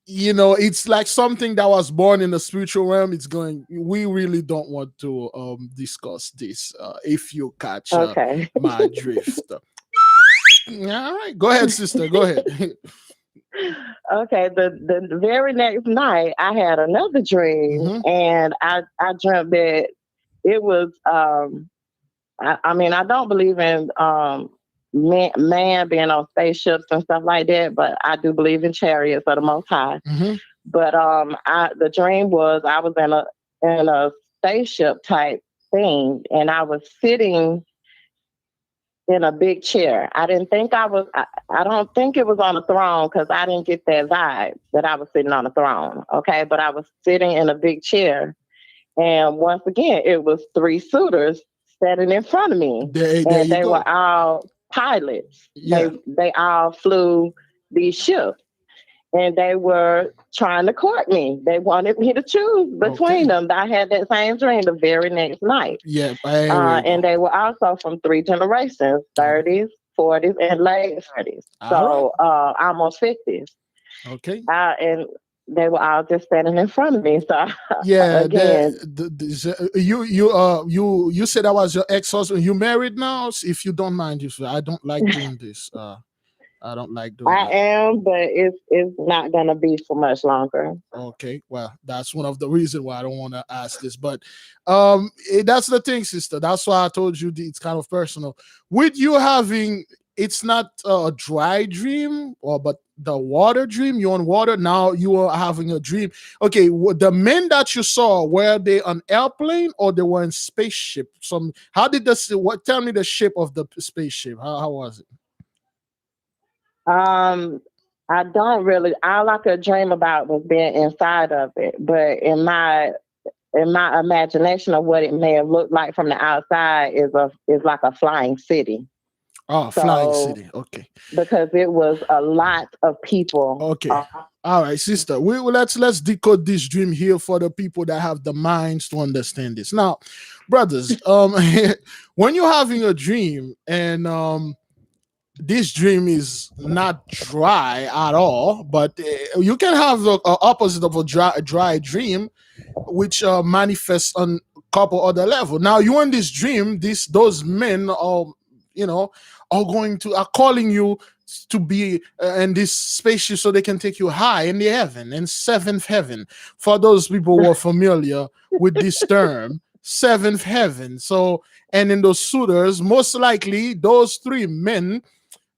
It's like something that was born in the spiritual realm. It's going. We really don't want to discuss this. If you catch Okay. my drift. All right, go ahead, sister. Go ahead. Okay, the very next night I had another dream, Hmm. and I dreamt that it was I mean, I don't believe in man being on spaceships and stuff like that, but I do believe in chariots of the Most High. Hmm. But the dream was I was in a spaceship type thing, and I was sitting in a big chair. I didn't think I was. I don't think it was on a throne because I didn't get that vibe that I was sitting on a throne. Okay, but I was sitting in a big chair, and once again, it was three suitors standing in front of me, There and you they were go. all pilots. They Yeah. they all flew these ships, and they were trying to court me. They wanted me to choose between Okay. them. I had that same dream the very next night. Yeah. There you And go. they were also from three generations, Oh, 30s, 40s, and late 30s. all right. So almost 50s. Okay. And they were all just standing in front of me. So Yeah. again, You said that was your ex-husband. You married now? If you don't mind, I don't like doing this. I don't like doing I that. am, but it's not gonna be for much longer. Okay, well, that's one of the reasons why I don't want to ask this, but that's the thing, sister. That's why I told you it's kind of personal. With you having, it's not a dry dream, but the water dream. You're on water now. You are having a dream. Okay, the men that you saw, were they on airplane or they were in spaceship? How did this? What? Tell me the shape of the spaceship. How was it? Um, I don't really. All I could dream about was being inside of it, but in my imagination of what it may have looked like from the outside is like a flying city. Oh, flying So city. Okay. because it was a lot of people. Okay. All right, sister. Let's decode this dream here for the people that have the minds to understand this. Now, brothers, when you're having a dream and this dream is not dry at all, but you can have the opposite of a dry dream, which manifests on a couple other level. Now you in this dream, those men you know are calling you to be in this spaceship so they can take you high in the heaven, in seventh heaven. For those people who are familiar with this term, seventh heaven. So, and in those suitors, most likely those three men,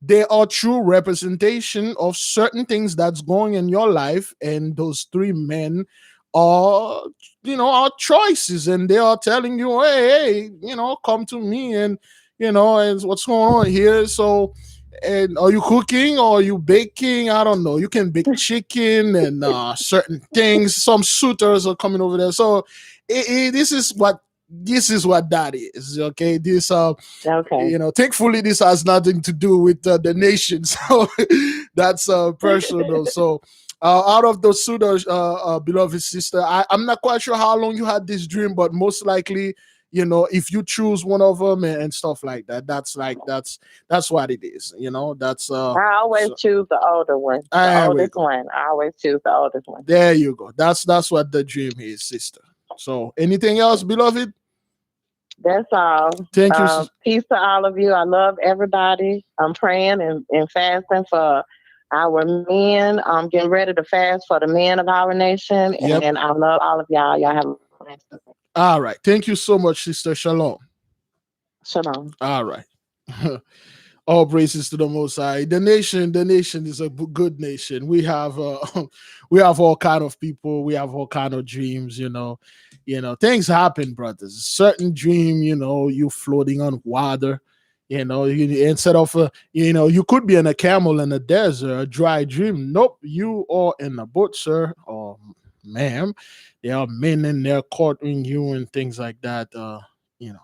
they are true representation of certain things that's going in your life, and those three men are are choices, and they are telling you, hey, come to me, and what's going on here. So, and are you cooking or are you baking? I don't know. You can bake chicken and certain things. Some suitors are coming over there. So this is what that is. Okay, this Okay. thankfully this has nothing to do with the nation. So that's personal. So out of those pseudo beloved sister, I'm not quite sure how long you had this dream, but most likely, if you choose one of them and stuff like that, that's what it is. That's I always so, choose the older one, the there we oldest go. one. I always choose the oldest one. There you go. That's what the dream is, sister. So anything else, beloved? That's all. Thank you. Peace to all of you. I love everybody. I'm praying and fasting for our men. I'm getting ready to fast for the men of our nation. Yep. And I love all of y'all. Y'all have a blessed day. All right. Thank you so much, sister. Shalom. Shalom. All right. All praises to the Most High. The nation is a good nation. We have we have all kind of people. We have all kind of dreams. Things happen, brothers. Certain dream, you floating on water. Instead of you could be in a camel in a desert, a dry dream. Nope, you are in a boat, sir or ma'am. There are men in there courting you and things like that.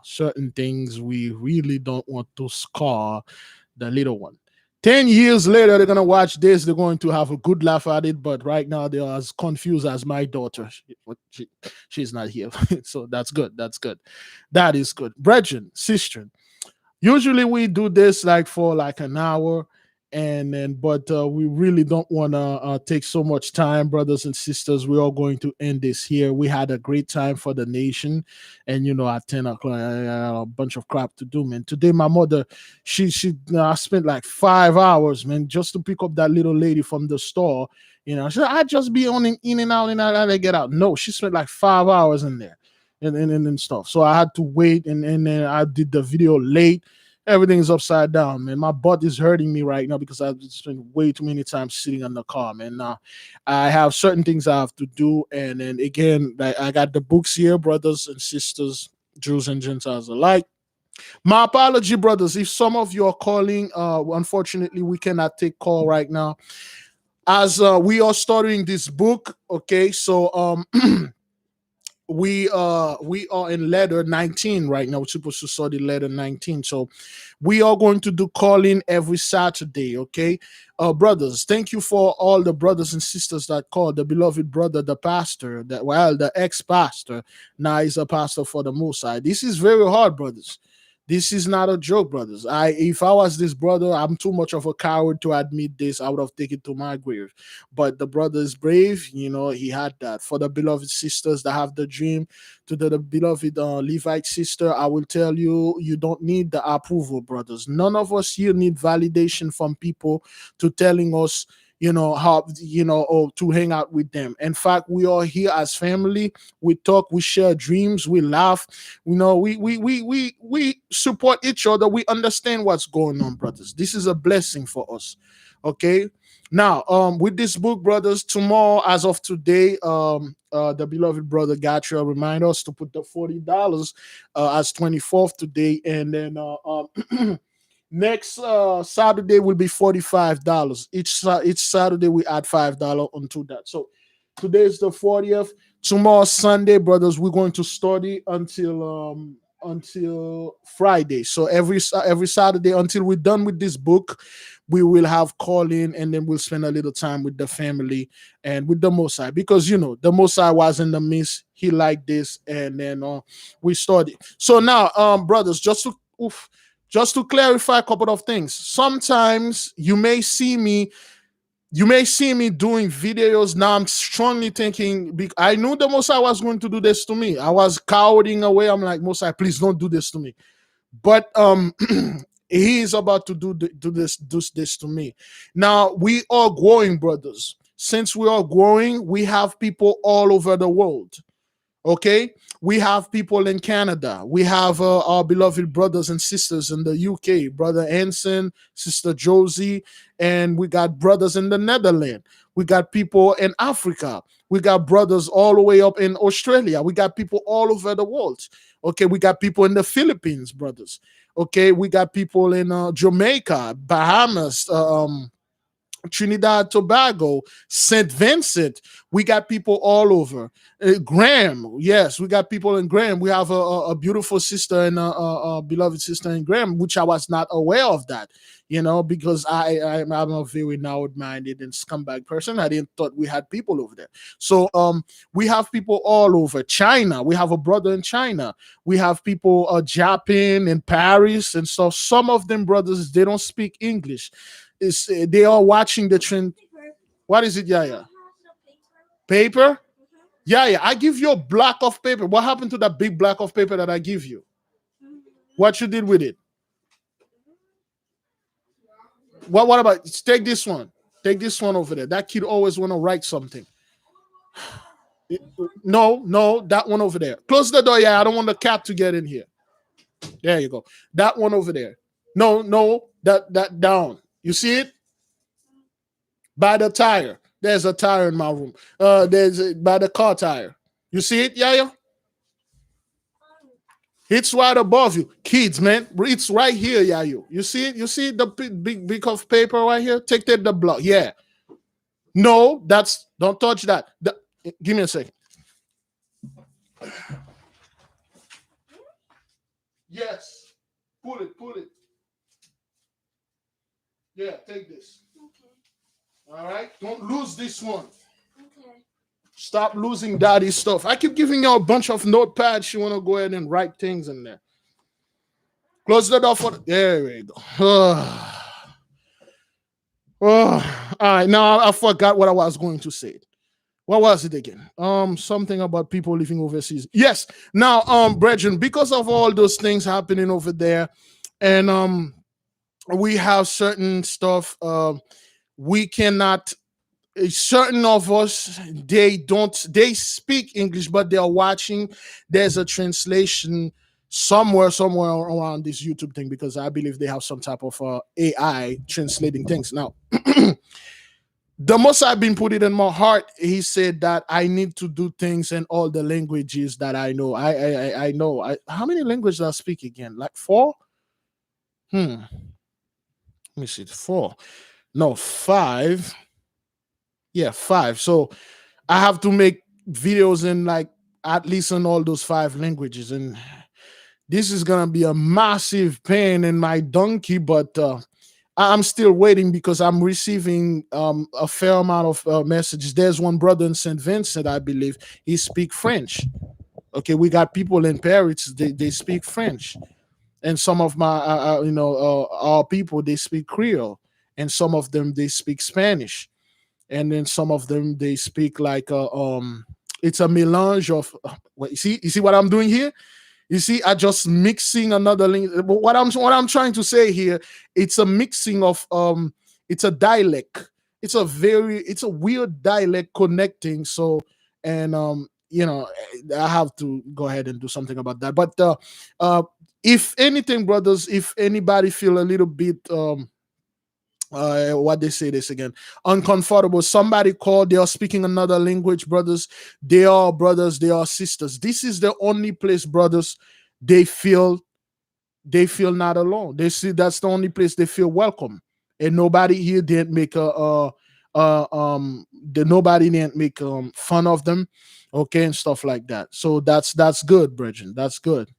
Certain things we really don't want to scar the little one. 10 years later, they're going to watch this. They're going to have a good laugh at it. But right now, they're as confused as my daughter. She's not here. So that's good. That's good. That is good. Brethren, sister, usually we do this like for like an hour, and then but we really don't want to take so much time, brothers and sisters. We're all going to end this here. We had a great time for the nation, and at 10 o'clock a bunch of crap to do, man. Today my mother, she I spent like 5 hours, man, just to pick up that little lady from the store. She said, I just be on in and out and out and I get out. No, she spent like 5 hours in there and stuff. So I had to wait, and then I did the video late. Everything is upside down, man. My butt is hurting me right now because I've spent way too many times sitting in the car, man. Now I have certain things I have to do, and then again, I got the books here, brothers and sisters, Jews and Gentiles alike. My apology, brothers, if some of you are calling. Unfortunately, we cannot take call right now as we are studying this book. Okay, so we are in letter 19 right now. We're supposed to study letter 19, so we are going to do calling every Saturday. Okay, brothers, thank you for all the brothers and sisters that called. The beloved brother, the pastor, the ex-pastor, now he's a pastor for the Most High. This is very hard, brothers. This is not a joke, brothers. If I was this brother, I'm too much of a coward to admit this. I would have taken it to my grave. But the brother is brave. He had that. For the beloved sisters that have the dream, to the beloved Levite sister, I will tell you, you don't need the approval, brothers. None of us here need validation from people to telling us, how, or to hang out with them. In fact, we are here as family. We talk, we share dreams, we laugh. We support each other. We understand what's going on, brothers. This is a blessing for us. Okay. Now, with this book, brothers, tomorrow, as of today, the beloved brother Gotcha remind us to put the $40 as 24th today, and then next Saturday will be $45. Each Saturday we add $5 onto that. So today is the 40th. Tomorrow Sunday, brothers, we're going to study until Friday. So every Saturday until we're done with this book, we will have call in, and then we'll spend a little time with the family and with the Mosai, because the Mosai was in the midst. He liked this, and then we study. So now, brothers, just to clarify a couple of things. Sometimes you may see me doing videos. Now I'm strongly thinking, I knew the Mosai was going to do this to me. I was cowering away. I'm like, Mosai, please don't do this to me. But he is about to do this to me. Now we are growing, brothers. Since we are growing, we have people all over the world. Okay, we have people in Canada. We have our beloved brothers and sisters in the UK, brother Anson, sister Josie, and we got brothers in the Netherlands. We got people in Africa. We got brothers all the way up in Australia. We got people all over the world. Okay, we got people in the Philippines, brothers. Okay, we got people in Jamaica, Bahamas, Trinidad, Tobago, St. Vincent. We got people all over. Graham, yes, we got people in Graham. We have a beautiful sister and a beloved sister in Graham, which I was not aware of that, because I'm a very narrow-minded and scumbag person. I didn't thought we had people over there. So we have people all over. China, we have a brother in China. We have people Japan and Paris and stuff. Some of them brothers, they don't speak English. They are watching the trend. What is it, Yaya? Paper? Yaya, I give you a block of paper. What happened to that big block of paper that I give you? What you did with it? What about, take this one? Take this one over there. That kid always want to write something. No, that one over there. Close the door. Yeah, I don't want the cat to get in here. There you go. That one over there. No, that down. You see it? By the tire. There's a tire in my room. By the car tire. You see it, Yaya? It's right above you. Kids, man. It's right here, Yaya. You see it? You see the big of paper right here? Take the block. Yeah. No, don't touch that. Give me a second. Yes. Pull it. Yeah, take take this. Okay. All right? Don't lose this one. Okay. Stop losing daddy's stuff. I keep giving you a bunch of notepads. You want to go ahead and write things in there. Close the door for there we go. All right. Now I forgot what I was going to say. What was it again? Something about people living overseas. Yes. Now, brethren, because of all those things happening over there, and we have certain stuff. We cannot. Certain of us, they speak English, but they are watching. There's a translation somewhere around this YouTube thing because I believe they have some type of AI translating things now. The most I've been put it in my heart, he said that I need to do things in all the languages that I know. I know. How many languages do I speak again? Like 4? Let me see. 4. No, 5. Yeah, 5. So I have to make videos in like at least in all those 5 languages. And this is gonna be a massive pain in my donkey, but I'm still waiting because I'm receiving a fair amount of messages. There's one brother in St. Vincent, I believe. He speak French. Okay, we got people in Paris. They speak French, and some of my our people they speak Creole, and some of them they speak Spanish, and then some of them they speak like it's a melange of. You see what I'm doing here? You see, I just mixing another link. But what I'm trying to say here, it's a mixing of it's a dialect. It's a weird dialect connecting. So and I have to go ahead and do something about that. But if anything, brothers, if anybody feel a little bit what they say this again uncomfortable, somebody called, they are speaking another language, brothers, they are brothers, they are sisters. This is the only place, brothers, they feel not alone. They see that's the only place they feel welcome, and nobody here didn't make nobody didn't make fun of them, okay, and stuff like that. So that's good, brethren, that's good.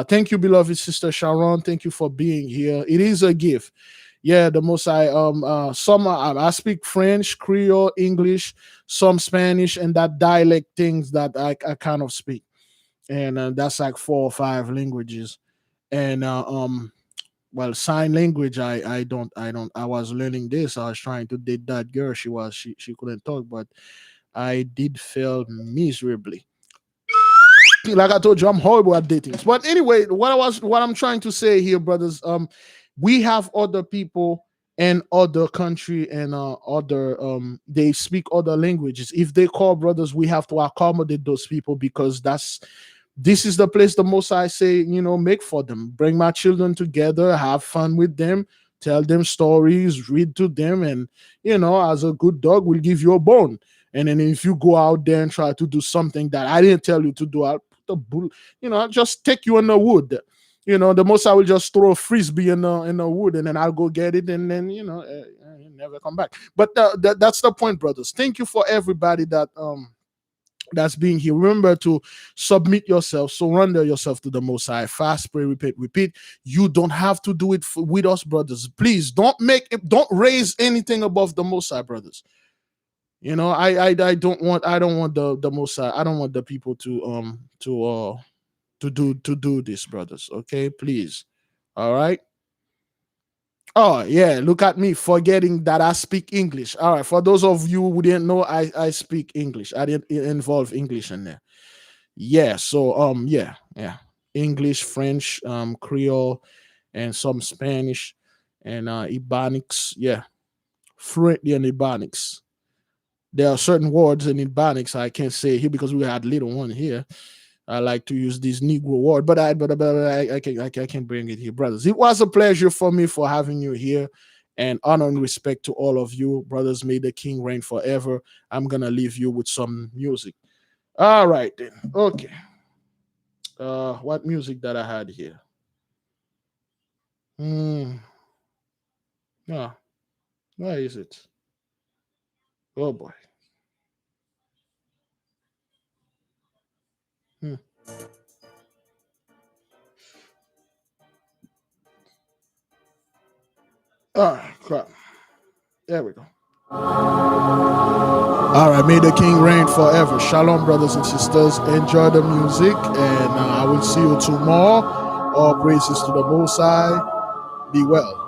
Thank you, beloved sister Sharon, thank you for being here. It is a gift. Yeah, the most I speak French, Creole, English, some Spanish, and that dialect things that I kind of speak, and that's like 4 or 5 languages, and well, sign language I don't I was learning this. I was trying to date that girl. She couldn't talk, but I did fail miserably. Like I told you, I'm horrible at dating. But anyway, what I'm trying to say here, brothers, we have other people in other country and other they speak other languages. If they call, brothers, we have to accommodate those people because this is the place the most I say, make for them. Bring my children together, have fun with them, tell them stories, read to them, and as a good dog, we'll give you a bone. And then if you go out there and try to do something that I didn't tell you to do, I'll put a bull, I'll just take you in the wood. The most I will just throw a frisbee in the wood, and then I'll go get it, and then never come back. But that's the point, brothers. Thank you for everybody that's being here. Remember to submit yourself, surrender yourself to the Most High. Fast, pray, repeat. You don't have to do it with us, brothers. Please don't raise anything above the Most High, brothers. I don't want the Most High. I don't want the people to do this, brothers. Okay, please. All right. Oh yeah, look at me forgetting that I speak English. All right, for those of you who didn't know, I speak English. I didn't involve English in there. Yeah, so yeah, English, French, Creole, and some Spanish and Ebonics. Yeah, fluently in Ebonics. There are certain words in Ebonics I can't say here because we had little one here. I like to use this Negro word, but I can bring it here, brothers. It was a pleasure for me for having you here, and honor and respect to all of you, brothers. May the King reign forever. I'm gonna leave you with some music. All right then. Okay. What music that I had here? Yeah. Where is it? Oh boy. Hmm. Ah, crap. There we go. All right, may the King reign forever. Shalom, brothers and sisters. Enjoy the music, and I will see you tomorrow. All praises to the Most High. Be well.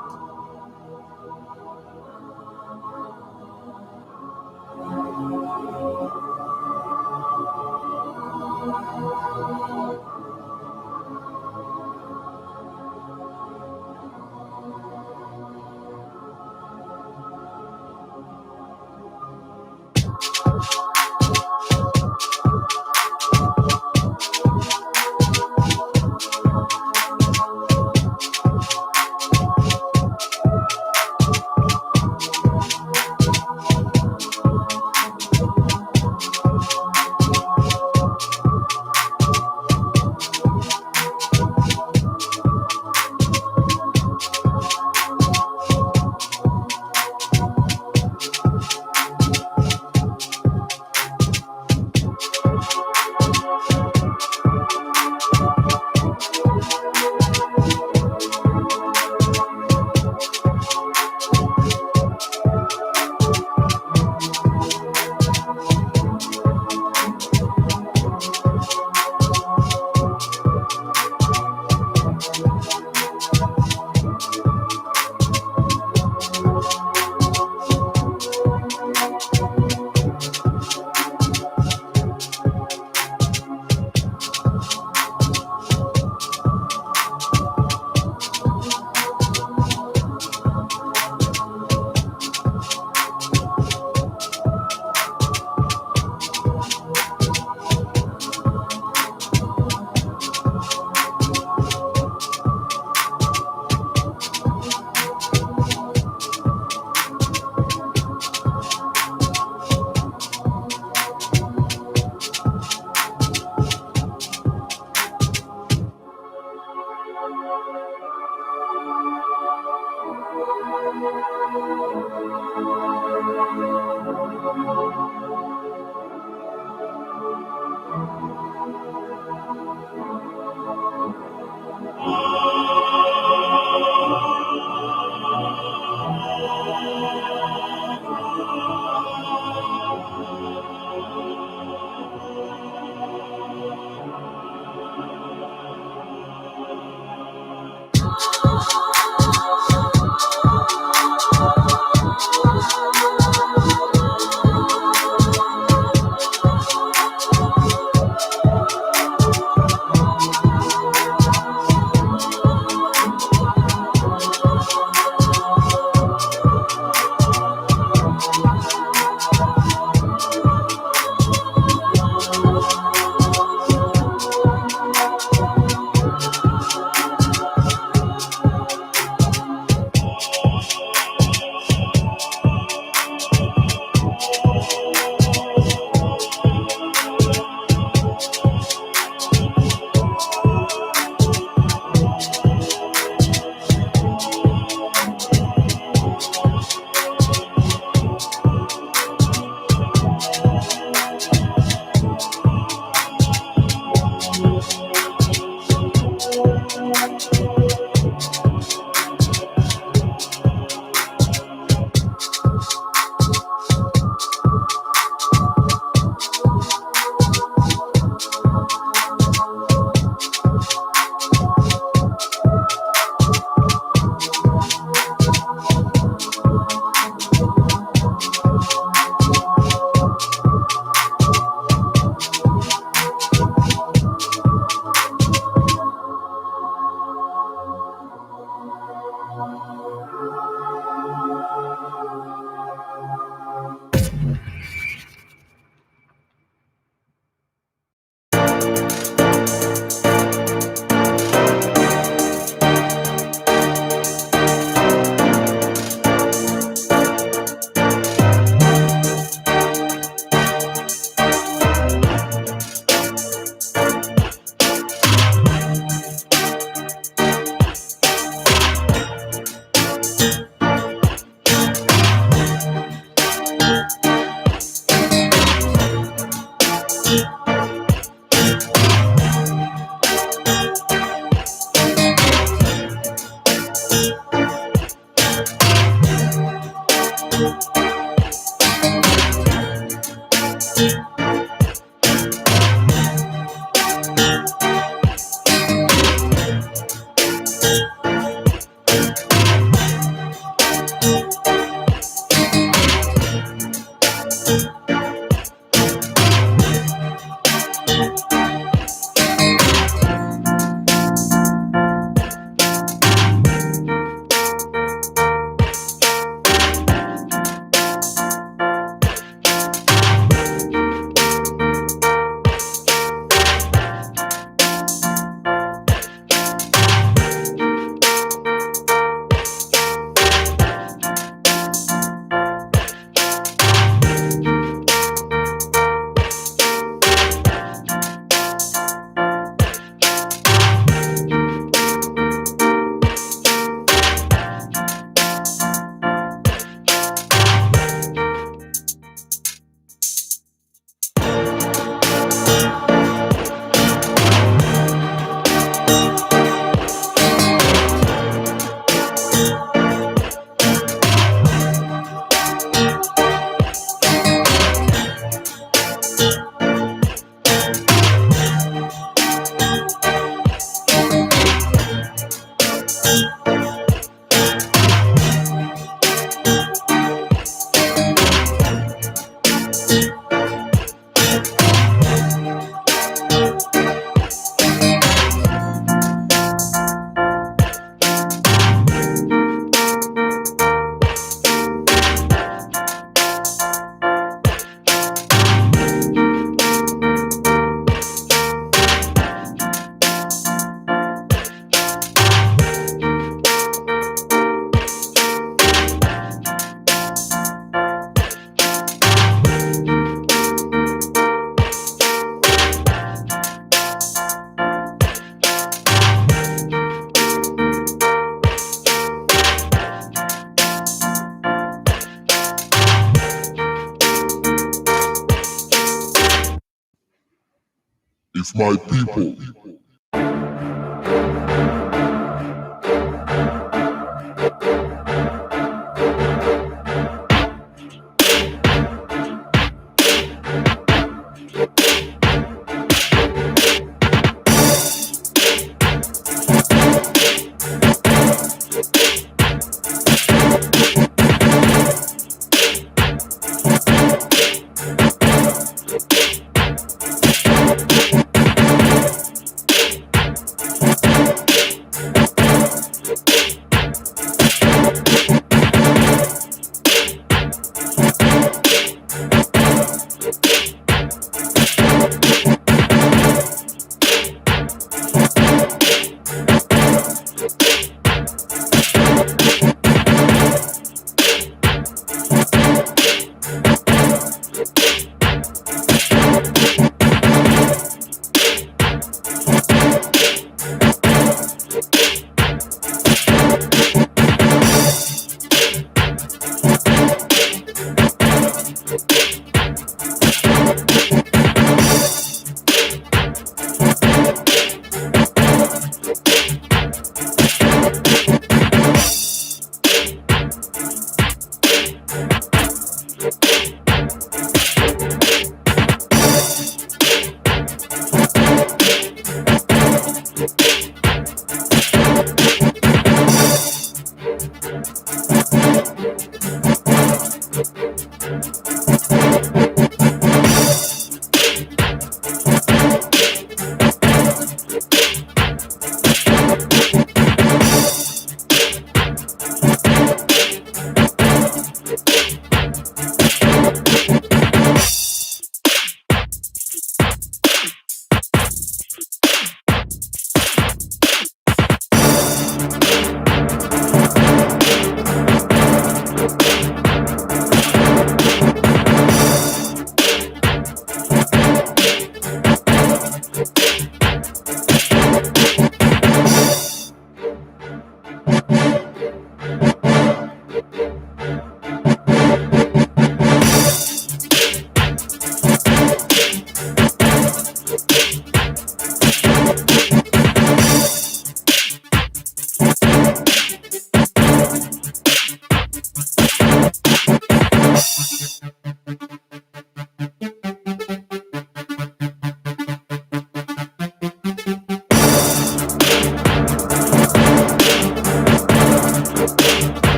with my people.